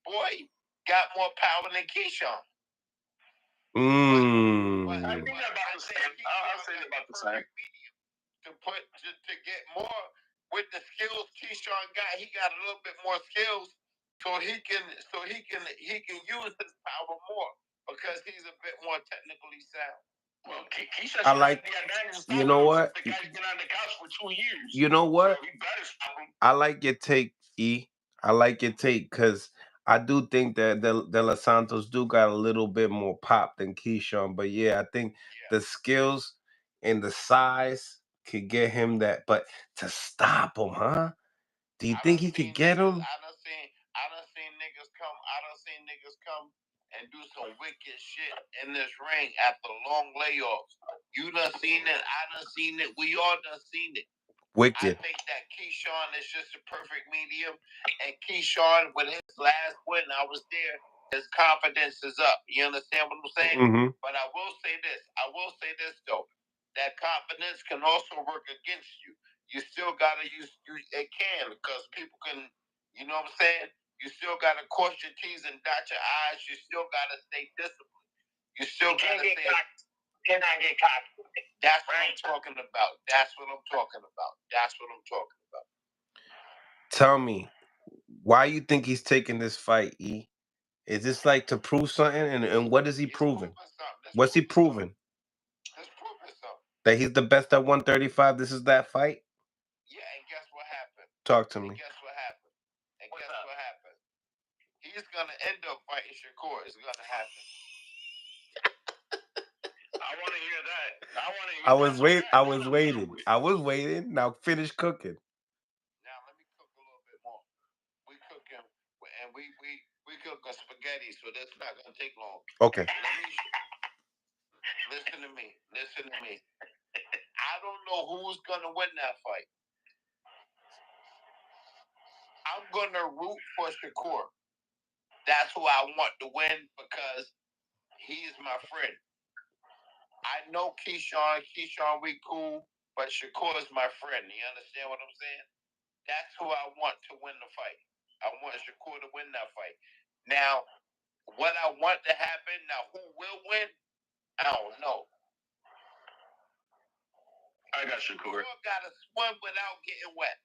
Speaker 3: Boy got more power than Keyshawn. But I think about the same. I'll say about the same. To get more with the skills Keyshawn got, he got a little bit more skills, so he can use his power more because he's a bit more technically sound. Well, Keyshawn
Speaker 1: I like.
Speaker 3: the advantage.
Speaker 1: You know what?
Speaker 3: The guy's been on the couch for 2 years.
Speaker 1: You know what?
Speaker 3: So we better stop him.
Speaker 1: I like your take, E. I like your take because I do think that De Los Santos do got a little bit more pop than Keyshawn. But yeah, I think the skills and the size could get him that. But to stop him, huh? Do you think he could get him?
Speaker 3: I done seen niggas come and do some wicked shit in this ring after long layoffs. You done seen it. I done seen it. We all done seen it.
Speaker 1: Wicked.
Speaker 3: I think that Keyshawn is just a perfect medium. And Keyshawn, with his last win, I was there, his confidence is up. You understand what I'm saying?
Speaker 1: Mm-hmm.
Speaker 3: But I will say this though. That confidence can also work against you. You still gotta use it can because people can, you know what I'm saying? You still gotta cross your T's and dot your I's. You still gotta stay disciplined. You still gotta stay. Cannot get cocky. That's what I'm talking about.
Speaker 1: Tell me, why you think he's taking this fight, E? Is this like to prove something? And what is he proving? What's he proving?
Speaker 3: He's proving something.
Speaker 1: That he's the best at 135? This is that fight?
Speaker 3: Yeah, and guess what happened?
Speaker 1: Talk to me.
Speaker 3: Guess what happened? He's gonna end up fighting Shakur. It's gonna happen. I want to hear that.
Speaker 1: I was waiting. Now finish cooking.
Speaker 3: Now let me cook a little bit more. We cooking, and we cooking spaghetti, so that's not gonna take long.
Speaker 1: Okay.
Speaker 3: Listen to me. I don't know who's gonna win that fight. I'm gonna root for Shakur. That's who I want to win because he's my friend. I know Keyshawn, we cool, but Shakur is my friend. You understand what I'm saying? That's who I want to win the fight. I want Shakur to win that fight. Now, what I want to happen, who will win? I don't know. I got Shakur. Shakur got to swim without getting wet.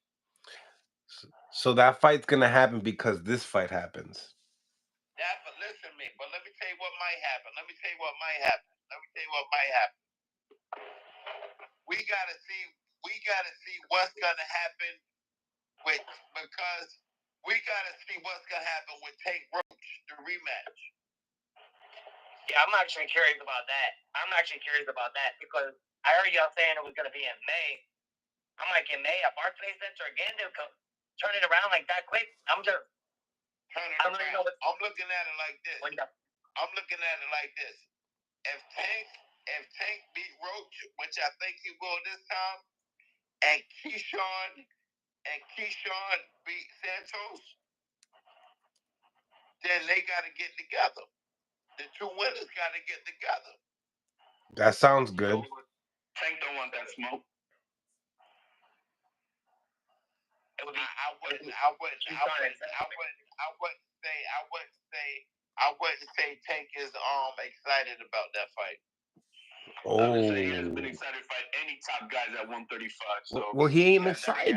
Speaker 1: So that fight's gonna happen because this fight happens.
Speaker 3: Listen to me, but let me tell you what might happen. We gotta see what's gonna happen because we gotta see what's gonna happen with Tank Roach, the rematch. Yeah, I'm actually curious about that. Because I heard y'all saying it was gonna be in May. I'm like, in May at Barclays Center again, they'll turn it around like that quick. I'm looking at it like this. If Tank if Tank beat Roach, which I think he will this time, and Keyshawn beat Santos, then they got to get together. The two winners got to get together.
Speaker 1: That sounds good.
Speaker 3: Tank don't want that smoke. I wouldn't say Tank is excited about that fight.
Speaker 1: Oh.
Speaker 3: I would say he has been excited to fight any top guys at 135. So
Speaker 1: well, he ain't excited.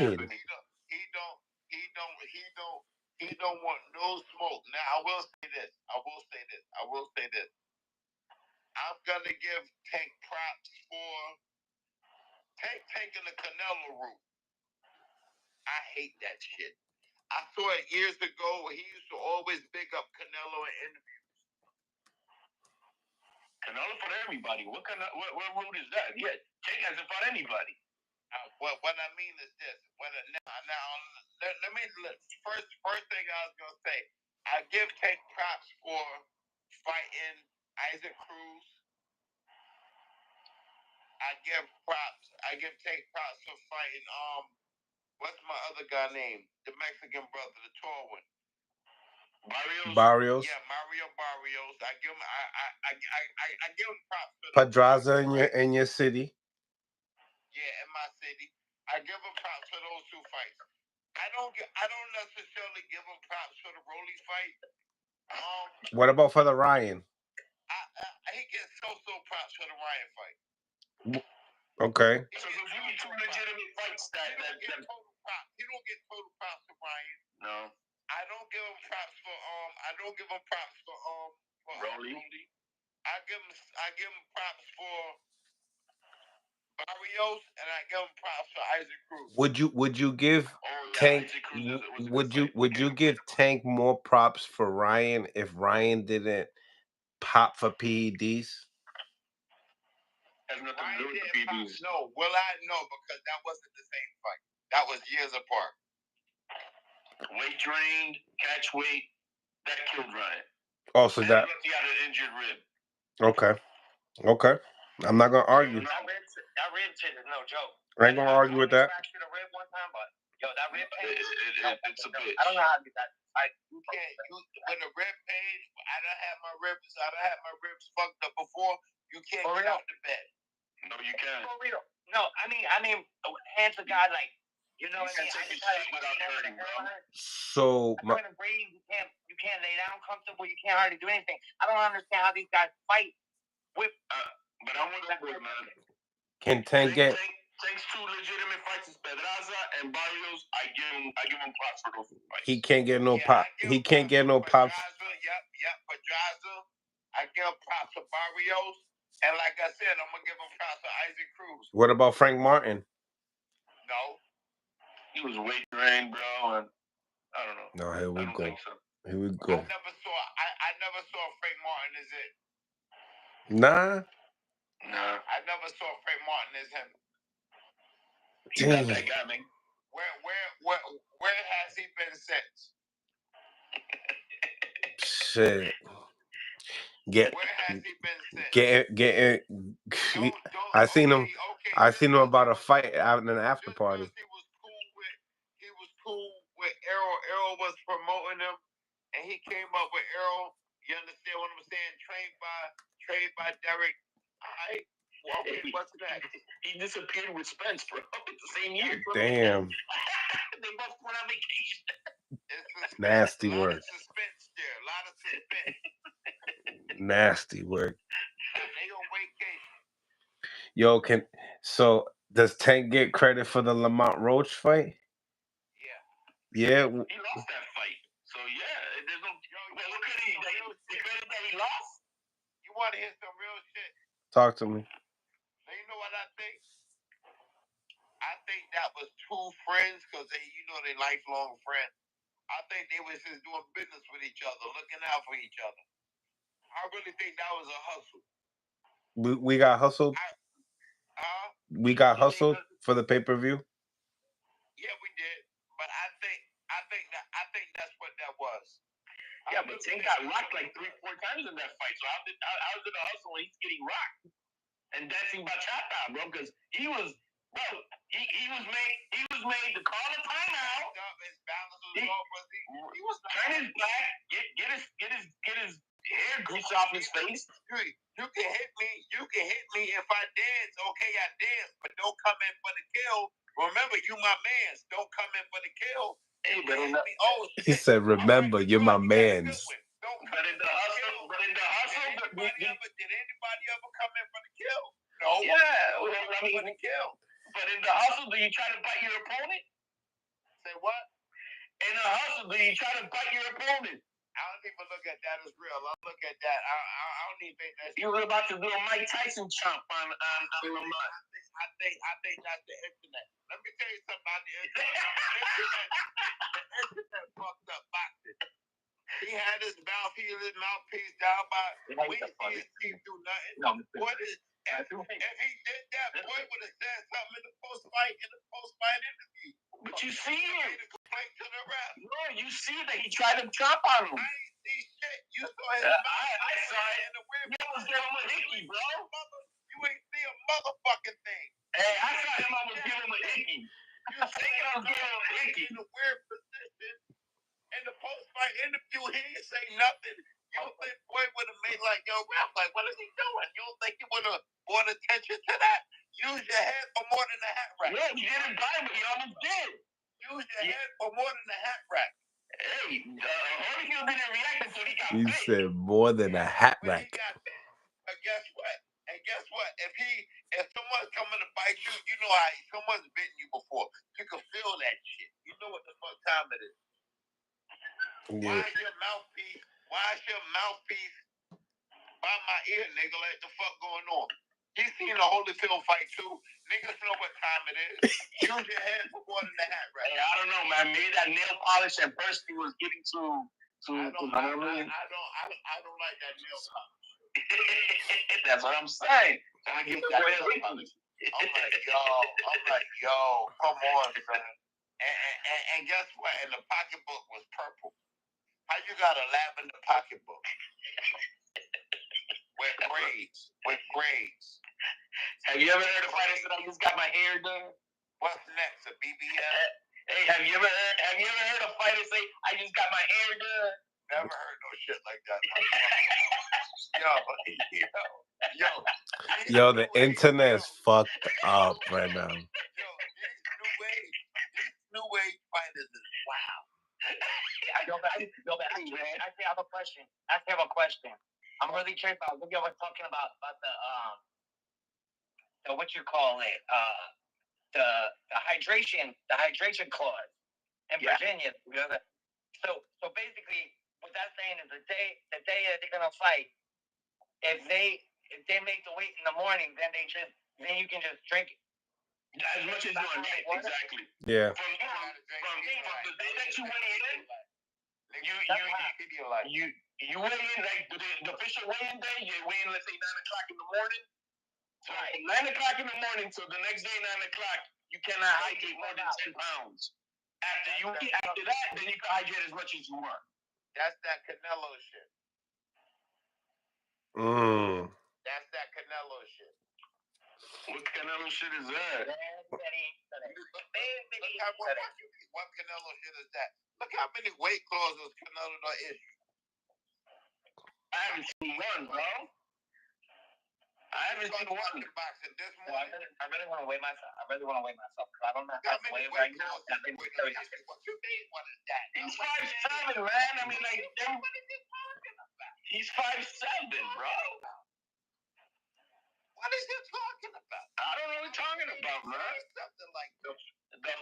Speaker 3: He don't want no smoke. Now I will say this. I'm gonna give Tank props for Tank taking the Canelo route. I hate that shit. I saw it years ago where he used to always big up Canelo in interviews. Canelo fought everybody. What route is that? Yeah, Tank hasn't fought anybody. What I mean is this. Let me first thing I was gonna say. I give Tank props for fighting Isaac Cruz. I give Tank props for fighting what's my other guy name? The Mexican brother, the tall one.
Speaker 1: Barrios.
Speaker 3: Yeah, Mario Barrios. I give him props for
Speaker 1: Pedraza in your city.
Speaker 3: Yeah, in my city. I give him props for those two fights. I don't necessarily give him props for the Rolly fight.
Speaker 1: What about for the Ryan?
Speaker 3: He gets so props for the Ryan fight.
Speaker 1: Okay.
Speaker 3: So those are two legitimate fights that he don't get total props for Ryan. No. I don't give him props for Rolly. I give him props for Barrios, and I give him props for Isaac Cruz.
Speaker 1: Would you give Tank? Would you give Tank more props for Ryan if Ryan didn't pop for PEDs?
Speaker 3: Has nothing to do with the PEDs. No, will I? No, because that wasn't the same fight. That was years apart. Weight drained, catch weight, that killed Ryan.
Speaker 1: Oh, so that
Speaker 3: he had an injured rib.
Speaker 1: Okay. I'm not gonna argue.
Speaker 3: That rib shit is no joke.
Speaker 1: I ain't gonna argue with that.
Speaker 3: Fractured a rib one time, but that rib pain. It's a bitch. I don't know how to do that. You can't. When the rib pain, I done had my ribs fucked up before. You can't get out the bed. No, you can't. For real. No, I mean, hands to God, like, you know what I mean? I just without hurting, bro.
Speaker 1: So
Speaker 3: you can't lay down comfortable. You can't hardly do anything. I don't understand how these guys fight with. But I'm with you, man.
Speaker 1: Can Tank get?
Speaker 3: Tank's two legitimate fights is Pedraza and Barrios. I give him props for those fights.
Speaker 1: He can't get no pop. He can't get no props.
Speaker 3: Yep, Pedraza. I give him props for Barrios. And like I said, I'm gonna give him props for Isaac Cruz.
Speaker 1: What about Frank Martin?
Speaker 3: No, he was weight drained, bro, and I don't know.
Speaker 1: No, here we go.
Speaker 3: So.
Speaker 1: Here we go.
Speaker 3: I never saw Frank Martin as it.
Speaker 1: Nah.
Speaker 3: I never saw Frank Martin as him.
Speaker 1: He's not that
Speaker 3: guy, man. Where has he been since?
Speaker 1: Shit.
Speaker 3: Where has he been since?
Speaker 1: I seen him. I seen him about a fight out in an after party.
Speaker 3: He was cool with Errol. Errol was promoting him, and he came up with Errol. You understand what I'm saying? Trained by Derek. Alright. Well, okay, what's next? He disappeared with Spence, bro. The same year.
Speaker 1: Damn.
Speaker 3: They both went on vacation.
Speaker 1: Nasty work.
Speaker 3: A lot of suspense.
Speaker 1: Nasty work.
Speaker 3: They on vacation.
Speaker 1: Yo, so does Tank get credit for the Lamont Roach fight? Yeah.
Speaker 3: He lost that fight. So yeah, there's no. Look at the credit that he lost. You want to hear some real shit?
Speaker 1: Talk to me.
Speaker 3: So you know what I think? I think that was two friends because they lifelong friends. I think they was just doing business with each other, looking out for each other. I really think that was a hustle.
Speaker 1: We got hustled. We got hustled for the pay-per-view.
Speaker 3: Yeah, we did. But I think that's what that was. Yeah, but Tank got rocked like 3-4 times in that fight. So how is it a hustle when he's getting rocked? and dancing bachata, bro, because he was, bro, he was made to call a timeout. His balance was off, but he was turn his back, get his hair grease off his face. You can hit me if I dance. Okay, I dance, but don't come in for the kill. Remember, you my mans. Don't come in for the kill. Hey, but
Speaker 1: he said, "Remember, you're my mans."
Speaker 3: But in the hustle, did anybody ever come in for the kill? No. Yeah, well, I mean, for the kill. But in the hustle, do you try to bite your opponent? Say what? In the hustle, do you try to bite your opponent? I don't even look at that as real. I look at that. I don't even think that's. You were about to do a Mike Tyson chomp on Lamont. I think that's the internet. Let me tell you something about the internet. The internet fucked up boxing. He had his mouthpiece down by. We didn't see his teeth do nothing. No, if he did that, boy would have said something in the post-fight interview. But you see it. To the ref. No, you see that he tried to chop on him. I ain't see shit. You saw his mouth. I saw it. And the weird was giving him a hickey, bro. You ain't see a motherfucking thing. Hey, I saw him almost give him a hickey. You think I was giving him a hickey in a weird position. In the post-fight interview, he didn't say nothing. You don't think boy would have made like, yo, rap, like, what is he doing? You don't think he would have brought attention to that? Use your head for more than a hat rack. Yeah, you didn't buy him, but he almost did. Use your head for more than a hat rack. Hey, Holyfield didn't react until he got bit.
Speaker 1: He said more than a hat rack.
Speaker 3: But guess what? And guess what? If someone's coming to bite you, you know how someone's bitten you before. You can feel that shit. You know what the fuck time it is. Yeah. Why is your mouthpiece by my ear, nigga? Like the fuck going on? He's seen a Holyfield fight too. Niggas know what time it is. Use your head for more than the hat, right? Hey, I don't know, man. Maybe that nail polish at first he was getting to. I don't like that nail polish. That's what I'm saying. I give that nail polish. I'm like, yo, come on, son. And guess what? And the pocketbook was purple. How you got a lavender pocketbook? With braids. Have you ever heard a fighter say, I just got my hair done? What's next? A BBL? Hey, have you ever heard a fighter say, I just got my hair done? Never heard no shit like that.
Speaker 1: Yo, the internet's fucked up right now.
Speaker 3: Yo, these new wave fighters is wow. I actually have a question. I'm really curious about what y'all were talking about the what you call it, the hydration clause in Virginia. So basically, what that's saying is the day that they're gonna fight, if they make the weight in the morning, then you can just drink it. As much as you want, right? Exactly.
Speaker 1: Yeah.
Speaker 3: From the day that you weigh in, you weigh in like the official weigh-in day. You weigh in, let's say 9 o'clock in the morning. So 9 o'clock in the morning till the next day 9 o'clock, you cannot hydrate more than 10 pounds. After that, then you can hydrate as much as you want. That's that Canelo shit. That's that Canelo shit. What Canelo shit is that? What Canelo shit is that? Look how many weight clauses Canelo done issued. I haven't seen one, bro. I haven't seen one in boxing this morning. I really want to weigh myself. Because I don't know how to weigh right now. What you mean? What is that? He's 5'7", man. I mean, like, what is he talking about? He's 5'7", bro. What is he talking about? I don't know what he's talking about, man. Something like the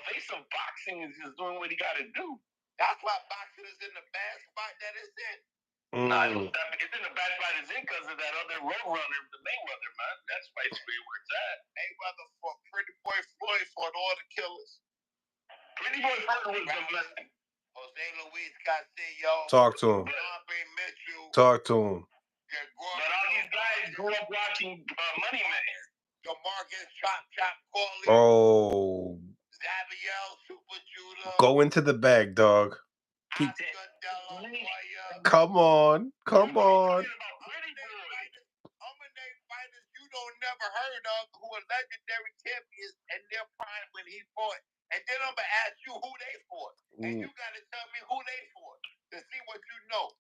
Speaker 3: face of boxing is just doing what he got to do. That's why boxing is in the bad spot that it's in. Nah, it's in the bad spot it's in because of that other road runner, the Mayweather, man. That's why it's where it's at. Mayweather fought Pretty Boy Floyd, fought all the killers. Pretty Boy Floyd was the blessing. Jose Luis Garcia.
Speaker 1: Talk to him.
Speaker 3: Mitchell.
Speaker 1: Talk to him.
Speaker 3: But all these guys grew up watching Money Man. DeMarcus, Chop Corley.
Speaker 1: Oh.
Speaker 3: Xavier, Super Judah.
Speaker 1: Go into the bag, dog. Come on.
Speaker 3: I'm gonna name fighters you don't never heard heard of who are legendary champions in their prime when he fought. And then I'm gonna ask you who they fought. And you gotta tell me who they fought to see what you know.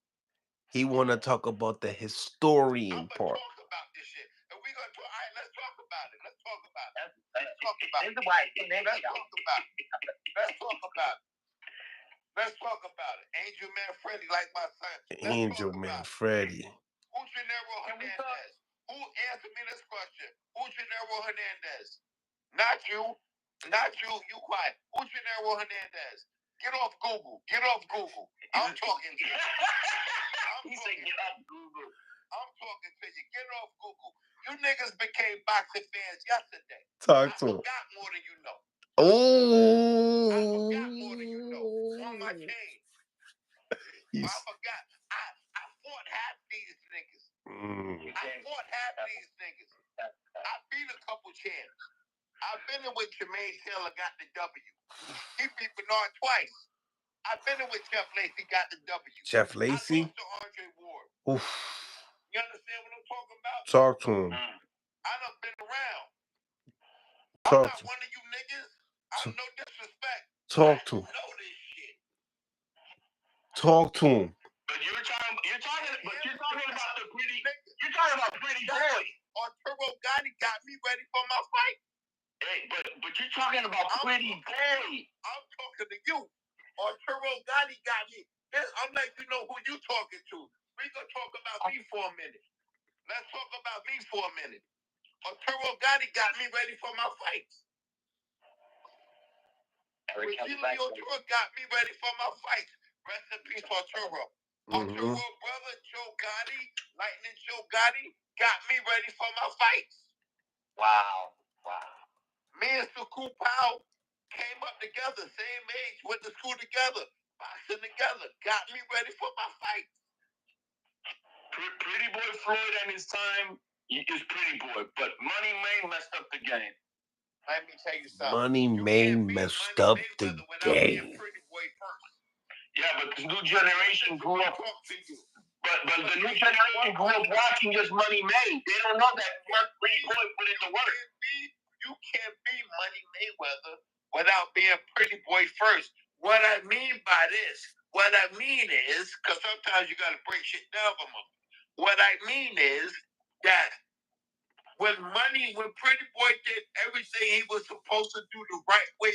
Speaker 1: He wanna talk about the historian
Speaker 3: I'm gonna
Speaker 1: part.
Speaker 3: talk about this shit. And we're gonna talk. All right, let's talk about it. Let's talk about it. Let's talk about it. Let's talk about it. Let's talk about it. Let's talk about it. Angel Man Freddy, like my son.
Speaker 1: Angel Man Freddy.
Speaker 3: Who Gennaro Hernandez? Who answer me this question? Who Gennaro Hernandez? Not you. Not you. You quiet. Who Gennaro Hernandez? Get off Google. Get off Google. I'm talking to you. He said get off Google. I'm talking to you. Get off Google. You niggas became boxing fans yesterday.
Speaker 1: Talk to him.
Speaker 3: I forgot more than you know.
Speaker 1: Oh.
Speaker 3: I forgot more than you know. On my chain. I forgot. I fought half these niggas. I fought half these niggas. I beat a couple champs. I've been in with Jermaine Taylor, got the W. He beat Bernard twice. I've been in with Jeff Lacey, got the W.
Speaker 1: Jeff Lacey?
Speaker 3: I lost to Andre Ward.
Speaker 1: Oof.
Speaker 3: You understand what I'm talking about?
Speaker 1: Talk to him.
Speaker 3: I done been around.
Speaker 1: Talk
Speaker 3: I'm not one of you niggas. I'm no disrespect.
Speaker 1: Talk to him.
Speaker 3: I know this shit.
Speaker 1: Talk to him.
Speaker 3: But you're talking about the pretty. You're talking about pretty boy. Arturo Gotti got me ready for my fight. Hey, but you're talking about pretty boy. I'm talking to you. Arturo Gotti got me. I'm letting you know who you talking to. We gonna talk about me for a minute. Let's talk about me for a minute. Arturo Gotti got me ready for my fights. Arturo got me ready for my fights. Rest in peace, Arturo. Arturo brother Joe Gotti, Lightning Joe Gotti, got me ready for my fights. Wow. Me and Suku Pao came up together, same age, went to school together, boxing together, got me ready for my fights. Pretty Boy Floyd at his time is Pretty Boy, but Money May messed up the game. Let me tell you something.
Speaker 1: Money May messed up the game.
Speaker 3: Pretty Boy first. Yeah, but the new generation grew up. But the new generation grew up watching just Money May. They don't know that Pretty Boy put in the work. You can't be Money Mayweather without being Pretty Boy first. What I mean by this, is, because sometimes you got to break shit down for them. What I mean is that when Pretty Boy did everything he was supposed to do the right way,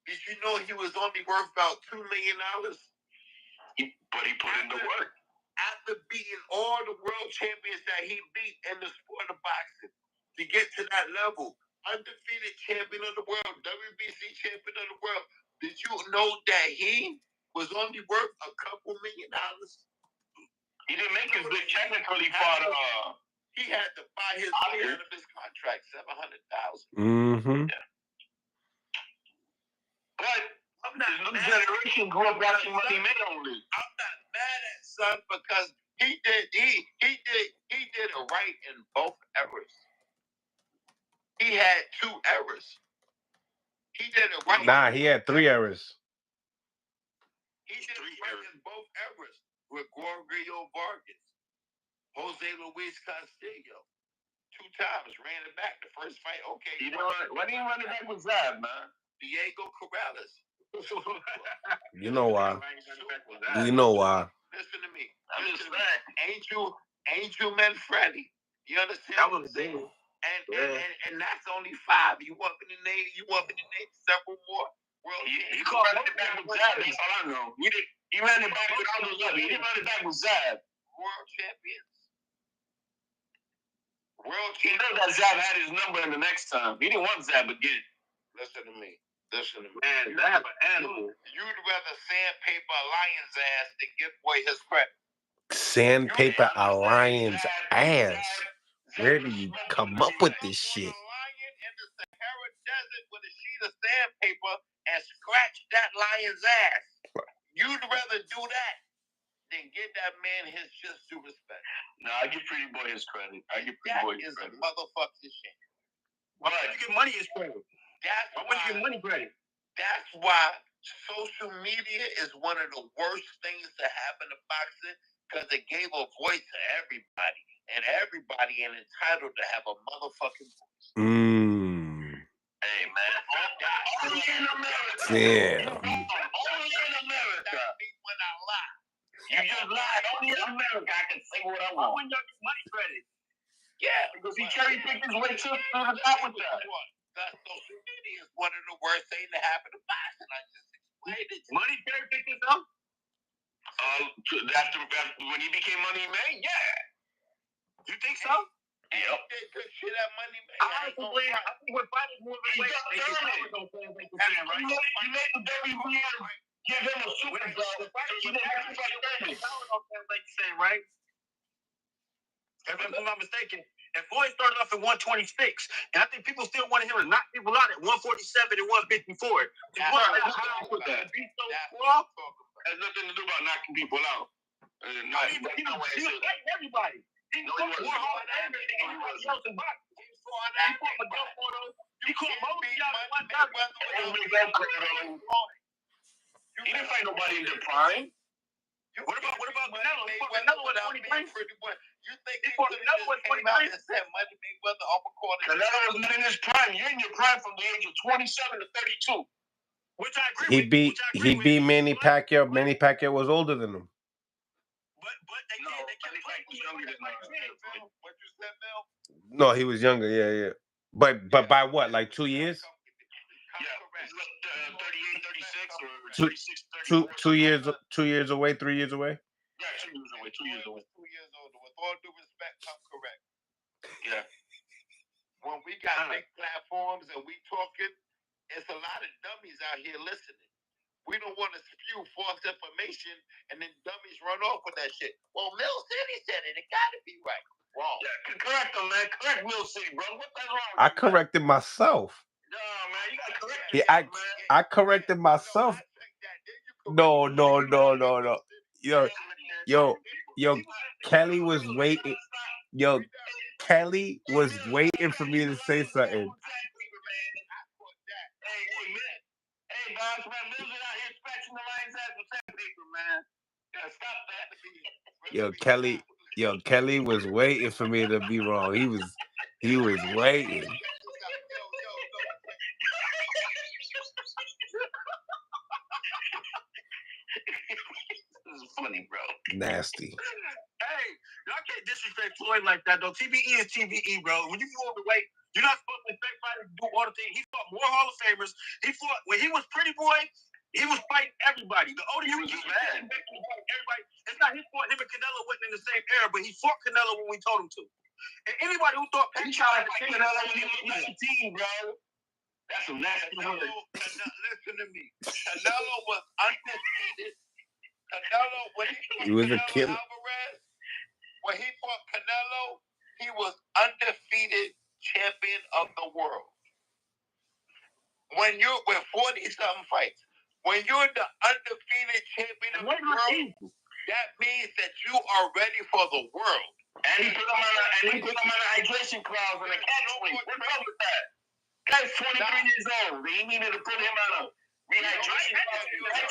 Speaker 3: did you know he was only worth about $2 million? But he put in the work. After beating all the world champions that he beat in the sport of boxing, to get to that level, undefeated champion of the world, WBC champion of the world, did you know that he was only worth a couple $1 million? He didn't make his big technically fought. He had to buy his way out of his contract, $700,000. Yeah. But the new generation grew up watching Money May only. I'm not mad at son because he did it right in both errors. He had 2 errors. He did it right.
Speaker 1: Nah, he had 3 errors.
Speaker 3: He did it right in both errors with Gregorio Vargas, Jose Luis Castillo. 2 times ran it back. The first fight, okay. You know what? Why didn't you run it back with Zab, man? Diego Corrales.
Speaker 1: You know why? You know why?
Speaker 3: Listen to me. Angel Man Freddy. You understand? That was big. And that's only 5. You want me to name several more? He called it back with Zab. That's all I know. He ran it back with all those others. He didn't run it back with Zab. World champions. He knew that Zab had his number in the next time. He didn't want Zab again. Listen to me. Man, Zab an animal. You'd rather sandpaper a lion's ass than give away his credit.
Speaker 1: Sandpaper a lion's ass. Where do you come up with this shit?
Speaker 3: A lion in the Sahara Desert with a sheet of sandpaper and scratch that lion's ass. You'd rather do that than give that man his just due respect. No, I give Pretty Boy his credit. That is a motherfucking shame. Why would you give money his credit? Why would you give money credit? That's why social media is one of the worst things to happen to boxing because it gave a voice to everybody, and everybody is entitled to have a motherfucking voice.
Speaker 1: Hey
Speaker 3: man, only in America.
Speaker 1: Damn.
Speaker 3: Only in America. That means when I lie. You just lied. Only in America I can say what I want. When y'all get money credit. Yeah, because he cherry picked his way to the top with that. Social media is one of the worst things that happen to boxing. I just explained it. Money cherry picked himself? After when he became Money Man, yeah. You think so? Yep. Good shit at Money Man. I think when fighters move away, they can right? You made the WBO give him a super job. You didn't have to fight Thurman. Like you say, right? If I'm not mistaken, and Floyd started off at 126, and I think people still want to hear him knock people out at 147 and 154. That's nothing to do about knocking people out. He was fighting everybody. He fought more hard than anybody else in boxing. He caught Mosley out at 1,000. He didn't fight nobody in their prime. What about Canelo? He fought Canelo at 23. You think he fought Canelo at 23? And said Money Mayweather uppercut. Canelo was not in his prime. You're in your prime from the age of 27 to 32. Which I agree with.
Speaker 1: He beat Manny Pacquiao. Manny Pacquiao was older than him.
Speaker 3: But they kept playing younger than what you said, Mel?
Speaker 1: No, he was younger. Yeah. But by what? Like 2 years?
Speaker 3: Yeah, it's like 38, 36, or 36, 34.
Speaker 1: 2 years away, 3 years away.
Speaker 3: Yeah, 2 years away. 2 years away. 2 years older. With all due respect, I'm correct. Yeah. When we got big platforms and we talking, it's a lot of dummies out here listening. We don't want to spew false information and then dummies run off with that shit. Well, Mill City said it. It got to be right. Wrong. Yeah, correct them, man. Correct Mill City, bro. What the wrong?
Speaker 1: I corrected myself.
Speaker 3: No, man. You got to correct yourself, man.
Speaker 1: I corrected myself. No. Yo, Kelly was waiting. Yo, Kelly was waiting for me to say something.
Speaker 3: Hey, boss, man, Mills out here scratching the lion's ass with sandpaper, man. Gotta stop that.
Speaker 1: Kelly was waiting for me to be wrong. He was waiting.
Speaker 3: This is funny, bro.
Speaker 1: Nasty.
Speaker 3: Hey, y'all can't disrespect Floyd like that, though. TBE is TBE, bro. When you go overweight, you're not supposed to expect fighters to do all the things. He fought more Hall of Famers. He fought when he was Pretty Boy. He was fighting everybody. The older you get, everybody. It's not his fault. Him and Canelo wasn't in the same era, but he fought Canelo when we told him to. And anybody who thought he tried to fight Canelo when he was 19, bro. That's some nasty word. Listen to me. Canelo was undefeated. Canelo,
Speaker 1: he was a killer.
Speaker 3: Alvarez, when he fought Canelo, he was undefeated champion of the world. When you're with 40-something fights, when you're the undefeated champion of the world, that means that you are ready for the world. And he put him on a hydration clause and a catch weight. What's wrong with that? Guy's 23 years old. He needed to put him on a rehydration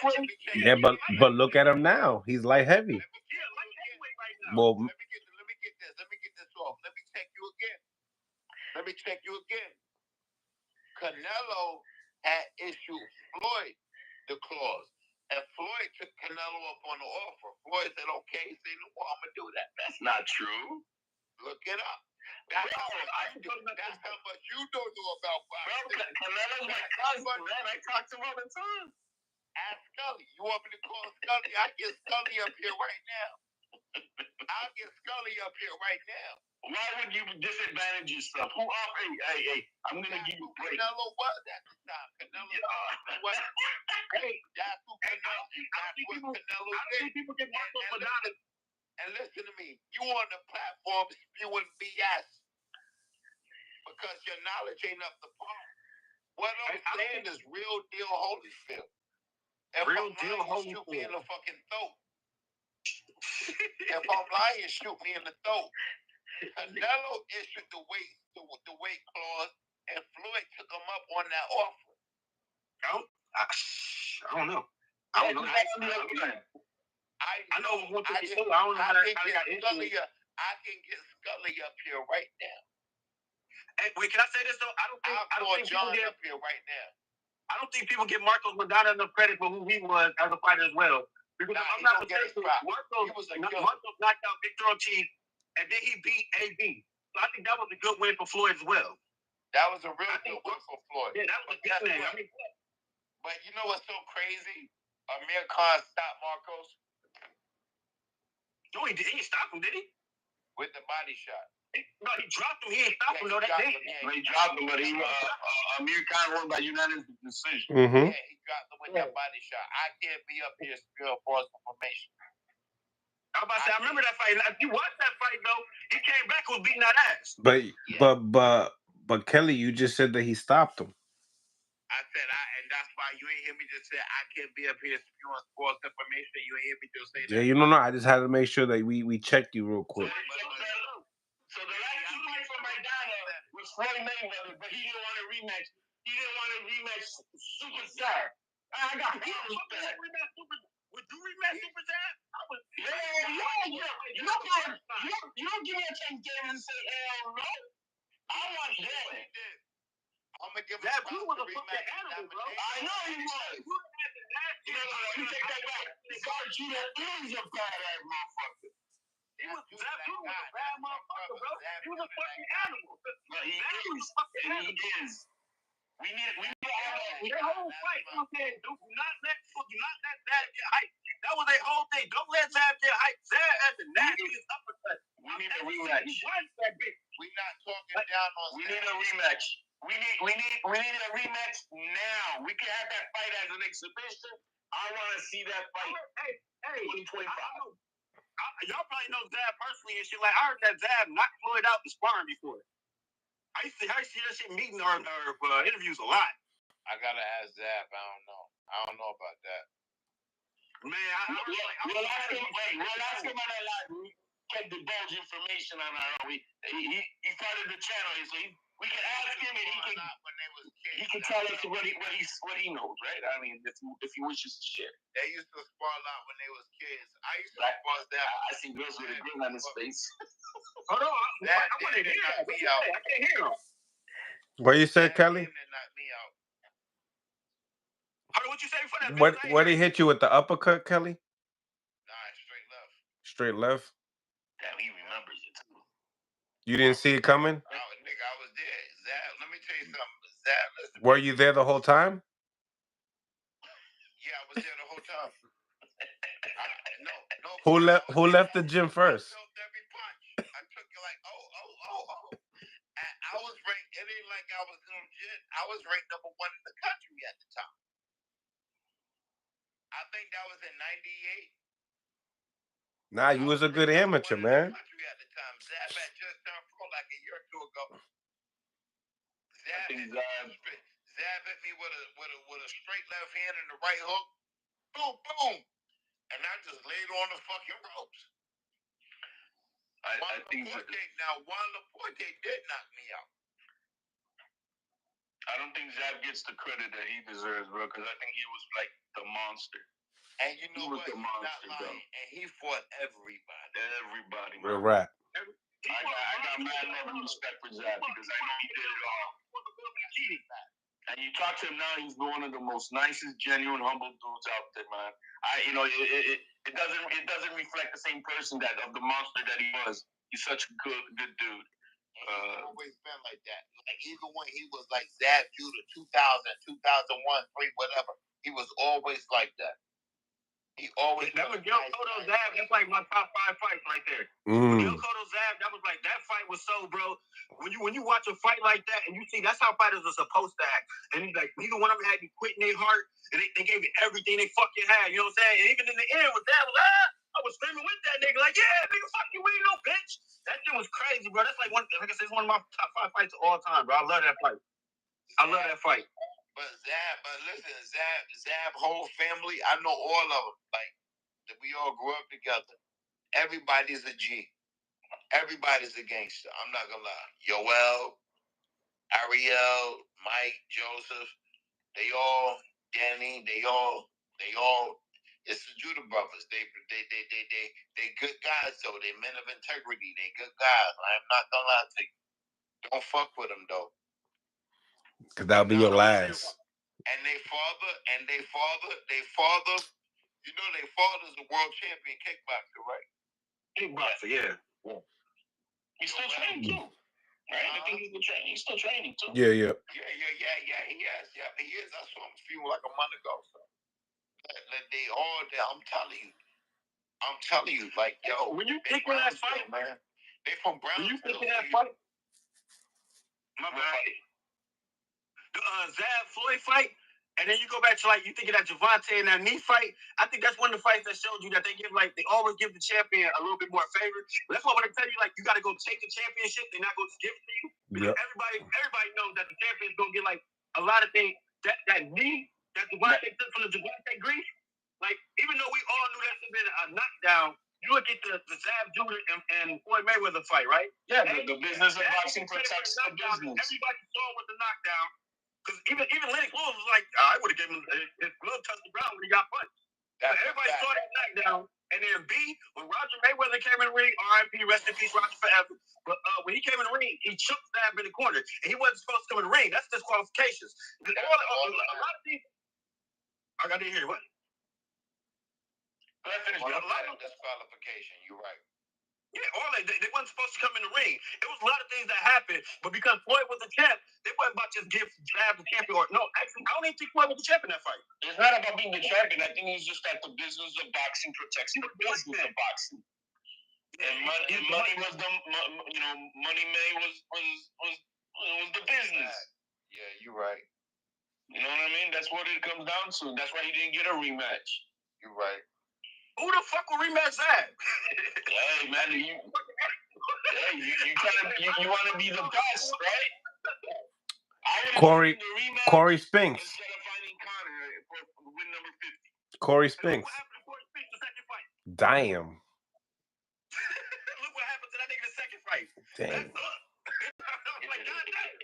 Speaker 3: clause.
Speaker 1: Yeah, but look at him now. He's light heavy.
Speaker 3: Yeah, light heavyweight right now.
Speaker 1: Well,
Speaker 3: let me get this off. Let me check you again. Canelo had issued Floyd the clause, and Floyd took Canelo up on the offer. Floyd said, "Okay," he said, "Well, I'm gonna do that." That's not true. Look it up. That's how much you don't know about boxing. Canelo's my cousin, man. I talk to him all the time. Ask Scully. You want me to call Scully? I get Scully up here right now. Why would you disadvantage yourself? Hey, I'm gonna give you a break. Canelo was at the time. Canelo was. Hey, that's who Canelo. That's what Canelo did. People get marked up for that. And listen to me. You on the platform spewing BS because your knowledge ain't up to par. What I'm saying is real deal Holyfield. If real deal Holyfield. Shoot me in the fucking throat. If I'm lying, shoot me in the throat. Canelo issued the weight clause, and Floyd took him up on that offer. I don't know. I don't know. I know one thing. I don't know how that got into it.
Speaker 4: I can get Scully up here right now.
Speaker 3: Hey, wait, can I say this though? I don't think
Speaker 4: John up here right now.
Speaker 3: I don't think people give Marcos Madonna enough credit for who he was as a fighter as well. Because I'm not mistaken, Marcos knocked out Victor Ortiz, and then he beat AB. So I think that was a good win for Floyd as well.
Speaker 4: That was a real good win for Floyd.
Speaker 3: Yeah, that was a good win.
Speaker 4: But you know what's so crazy? Amir Khan stopped Marcos.
Speaker 3: No, he didn't stop him, did he?
Speaker 4: With the body shot.
Speaker 3: No, he dropped him. He ain't stopped him, though. That day.
Speaker 4: He dropped him, but Amir Khan won by unanimous decision.
Speaker 1: Mm-hmm.
Speaker 4: Yeah, he dropped him with that body shot. I can't be up here spilling false information.
Speaker 3: I was about to say, I remember that fight. If you watched that fight, though, he came back and was beating that ass.
Speaker 1: But Kelly, you just said that he stopped him.
Speaker 4: I said, and that's why you ain't hear me just say I can't be up here spewing false information. You ain't hear me just say that.
Speaker 1: Yeah, you don't know. I just had to make sure that we checked you real quick.
Speaker 3: So the last two fights for Maidana was Floyd Mayweather, but he didn't want to rematch. He didn't want to rematch Superstar. I got problems with that. Would you rematch Superstar? You don't give me a chance game and say hell no. I want that.
Speaker 4: I'm gonna give
Speaker 3: that was a fucking animal, bro. I know he was. You take that back. Garcia is a badass motherfucker. That dude was a bad motherfucker, bro. He was a fucking animal. He is. We need their whole fight. You know what I'm saying? Do not let Zab get hyped. That was their whole thing. Don't let Zab get hyped. Zab had the nastiest uppercut. We need a rematch.
Speaker 4: We're not talking down on.
Speaker 3: We need a rematch. We need a rematch now. We can have that fight as an exhibition. I want to see that fight. Hey, 2025. Y'all probably know Zab personally and shit. Like, I heard that Zab knocked Floyd out the sparring before. I used to see that shit meeting or interviews a lot.
Speaker 4: I gotta ask Zab. I don't know about that.
Speaker 3: Man, we'll ask him on that live. We get the bulge information on our own. He started the channel, so we can ask him and he can tell us what he knows, right? I mean, if he wishes to share.
Speaker 4: They used to spar a lot when they was kids. I used to spar Zab.
Speaker 3: I see girls with a grin on his face. Hold on, I want to hear that. I can't hear him.
Speaker 1: What you said, Kelly?
Speaker 4: Knocked me out.
Speaker 3: Hold on, what you say before that?
Speaker 1: What he hit you with the uppercut, Kelly?
Speaker 4: Nah, straight left.
Speaker 1: Straight left?
Speaker 3: Damn, he remembers it too.
Speaker 1: You didn't see it coming?
Speaker 4: Nigga, I was there. Zab, let me tell you something. Zab, listen.
Speaker 1: Were you there the whole time?
Speaker 4: Yeah, I was there the whole time. No.
Speaker 1: Who left the gym first?
Speaker 4: I felt every punch. I took it like, oh. And I was ranked, it ain't like I was legit. I was ranked number 1 in the country at the time. I think that was in 98.
Speaker 1: Nah, you was a good amateur, man.
Speaker 4: At the time. Zab had just turned pro like a year or two ago. Zab hit me with a straight left hand and the right hook. Boom. And I just laid on the fucking ropes. Juan Laporte did knock me out.
Speaker 3: I don't think Zab gets the credit that he deserves, bro, because I think he was like the monster.
Speaker 4: And you know what? He's not lying. And he fought everybody.
Speaker 1: Real rap.
Speaker 3: I got mad love and respect for Zab because I know he did it all. And you talk to him now, he's one of the most nicest, genuine, humble dudes out there, man. It doesn't reflect the same person of the monster that he was. He's such a good dude.
Speaker 4: He's always been like that. Like even when he was like Zab Judah 2000, 2001, 3, whatever, he was always like that. He always
Speaker 3: that was Gil Cotto Zab. That's like my top 5 fights right there. Gil Cotto Zab, that was like that fight was so, bro. When you watch a fight like that and you see that's how fighters are supposed to act. And he's like, neither one of them had you quitting their heart, and they gave it everything they fucking had. You know what I'm saying? And even in the end, with that I was screaming with that nigga like, yeah, nigga, fuck you, we ain't no bitch. That shit was crazy, bro. That's like I said, it's one of my top 5 fights of all time, bro. I love that fight.
Speaker 4: But listen, Zab whole family, I know all of them. Like, we all grew up together. Everybody's a G. Everybody's a gangster. I'm not gonna lie. Yoel, Ariel, Mike, Joseph, Danny, they all
Speaker 3: They all. It's the Judah brothers. They good guys though. They men of integrity. They good guys. I'm not gonna lie to you. Don't fuck with them though.
Speaker 1: Cause that'll be your last.
Speaker 3: And they father. You know, their father's a world champion kickboxer, right?
Speaker 4: Kickboxer, yeah. He's still training too, right? I think he's still training too.
Speaker 1: Yeah.
Speaker 3: He is. Yeah, he is. I saw him a few like a month ago. So they all there. I'm telling you, like, yo,
Speaker 4: when you pick that fight,
Speaker 3: man, they from Brownsville.
Speaker 4: When you pick that fight, my bad. The Zab Floyd fight, and then you go back to like you thinking that Javante and that knee fight. I think that's one of the fights that showed you that they always give the champion a little bit more favor. That's why when they tell you like you got to go take the championship, they're not going to give it to you because everybody knows that the champion's going to get like a lot of things. That knee that Javante took from the Javante Grease, like even though we all knew that should have been a knockdown. You look at the Zab Judah and Floyd Mayweather fight, right? Yeah, the business of boxing protects the business. Everybody saw it with the knockdown. Because even Lennox Lewis was like, I would have given him his glove touched the ground when he got punched. So everybody saw that knockdown. And then B, when Roger Mayweather came in the ring, R.I.P., rest in peace, Roger forever. But when he came in the ring, he choked Zab in the corner. And he wasn't supposed to come in the ring. That's disqualifications. A lot of people. I didn't hear what? Let me finish. A lot of
Speaker 3: disqualification. You're right.
Speaker 4: Yeah, all they wasn't supposed to come in the ring. It was a lot of things that happened, but because Floyd was the champ, they wasn't about to just give Zab the champion. Or no, actually, I don't even think Floyd was the champ in that fight. It's not about being the champion. I think it's just that the business of boxing protects the business of boxing. And money was the Money May was the business.
Speaker 3: Yeah, you're right.
Speaker 4: You know what I mean? That's what it comes down to. That's why he didn't get a rematch.
Speaker 3: You're right.
Speaker 4: Who the fuck will rematch that? Hey man, you want to be the best, right?
Speaker 1: Corey Spinks.
Speaker 4: Instead of fighting Connor for win number 50.
Speaker 1: Corey Spinks.
Speaker 4: What happened to Corey Spinks the second fight?
Speaker 1: Damn.
Speaker 4: Look what happened to that nigga the second fight.
Speaker 1: Damn.
Speaker 4: Like, God damn.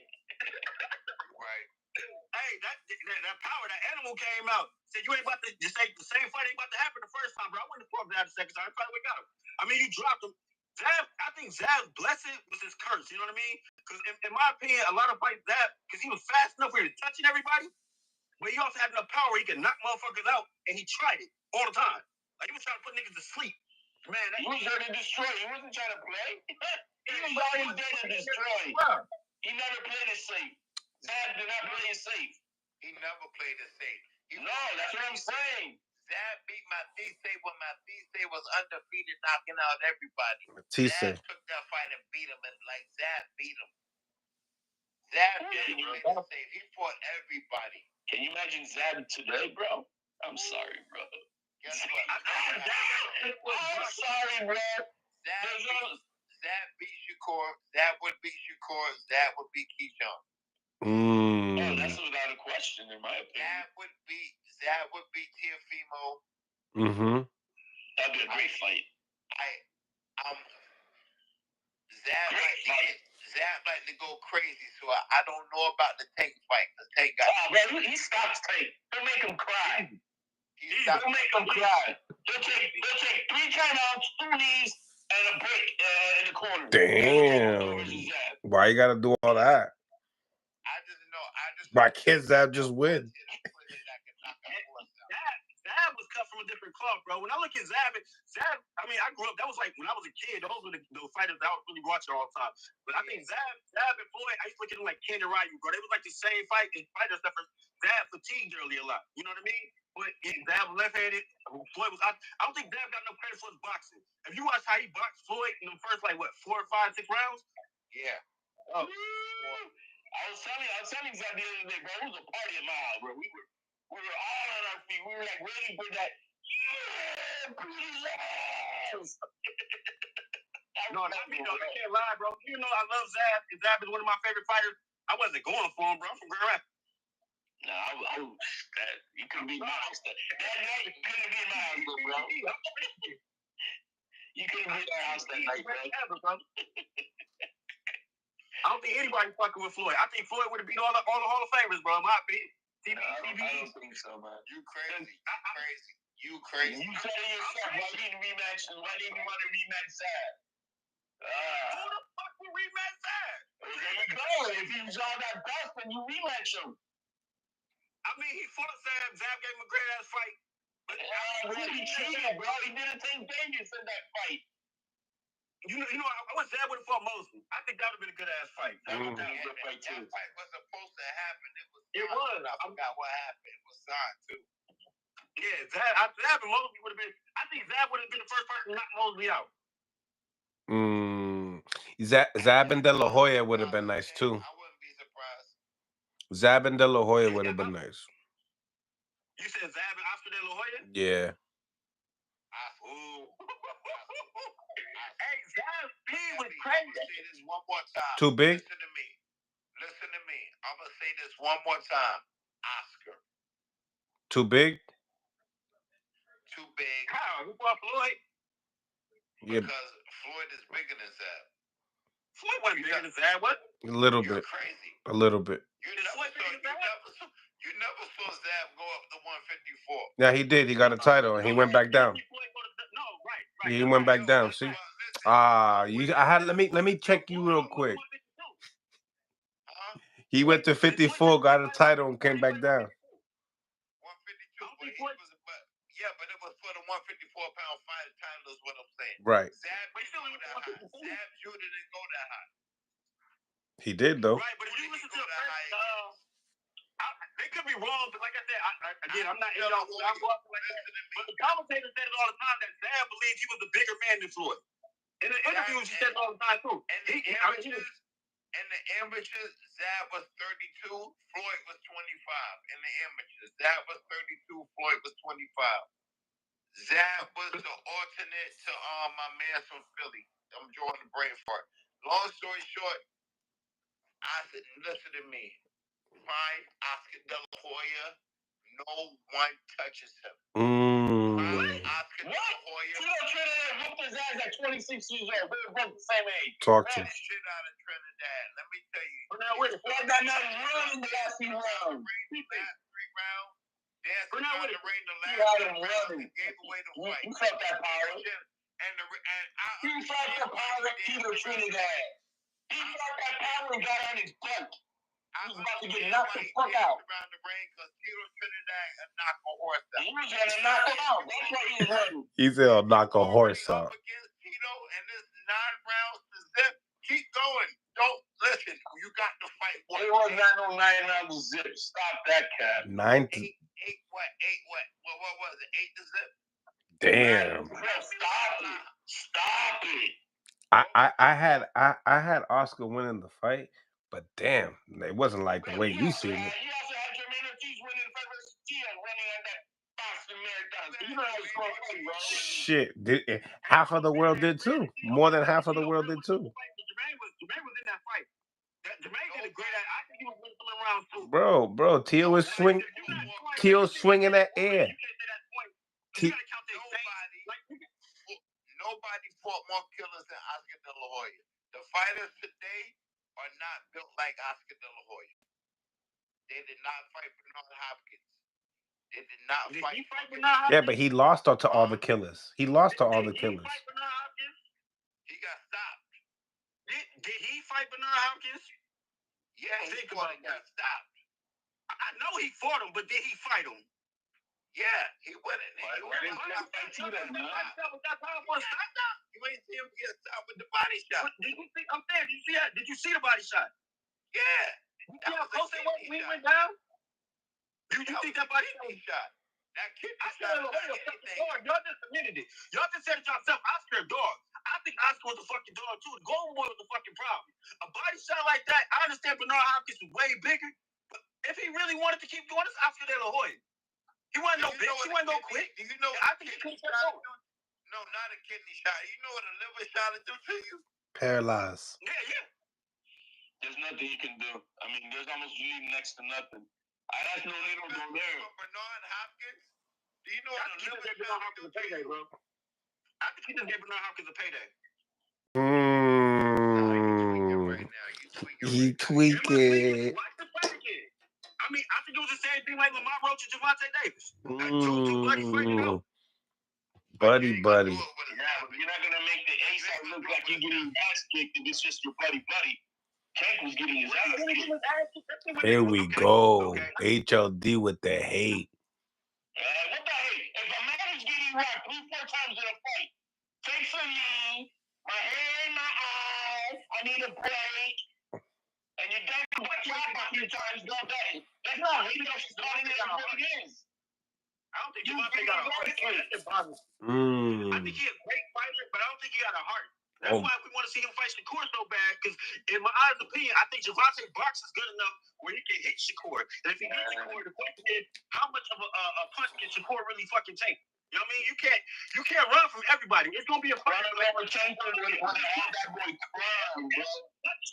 Speaker 3: Right.
Speaker 4: Hey, that power, that animal came out. Said you ain't about to just say the same fight ain't about to happen the first time, bro. I wouldn't have that the second time. I probably got him. I mean, you dropped him. I think Zab's blessing was his curse. You know what I mean? Because in my opinion, a lot of fights because he was fast enough for him to touching everybody, but he also had enough power he could knock motherfuckers out, and he tried it all the time. Like he was trying to put niggas to sleep. Man, he was there to destroy. He wasn't trying to play. He was always there to destroy. He never played it safe. Zab did not play it safe.
Speaker 3: He never played it safe.
Speaker 4: That's what I'm saying.
Speaker 3: Zab beat my T-Say when my T-Say was undefeated, knocking out everybody.
Speaker 1: T-Say.
Speaker 3: Zab took that fight and beat him, and like Zab beat him. Zab didn't play it safe. He fought everybody.
Speaker 4: Can you imagine Zab today, bro? I'm sorry, bro.
Speaker 3: Guess what?
Speaker 4: I'm sorry, bro.
Speaker 3: Zab beat Shakur. Zab would beat Shakur. Zab would beat Keyshawn.
Speaker 4: Oh, that's without a question, in my opinion.
Speaker 3: Zab would beat Teofimo.
Speaker 1: Mm-hmm.
Speaker 4: That'd be a great fight.
Speaker 3: Zab like to go crazy, so I don't know about the Tank fight. The Tank got.
Speaker 4: Bro, he stops Tank. He'll make him cry. He'll make him cry. He'll take 3 timeouts, 2 knees, and a break in the corner.
Speaker 1: Damn. Why you gotta do all that?
Speaker 3: I just know.
Speaker 1: My kids Zab just win.
Speaker 4: Zab was cut from a different cloth, bro. When I look at Zab, I mean, I grew up. That was like when I was a kid. Those were the fighters that I was really watching all the time. But I think Zab and Floyd, I used to look at them like Ken and Ryu, bro. They was like the same fight. And fighters that Zab fatigued early a lot. You know what I mean? But Zab was left-handed. Floyd was. I don't think Zab got no credit for his boxing. If you watch how he boxed Floyd in the first 4, 5, 6 rounds.
Speaker 3: Yeah.
Speaker 4: Oh. I was telling Zab the other day, bro. It was a party at my house, bro. We were all on our feet. We were like waiting for that. Yeah, please. No, I can't lie, bro. You know I love Zab. Zab is one of my favorite fighters. I wasn't going for him, bro. I'm from Grand Rapids. No, you couldn't be nice. That night, you couldn't be in my house, bro. You couldn't be in my house that night, bro. I don't think anybody fucking with Floyd. I think Floyd would have beat all the Hall of Famers, bro. In my opinion.
Speaker 3: CBE?
Speaker 4: I don't think so, man. You crazy. You crazy. You telling yourself why didn't rematch? Why didn't you want to rematch Zab?
Speaker 3: Who the fuck will rematch Zab?
Speaker 4: There you go. If he was all that best, then you rematch him.
Speaker 3: I mean, he fought Zab. Zab gave him a great ass fight. But
Speaker 4: he cheated, bro. He didn't take Vegas in that fight.
Speaker 3: You know, I wish Zab would have fought Mosley. I think that would have been a good ass fight.
Speaker 4: That was a good fight too. That fight was supposed to happen. It was. I forgot what happened. It was signed too.
Speaker 3: Yeah, Zab and Mosley would have been. I think Zab would have been the first person to knock Mosley out.
Speaker 1: Zab and De La Hoya would have been nice too.
Speaker 4: I wouldn't be surprised.
Speaker 1: Zab and De La Hoya would have been nice.
Speaker 3: You said Zab and Oscar De La Hoya?
Speaker 1: Yeah.
Speaker 3: Hey, Zab big was crazy.
Speaker 4: I'm gonna say this one more time.
Speaker 1: Too big?
Speaker 4: Listen to me. I'm gonna say this one more time. Oscar.
Speaker 1: Too big?
Speaker 4: Too big.
Speaker 3: How? Who fought Floyd?
Speaker 4: Because Floyd is bigger than Zab.
Speaker 3: Floyd wasn't bigger than Zab, what?
Speaker 1: A little bit.
Speaker 4: Crazy.
Speaker 1: A little bit.
Speaker 4: You never saw Zab go up to 154.
Speaker 1: Yeah, he did. He got a title and he went back down.
Speaker 3: No, right.
Speaker 1: He went back down. See? Let me check you real quick. He went to 54, got a title, and came back down.
Speaker 4: 152. But it was for the 154-pound fight title is what I'm saying.
Speaker 1: Right.
Speaker 4: Zab Judah didn't go that high.
Speaker 1: He did though.
Speaker 3: Right, but if you listen to the first, they could be wrong, but like I said, again, I'm not in y'all. But the commentator said it all the time that Zab believed he was a bigger man than Floyd. In the interviews, he said it all the time too.
Speaker 4: In the amateurs, Zab was 32, Floyd was 25. In the amateurs, Zab was 32, Floyd was 25. Zab was the alternate to my man from Philly. I'm drawing the brain fart. Long story short, I said, listen to me. Find Oscar De La Hoya. No one touches him. Find Oscar De La Hoya. You know Trinidad whooped his ass at 26 years old. We're both the same age.
Speaker 1: Talk to him.
Speaker 4: Shit out of Trinidad. Let me tell you.
Speaker 3: Floyd got not running the last few rounds.
Speaker 4: Last 3 rounds. Dancing around the ring the last 3 rounds and gave away the fight.
Speaker 3: You felt that power.
Speaker 4: He felt the power of Tito Trinidad. He felt that power and got on his butt. I was about to get knocked the fuck out. Around the ring because Tito Trinidad knocked a horse out. He was going to knock him out. That's why he was running.
Speaker 1: He said, "I'll knock a horse out."
Speaker 4: Up against Tito and this 9 rounds to zip. Keep going. Don't listen. You got to fight. It was not no 9 rounds to zip. Stop that, cat.
Speaker 1: 9 to
Speaker 4: 8 what? 8 what? What was it? 8 to zip.
Speaker 1: damn.
Speaker 4: Stop it.
Speaker 1: I had Oscar winning the fight, but damn, it wasn't like the way you seen it.
Speaker 4: You also had Jermaine Ortiz winning the fight versus Tia running on that Boston Marathon. You know how it's going to be, bro.
Speaker 1: Shit, half of the world did too. More than half of the world did too.
Speaker 3: Jermaine was in that fight. Jermaine did a great. I think he was winning some rounds too.
Speaker 1: Bro, Tia was swinging that air.
Speaker 4: Nobody fought more killers than Oscar De La Hoya. The fighters today are not built like Oscar De La Hoya. They did not fight Bernard Hopkins. They did not fight.
Speaker 3: He fight Bernard Hopkins?
Speaker 1: Yeah, but he lost to all the killers. He lost to all the killers.
Speaker 3: Did he fight Bernard Hopkins?
Speaker 4: He got stopped.
Speaker 3: Did he fight Bernard Hopkins?
Speaker 4: Yeah, he got stopped.
Speaker 3: I know he fought him, but did he fight him?
Speaker 4: Yeah, he went in there. You ain't see him get stopped with the body shot.
Speaker 3: Did you see that? Did you see the body shot?
Speaker 4: Yeah.
Speaker 3: You see how close it was when he went down? You think that body shot?
Speaker 4: That kidney shot.
Speaker 3: Y'all just admitted it. Y'all just said it yourself. Oscar a dog. I think Oscar was a fucking dog too. The Golden Boy was the fucking problem. A body shot like that, I understand Bernard Hopkins was way bigger, but if he really wanted to keep going, it's Oscar De La Hoya. He wasn't no bitch. He wasn't no quick.
Speaker 4: Do you know
Speaker 3: I think he could have shot.
Speaker 4: No, not a kidney shot. You know what a liver shot will do to you?
Speaker 1: Paralyzed.
Speaker 3: Yeah.
Speaker 4: There's nothing you can do. I mean, there's almost next to nothing. That's no need to go there. Bernard Hopkins. Do you know what a liver shot will do to you, bro?
Speaker 3: I think he just gave Bernard Hopkins a payday.
Speaker 1: He tweaking.
Speaker 3: Watch the fight again. I mean, I think it was the same thing fighting like Lamar Roach and Javante Davis. Two buddy fighting out.
Speaker 1: Buddy.
Speaker 3: Yeah, but you're not gonna make the ASAP look like you're getting your ass kicked if it's just your buddy. Tank was getting his ass kicked.
Speaker 1: Here we go. HLD with the hate.
Speaker 3: What the hate? If a man is getting rocked 3-4 times in a fight, takes a knee, my hair in my eyes, I need a break, and you don't put chop a few times, don't they? That's not hate. That's just calling it what it is. I don't think Javante got a heart. I think he's a great fighter, but I don't think he got a heart. That's why we want to see him fight Shakur so bad, because in my honest opinion, I think Javante box is good enough where he can hit Shakur. And if he hits Shakur, the question is, how much of a punch can Shakur really fucking take? You know what I mean? You can't run from everybody. It's gonna be a fight. Lomachenko would have that boy crying, bro.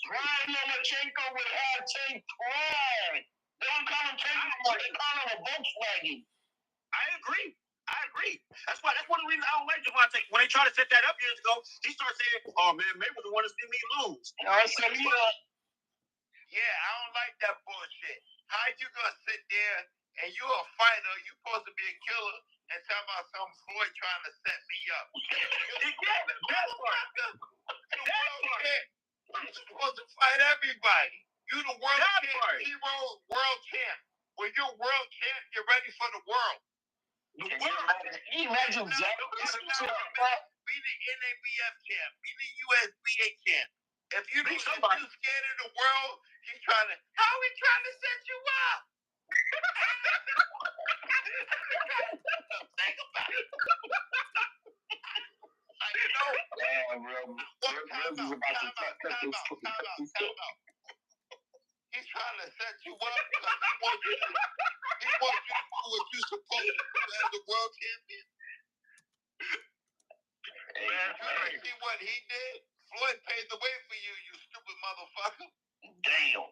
Speaker 3: Ryan Lomachenko would have Tank crying. They don't call him Tank anymore. They call him a Volkswagen. I agree. That's one of the reasons I don't like Javante. When they tried to set that up years ago, he started saying, "Oh man, Mayweather want to see me lose." Yeah, I don't like that bullshit. How you gonna sit there and you a fighter, you supposed to be a killer, and tell about some Floyd trying to set me up? That's part. You're supposed to fight everybody. You the world champ, world champ. When you're world champ, you're ready for the world. The world. Can you imagine Jack? Be the NABF champ. Be the USBA champ. If you too scared of the world, he's trying to. How are we trying to set you up? Think about it. Time out. He's trying to set you up because he wants you to do what you're supposed to do as the world champion. Man, you see what he did? Floyd paved the way for you, you stupid motherfucker. Damn.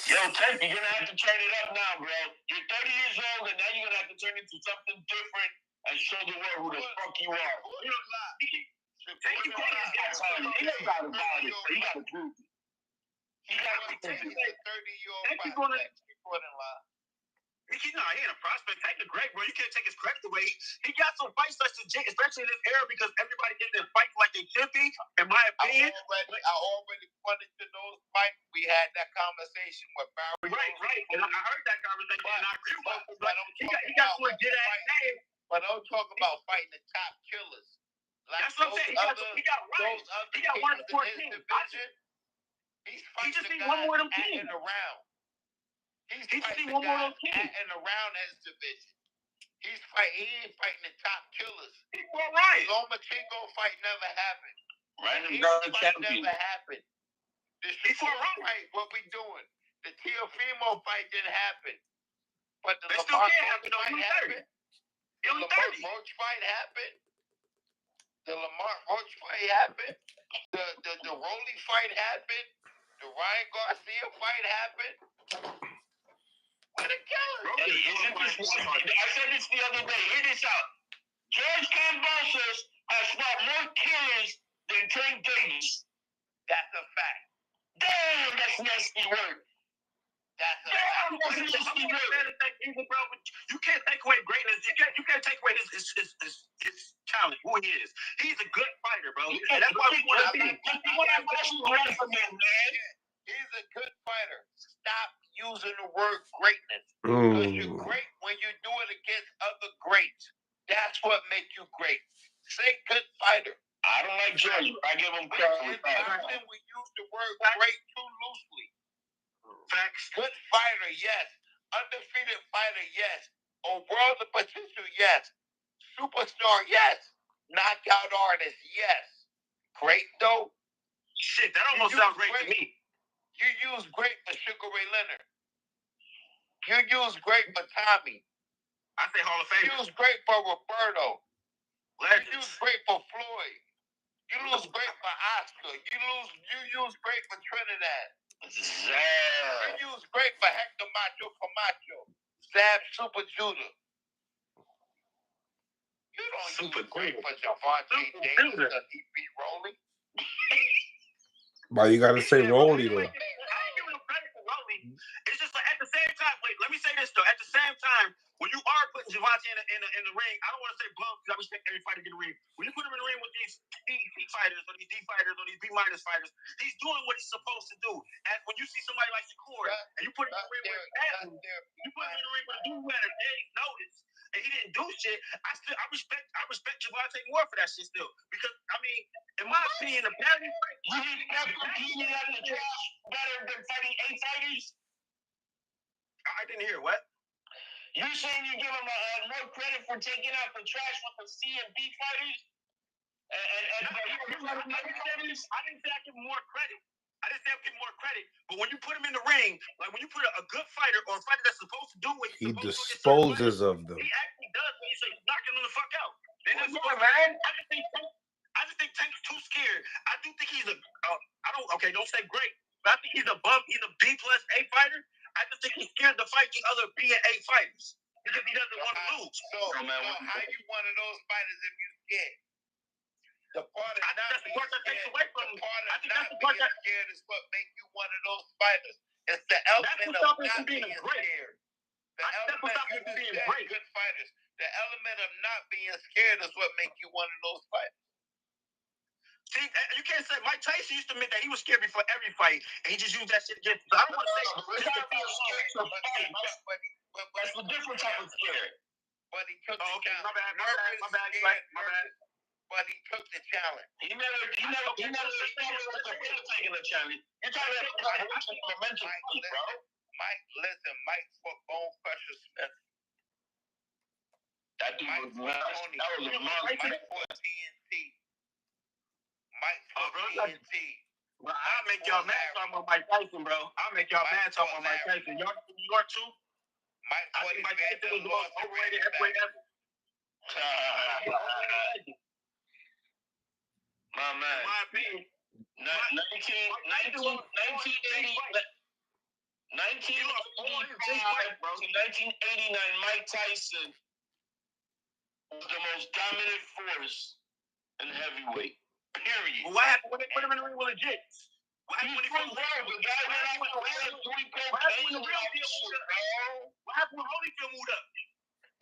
Speaker 3: Yo, Tank, you're gonna have to turn it up now, bro. You're 30 years old, and now you're gonna have to turn into something different and show the world who the fuck you are. Tank, you got to prove it. He got to prove it. 30-year-old fighter. He ain't a prospect. Tank is great, bro. You can't take his credit away. He got some fights that's legit, especially in this era, because everybody getting their fights like they should be, in my opinion. I already pointed to those fights. We had that conversation with Barry. Right. And I heard that conversation, and I agree with him. He got some legit ass names. But don't talk about fighting the top killers. That's what I'm saying. He got one of the 14. He just need one more of them teams. He just need one more of those teams. And around his division. He ain't fighting the top killers. Right. Lomachenko fight never happened. Right. Never happened. The Shakur fight, what we doing? The Teofimo fight didn't happen. But the Lamar fight happened. The Lamar Roach fight happened. The Rolly fight happened. The Ryan Garcia fight happened. What a killer! I said this the other day. Hear this out. George Kambosos has fought more killers than Tank Davis. That's a fact. Damn, that's nasty work. That's a fact. You can't take away greatness. You can't take away his talent, who he is. He's a good fighter, bro. And that's why we want to see him. He's a good fighter. Stop using the word greatness. Because you're great when you do it against other greats. That's what makes you great. Say good fighter. I don't like Jordan. I give him credit. We use the word great too loosely. Facts. Good fighter, yes. Undefeated fighter, yes. A world of potential, yes. Superstar, yes. Knockout artist, yes. Great though? Shit, that almost sounds great to me. You use great for Sugar Ray Leonard. You use great for Tommy. I say Hall of Fame. You use great for Roberto. Legends. You use great for Floyd. You use great for Oscar. You use great for Trinidad. You use great for Hector Macho Camacho. Zab Super Judah. You don't use great for Javante Davis because he beat Rolly.
Speaker 1: But you gotta say Rolly though.
Speaker 3: I ain't giving him credit for Rolly. It's just like at the same time, wait, let me say this though. Devontae in the ring, I don't want to say bum because I respect every fighter in the ring. When you put him in the ring with these C fighters or these D fighters or these B minus fighters, he's doing what he's supposed to do. And when you see somebody like Shakur and you put him in the ring with Adam, you put him in the ring with a dude who had a day's notice and he didn't do shit, I respect Javante more for that shit still. Because I mean, in my opinion, the Patty you respect better than fighting 8 fighters. I didn't hear what. You're saying you give him more credit for taking out the trash with the C and B fighters? I didn't say I give him more credit. I didn't say I give him more credit. But when you put him in the ring, like when you put a good fighter or a fighter that's supposed to do what he's supposed to do,
Speaker 1: disposes of them.
Speaker 3: He actually does what he says. He's knocking them the fuck out. Man. I just think Tank's too scared. I do think he's don't say great, but I think he's a B plus A fighter. I just think he's scared to fight the other B and A fighters because he doesn't want to lose.
Speaker 4: So how you one of those fighters if you scared? The part of not being scared is what makes you one of those fighters. It's the element of not being scared. The element of being good fighters. The element of not being scared is what makes you one of those fighters.
Speaker 3: See, you can't say Mike Tyson used to admit that he was scared before every fight, and he just used that shit against him. I don't want to say that's a different type of scared.
Speaker 4: But he took the challenge.
Speaker 3: My bad.
Speaker 4: But he took the challenge.
Speaker 3: He never taking the challenge. You're trying to momentum, bro.
Speaker 4: Mike for Bone Crusher Smith.
Speaker 3: That dude was
Speaker 4: Mike for TNT. Mike for TNT.
Speaker 3: Bro, I'll make y'all mad talking about Mike Tyson, bro. I'll make y'all mad talking about Mike Tyson. Y'all from New York too? I think Mike Tyson was the most overrated heavyweight ever. My man. In my opinion. 1985 to 1989, Mike Tyson was the most dominant force in heavyweight. Period. Well, what happened when they put him in the ring with legit? What happened when he put him in the ring? What happened when the real deal moved up? What happened when Holyfield moved up?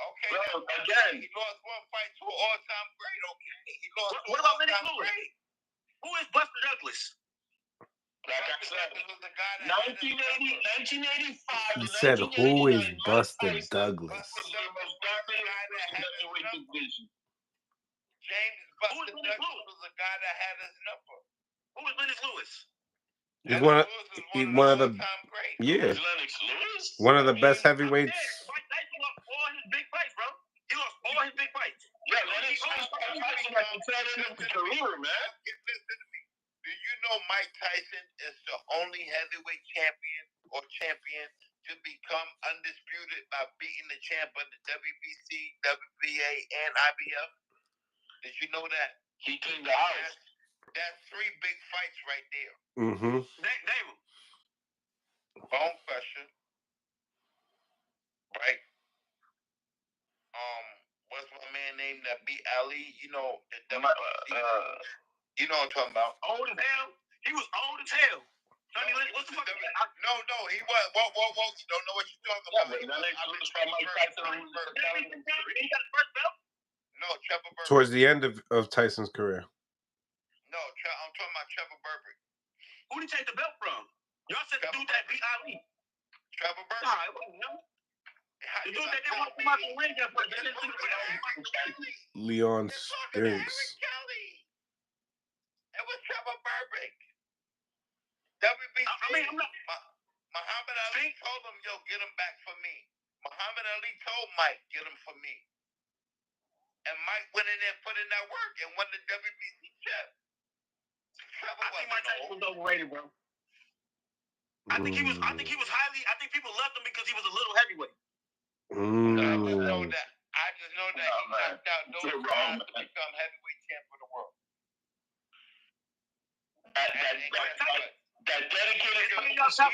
Speaker 4: Okay.
Speaker 3: Bro, again.
Speaker 4: He lost one fight to an all-time great. Okay. He lost
Speaker 3: what about Lennox Lewis? Who is Buster Douglas?
Speaker 4: Like I said,
Speaker 3: 1985.
Speaker 1: He said, "Who is Buster Douglas?"
Speaker 4: James Buster Douglas was the guy that had his number.
Speaker 3: Who is Lennox Lewis?
Speaker 1: He's one of the
Speaker 3: Lennox Lewis?
Speaker 1: One of the best heavyweights.
Speaker 3: Mike Tyson lost all his big fights, bro. He lost all his big fights. Yeah, Lennox Lewis career, man.
Speaker 4: Listen to me. Do you know Mike Tyson is the only heavyweight champion to become undisputed by beating the champ of the WBC, WBA, and IBF? Did you know that?
Speaker 3: He came to house.
Speaker 4: That's 3 big fights right there.
Speaker 1: Mm-hmm.
Speaker 3: Name him.
Speaker 4: Bone Crusher. Right? What's my man named that beat Ali? You know, the WBC. You know what I'm talking about.
Speaker 3: Old as hell? He was old as hell. What the fuck?
Speaker 4: No, he was. Whoa. You don't know what you're talking about.
Speaker 3: He got the first belt?
Speaker 4: No, Trevor Burberry.
Speaker 1: Towards the end of Tyson's career.
Speaker 4: No, I'm talking about Trevor Burberry.
Speaker 3: Who did he take the belt from? Y'all said the dude that beat Ali.
Speaker 4: Trevor Burberry.
Speaker 3: Nah, it wasn't him. The dude that didn't want to come out the ring just
Speaker 1: Leon Spinks.
Speaker 4: It was Trevor Burberry. WBC. Muhammad Ali told him, yo, get him back for me. Muhammad Ali told Mike, get him for me. And Mike went in there, put in that work, and won the WBC champ.
Speaker 3: I think Mike Tyson was overrated, bro. I think he was highly. I think people loved him because he was a little heavyweight.
Speaker 4: I just know that he knocked out those guys to become heavyweight champ of the world.
Speaker 3: That dedicated.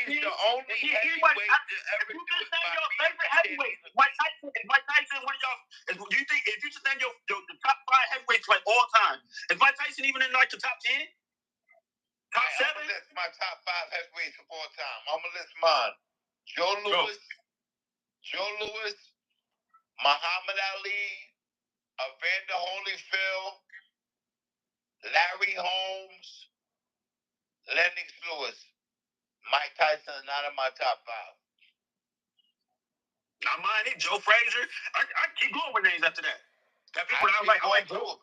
Speaker 4: He's the only heavyweight to ever do it.
Speaker 3: Your favorite heavyweight, Mike Tyson. Mike Tyson, one of y'all. Do you think if you just name your the top 5 heavyweights like all time, is Mike Tyson even in like the top 10? Top 7?
Speaker 4: I'm gonna list my top 5 heavyweights of all time. I'm gonna list mine: Joe Louis,
Speaker 3: Muhammad Ali, Evander Holyfield, Larry Holmes, Lennox Lewis. Mike Tyson is not in my top 5. Not mine. It's Joe Frazier. I keep going with names after that. That people I like Joe.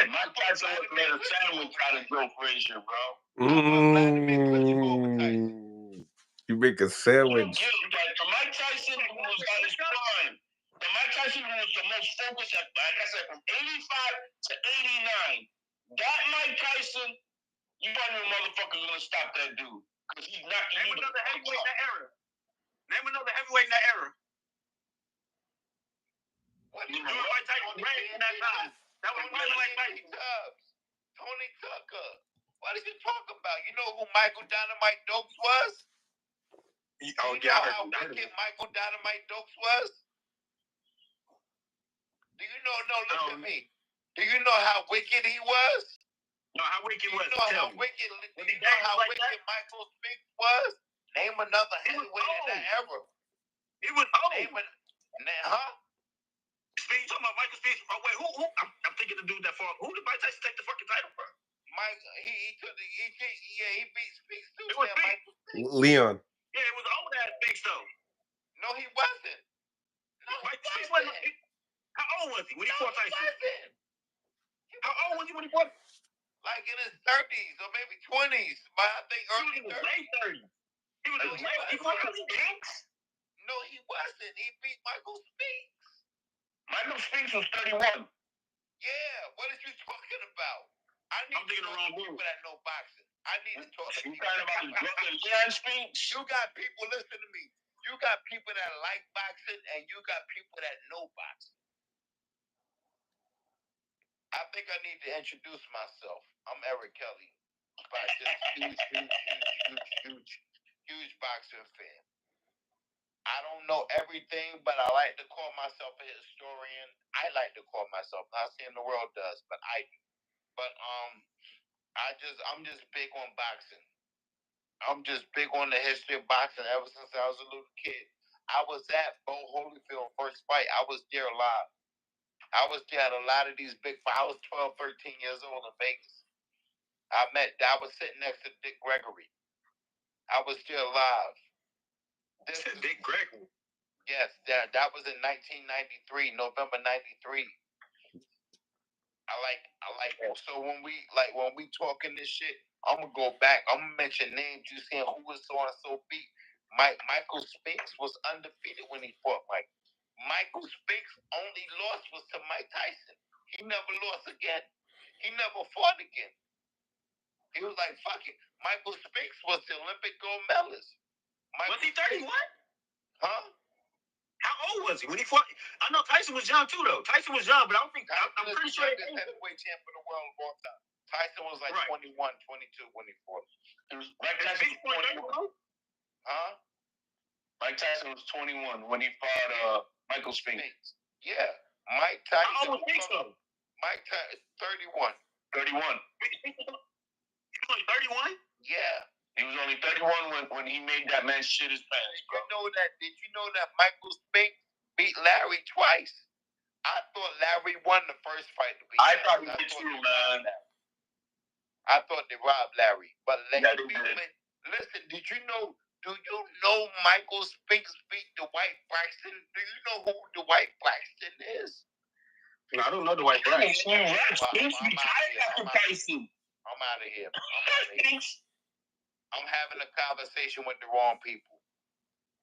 Speaker 3: Mike Tyson made a sandwich out of Joe Frazier, bro.
Speaker 1: You make a sandwich.
Speaker 3: Mike Tyson was at his prime. Mike Tyson was the most focused at, like I said, from 85 to 89. That Mike Tyson, you know your motherfuckers gonna stop that dude. Because he's not. Name another heavyweight in that era. Name another heavyweight in that era. What? Mike Tyson ran in that time. That was Mike Tyson. Tony Tucker. What are you talking about? You know who Michael Dynamite Dokes was? You know how wicked Michael Dynamite Dokes was? Do you know? No, look at me. Do you know how wicked he was? No, how wicked was? Do you know how wicked? Do you know how wicked Michael Spinks was? Name another heavyweight in that era. He was old. Huh? Spinks, talking about Michael Spinks. Oh wait, who? I'm thinking the dude that fought. Who did Mike Tyson take the fucking title from? Mike, he beat Spinks too. It was
Speaker 1: Leon.
Speaker 3: Yeah, it was old ass Spinks though. No, he wasn't. No, Mike Spinks wasn't. How old was he when he fought Tyson? How old was he when he fought? Like in his 30s or maybe 20s, but I think early 30s. Late 30s. He fought Spinks? No, he wasn't. He beat Michael Spinks. Michael Spinks was 31. Yeah, what are you talking about? I'm thinking the wrong people that know boxing. I need to talk to people. Leon Spinks. You got people, listen to me. You got people that like boxing and you got people that know boxing. I think I need to introduce myself. I'm Eric Kelly. Huge boxing fan. I don't know everything, but I like to call myself a historian. I like to call myself. Not saying the world does, but I do. But I'm just big on boxing. I'm just big on the history of boxing ever since I was a little kid. I was at Bo Holyfield's first fight. I was there live. I was there at a lot of these big fights. I was 12, 13 years old in Vegas. I was sitting next to Dick Gregory. I was there live. This is Dick Gregory. Yes, that was in 1993, November 93. I like. So when we talking this shit, I'm gonna go back. I'm gonna mention names. You saying who was so and so beat? Michael Spinks was undefeated when he fought Mike. Michael Spinks' only loss was to Mike Tyson. He never lost again. He never fought again. He was like, fuck it. Michael Spinks was the Olympic gold medalist. Was he 31? Huh? How old was he when he fought? I know Tyson was young too, though. Tyson was young, but I don't think I'm pretty sure he was heavyweight champ of the world of all time. Tyson was like 21, 22 when he fought. It was Mike Tyson was 21. Huh? Mike Tyson was 21 when he fought Michael Spinks. Yeah, Mike Tyson. How old was Spinks though? Mike Tyson, 31. 31. He was only 31? Yeah. He was only 31 when he made that man shit his pants. Did you know that Michael Spinks beat Larry twice? I thought Larry won the first fight. I thought he did too, man. I thought they robbed Larry. But listen, do you know Michael Spinks beat Dwight Braxton? Do you know who Dwight Braxton is? No, I don't know Dwight Braxton. I'm out of here. I'm having a conversation with the wrong people.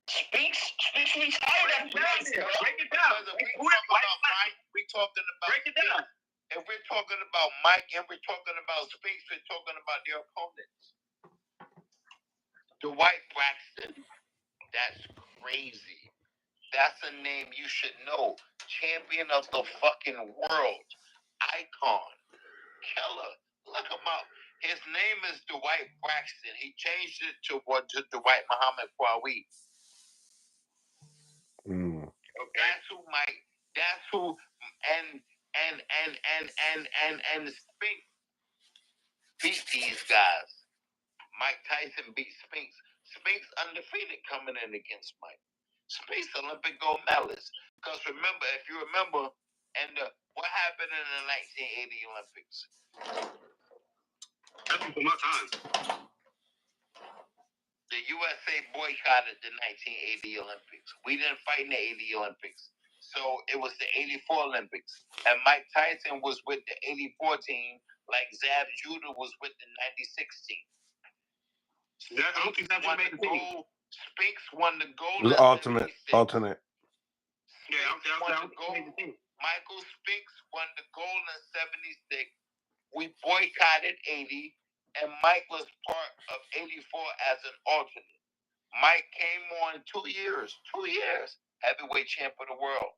Speaker 3: Spinks retired. Break it down. We talking about. Break it down. If we're talking about Mike and we're talking about Spinks, we're talking about their opponents. Dwight Braxton. That's crazy. That's a name you should know. Champion of the fucking world. Icon. Killer. Look him up. His name is Dwight Braxton. He changed it to Dwight Muhammad Kwawi. Okay. That's who Mike. That's who. And Spinks beat these guys. Mike Tyson beat Spinks. Spinks undefeated coming in against Mike. Spinks Olympic gold medalist. Because remember, if you remember, what happened in the 1980 Olympics? That's before my time. The USA boycotted the 1980 Olympics. We didn't fight in the 80 Olympics. So it was the 84 Olympics. And Mike Tyson was with the 84 team, like Zab Judah was with the 96 team. I don't think that's what made the team. Spinks won the gold.
Speaker 1: It was alternate.
Speaker 3: Yeah, won the gold. Michael Spinks won the gold in 76. We boycotted 80, and Mike was part of 84 as an alternate. Mike came on 2 years, heavyweight champ of the world.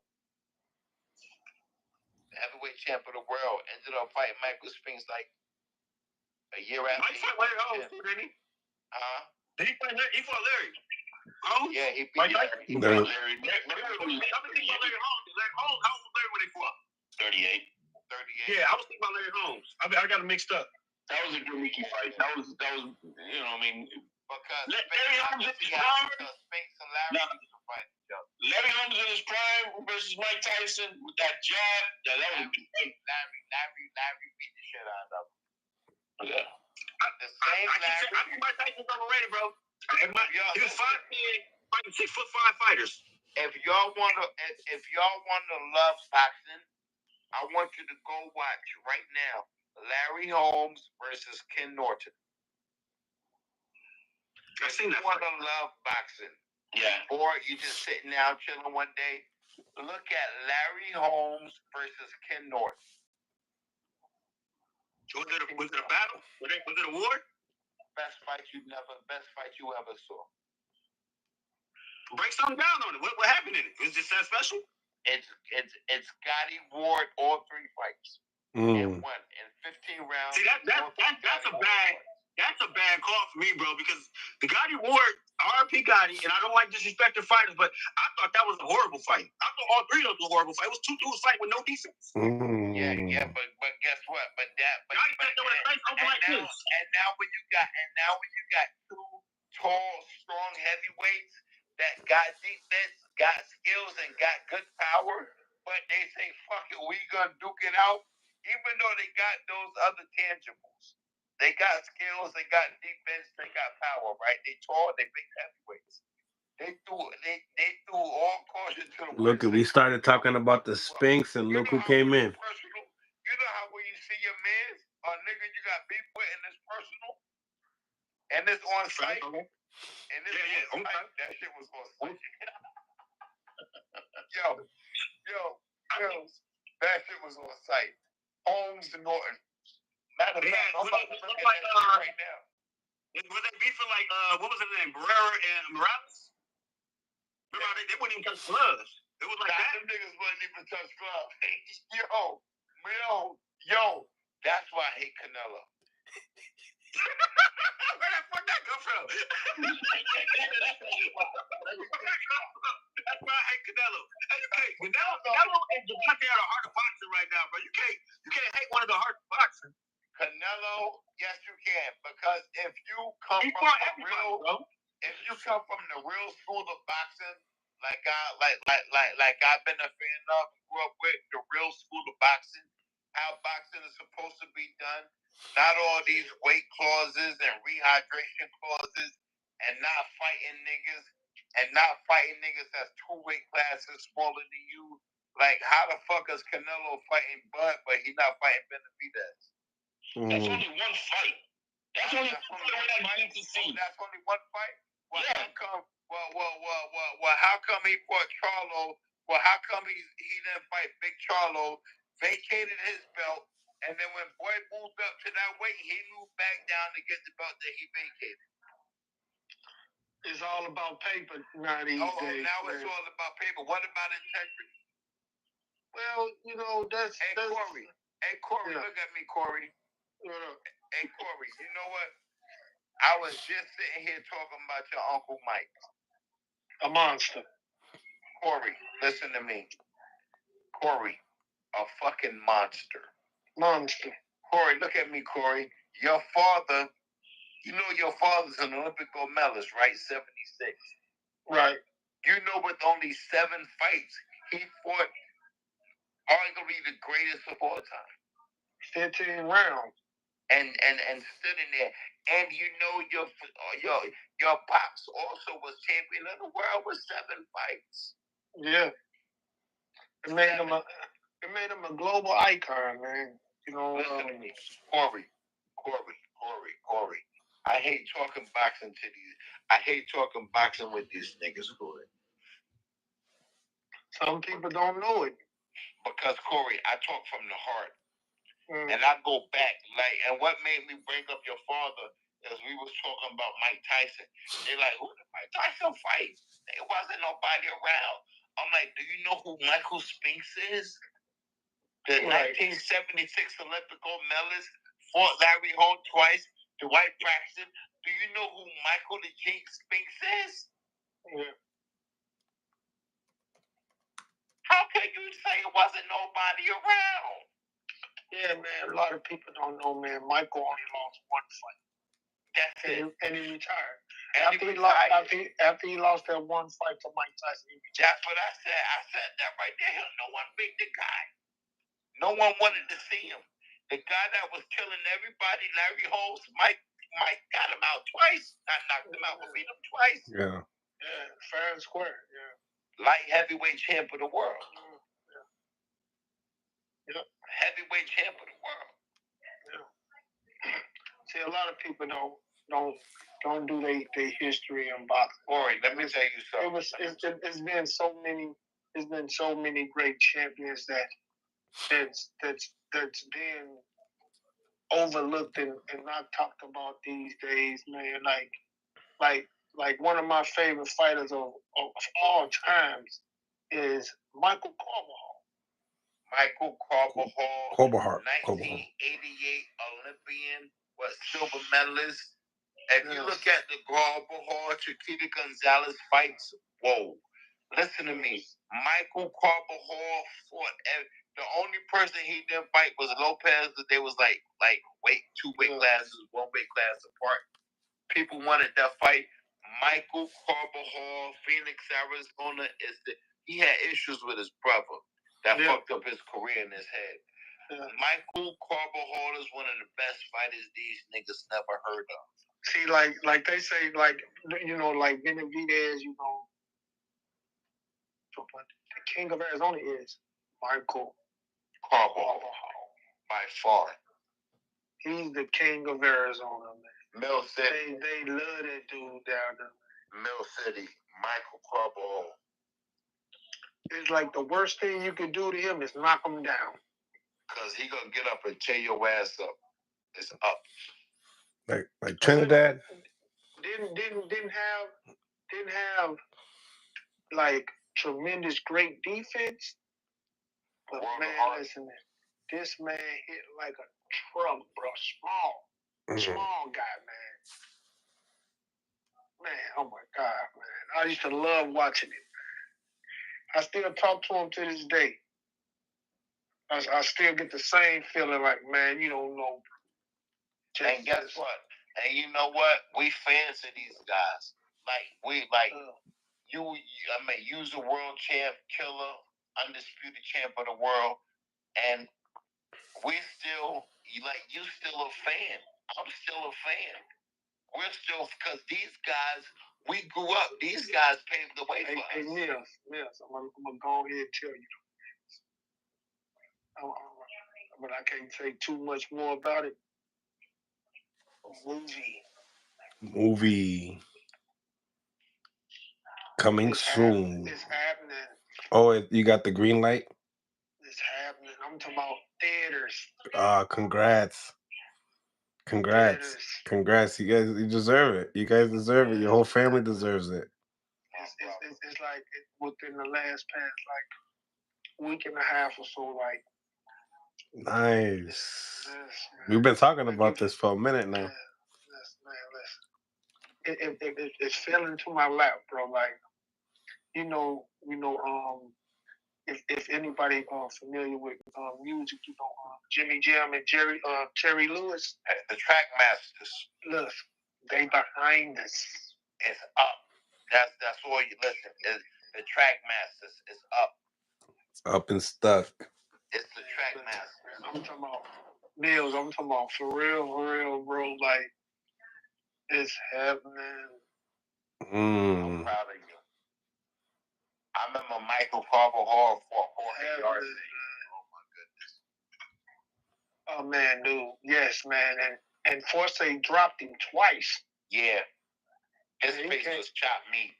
Speaker 3: Heavyweight champ of the world. Ended up fighting Michael Spinks like a year after. Mike fought Larry Holmes, didn't he? Did he fight Larry? He fought Larry. Holmes? Yeah, he beat Larry. He fought Larry. Larry Holmes. How old was Larry when they fought? 38. Yeah, I was thinking about Larry Holmes. I got him mixed up. That was a good Mickey fight. That was, you know, I mean, because Larry Holmes in his prime. Spinks and Larry used to fight each other. Larry Holmes in his prime versus Mike Tyson with that jab. Yeah, that was a good fight. Larry beat the shit out of him. Yeah. The same Larry. I think Mike Tyson's overrated, bro. He was 5'10", fighting 6'5" fighters. If y'all wanna love boxing, I want you to go watch right now Larry Holmes versus Ken Norton. I've seen that. If you want to love boxing, yeah, or you just sitting down chilling one day, look at Larry Holmes versus Ken Norton. Was it a battle? Was it a war? Best fight you ever saw. Break something down on it. What happened in it? Was it that special? It's Gotti Ward all 3 fights. And won in 15 rounds. See that's a bad call for me, bro, because the Gotti Ward, RP Gotti, and I don't like disrespecting fighters, but I thought that was a horrible fight. I thought all 3 of those were horrible fights. It was 2 dudes fighting with no defense. Yeah, but guess what? But now when you got 2 tall, strong heavyweights that got defense, got skills, and got good power, but they say, fuck it, we gonna duke it out, even though they got those other tangibles. They got skills, they got defense, they got power, right? They tall, they big heavyweights. They threw all caution to the wind.
Speaker 1: Look, we started talking about the Spinks, and look who came in.
Speaker 3: You know how when you see your man, a nigga you got beef with, and it's personal, and it's on site. And this that shit was on site. Yo, that shit was on site. Holmes and Norton. Matter of fact, I'm about to look at that shit right now. Was they beefing like, what was his name? Barrera and Morales? Remember, they wouldn't even touch gloves. It was like that. Them niggas wouldn't even touch gloves. Yo, that's why I hate Canelo. Where the fuck that come from? That's why I hate Canelo. Canelo and Javante are the heart of boxing right now, bro. You can't hate one of the heart of boxing. Canelo, yes you can, because if you come from the real school of boxing, like I've been a fan of, grew up with the real school of boxing, how boxing is supposed to be done. Not all these weight clauses and rehydration clauses, and not fighting niggas that's 2 weight classes smaller than you. Like, how the fuck is Canelo fighting Bud, but he's not fighting Benavidez? That's only one fight. That's only one fight. That's only one fight. Well, yeah. How come he fought Charlo? Well, how come he didn't fight Big Charlo? Vacated his belt. And then when Boy moved up to that weight, he moved back down to get the belt that he vacated. It's all about paper now these days. Now it's all about paper. What about integrity? Well, you know, that's Corey. Hey, Corey, look at me, Corey. Hey, Corey, you know what? I was just sitting here talking about your Uncle Mike. A monster. Corey, listen to me. Corey, a fucking monster. Monster. Corey, look at me, Corey. Your father, you know your father's an Olympic gold medalist, right? 76. Right. You know with only 7 fights, He fought arguably the greatest of all time. 15 rounds. And stood in there. And you know your pops also was champion of the world with 7 fights. Yeah. It made him a global icon, man. You know, listen to me. Corey. I hate talking boxing to these. I hate talking boxing with these niggas, Corey. Some people don't know it. Because Corey, I talk from the heart. And I go back, and what made me bring up your father is we was talking about Mike Tyson. They're like, who did Mike Tyson fight? There wasn't nobody around. I'm like, do you know who Michael Spinks is? The 1976 Olympic gold medalist, fought Larry Holmes twice, Dwight Braxton. Do you know who Michael the King Spinks is? Yeah. How can you say it wasn't nobody around? Yeah, man, a lot of people don't know, man. Michael only lost 1 fight. That's it. And he retired. After he lost that 1 fight to Mike Tyson, he retired. That's what I said. I said that right there. No one beat the guy. No one wanted to see him. The guy that was killing everybody, Larry Holmes, Mike got him out twice. Not knocked him out, but beat him twice. Yeah. Yeah, fair and square. Yeah. Light heavyweight champ of the world. Yeah. Heavyweight champ of the world. Yeah. See, a lot of people don't do their history in boxing. Corey, let me tell you something. It's been so many great champions that's been overlooked and not talked about these days, man. Like one of my favorite fighters of all times is Michael Carbajal. Michael Carbajal, 1988 Olympian, was silver medalist. If you look at the Carbajal Chiquita Gonzalez fights, whoa. Listen to me. Michael Carbajal fought. The only person he didn't fight was Lopez. They was like 2 weight classes, 1 weight class apart. People wanted that fight. Michael Carbajal, Phoenix, Arizona. He had issues with his brother that fucked up his career in his head. Yeah. Michael Carbajal is one of the best fighters these niggas never heard of. See, like they say, like Benavidez, the king of Arizona is Michael Carbajal by far. He's the king of Arizona, man. Mill City. They love that dude down there. Mill City, Michael Carbajal. It's like the worst thing you could do to him is knock him down. Cause he gonna get up and tear your ass up. It's up. Like Trinidad. Didn't have like tremendous great defense. But man, listen, this man hit like a truck, bro. Small guy, man. Man, oh my God, man. I used to love watching it. I still talk to him to this day. I still get the same feeling like, man, you don't know. And guess what? And you know what? We fans of these guys. Use the world champ, killer, undisputed champ of the world. And we still, you still a fan. I'm still a fan. We're still, because these guys, we grew up. These guys paved the way for us. Yes. I'm going to go ahead and tell you. But I can't say too much more about it. Movie. Coming soon. It's happening. Oh, you got the green light? It's happening. I'm talking about theaters. Congrats. Theaters. Congrats. You guys, you deserve it. You guys deserve it. Your whole family deserves it. It's like within the last past week and a half or so, like. Nice. Yes, we've been talking about this for a minute now. Yes, man. Listen. It's fell into my lap, bro. Like, if anybody familiar with music, Jimmy Jam and Terry Lewis, the track masters. Look, they behind us. It's up. That's all you listen. The track masters is up.
Speaker 1: Up and stuck.
Speaker 3: It's the track master. I'm talking about Mills. I'm talking about for real, bro. Like it's happening. I'm proud of you. I remember Michael Carver Hall for Garcia. Oh my goodness. Oh man, dude. Yes, man. And Force dropped him twice. Yeah. His face was chopped meat.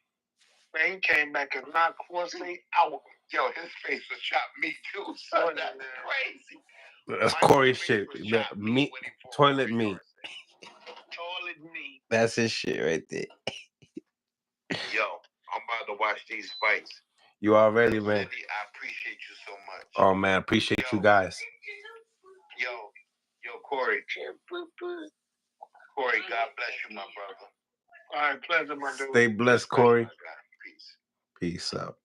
Speaker 3: Man, he came back and knocked Force out. Yo, his face was chopped meat too. So that's crazy.
Speaker 1: That's Corey's shit. Meat, toilet meat.
Speaker 3: Toilet meat.
Speaker 1: That's his shit right there.
Speaker 3: Yo, I'm about to watch these fights.
Speaker 1: You already, man.
Speaker 3: I appreciate you so much.
Speaker 1: Oh man, appreciate you guys.
Speaker 3: Yo, Corey. Corey, God bless you, my brother. All right, pleasure, my dude.
Speaker 1: Stay blessed, Corey. Peace out.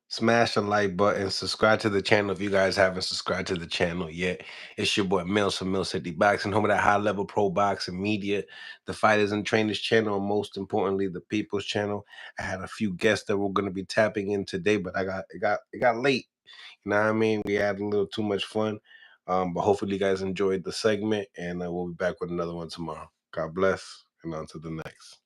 Speaker 1: Smash the like button. Subscribe to the channel if you guys haven't subscribed to the channel yet. It's your boy Mills from Mill City Boxing, home of that high level pro boxing media, the Fighters and Trainers channel, and most importantly, the People's channel. I had a few guests that were going to be tapping in today, but it got late. You know what I mean? We had a little too much fun. But hopefully you guys enjoyed the segment, and we'll be back with another one tomorrow. God bless, and on to the next.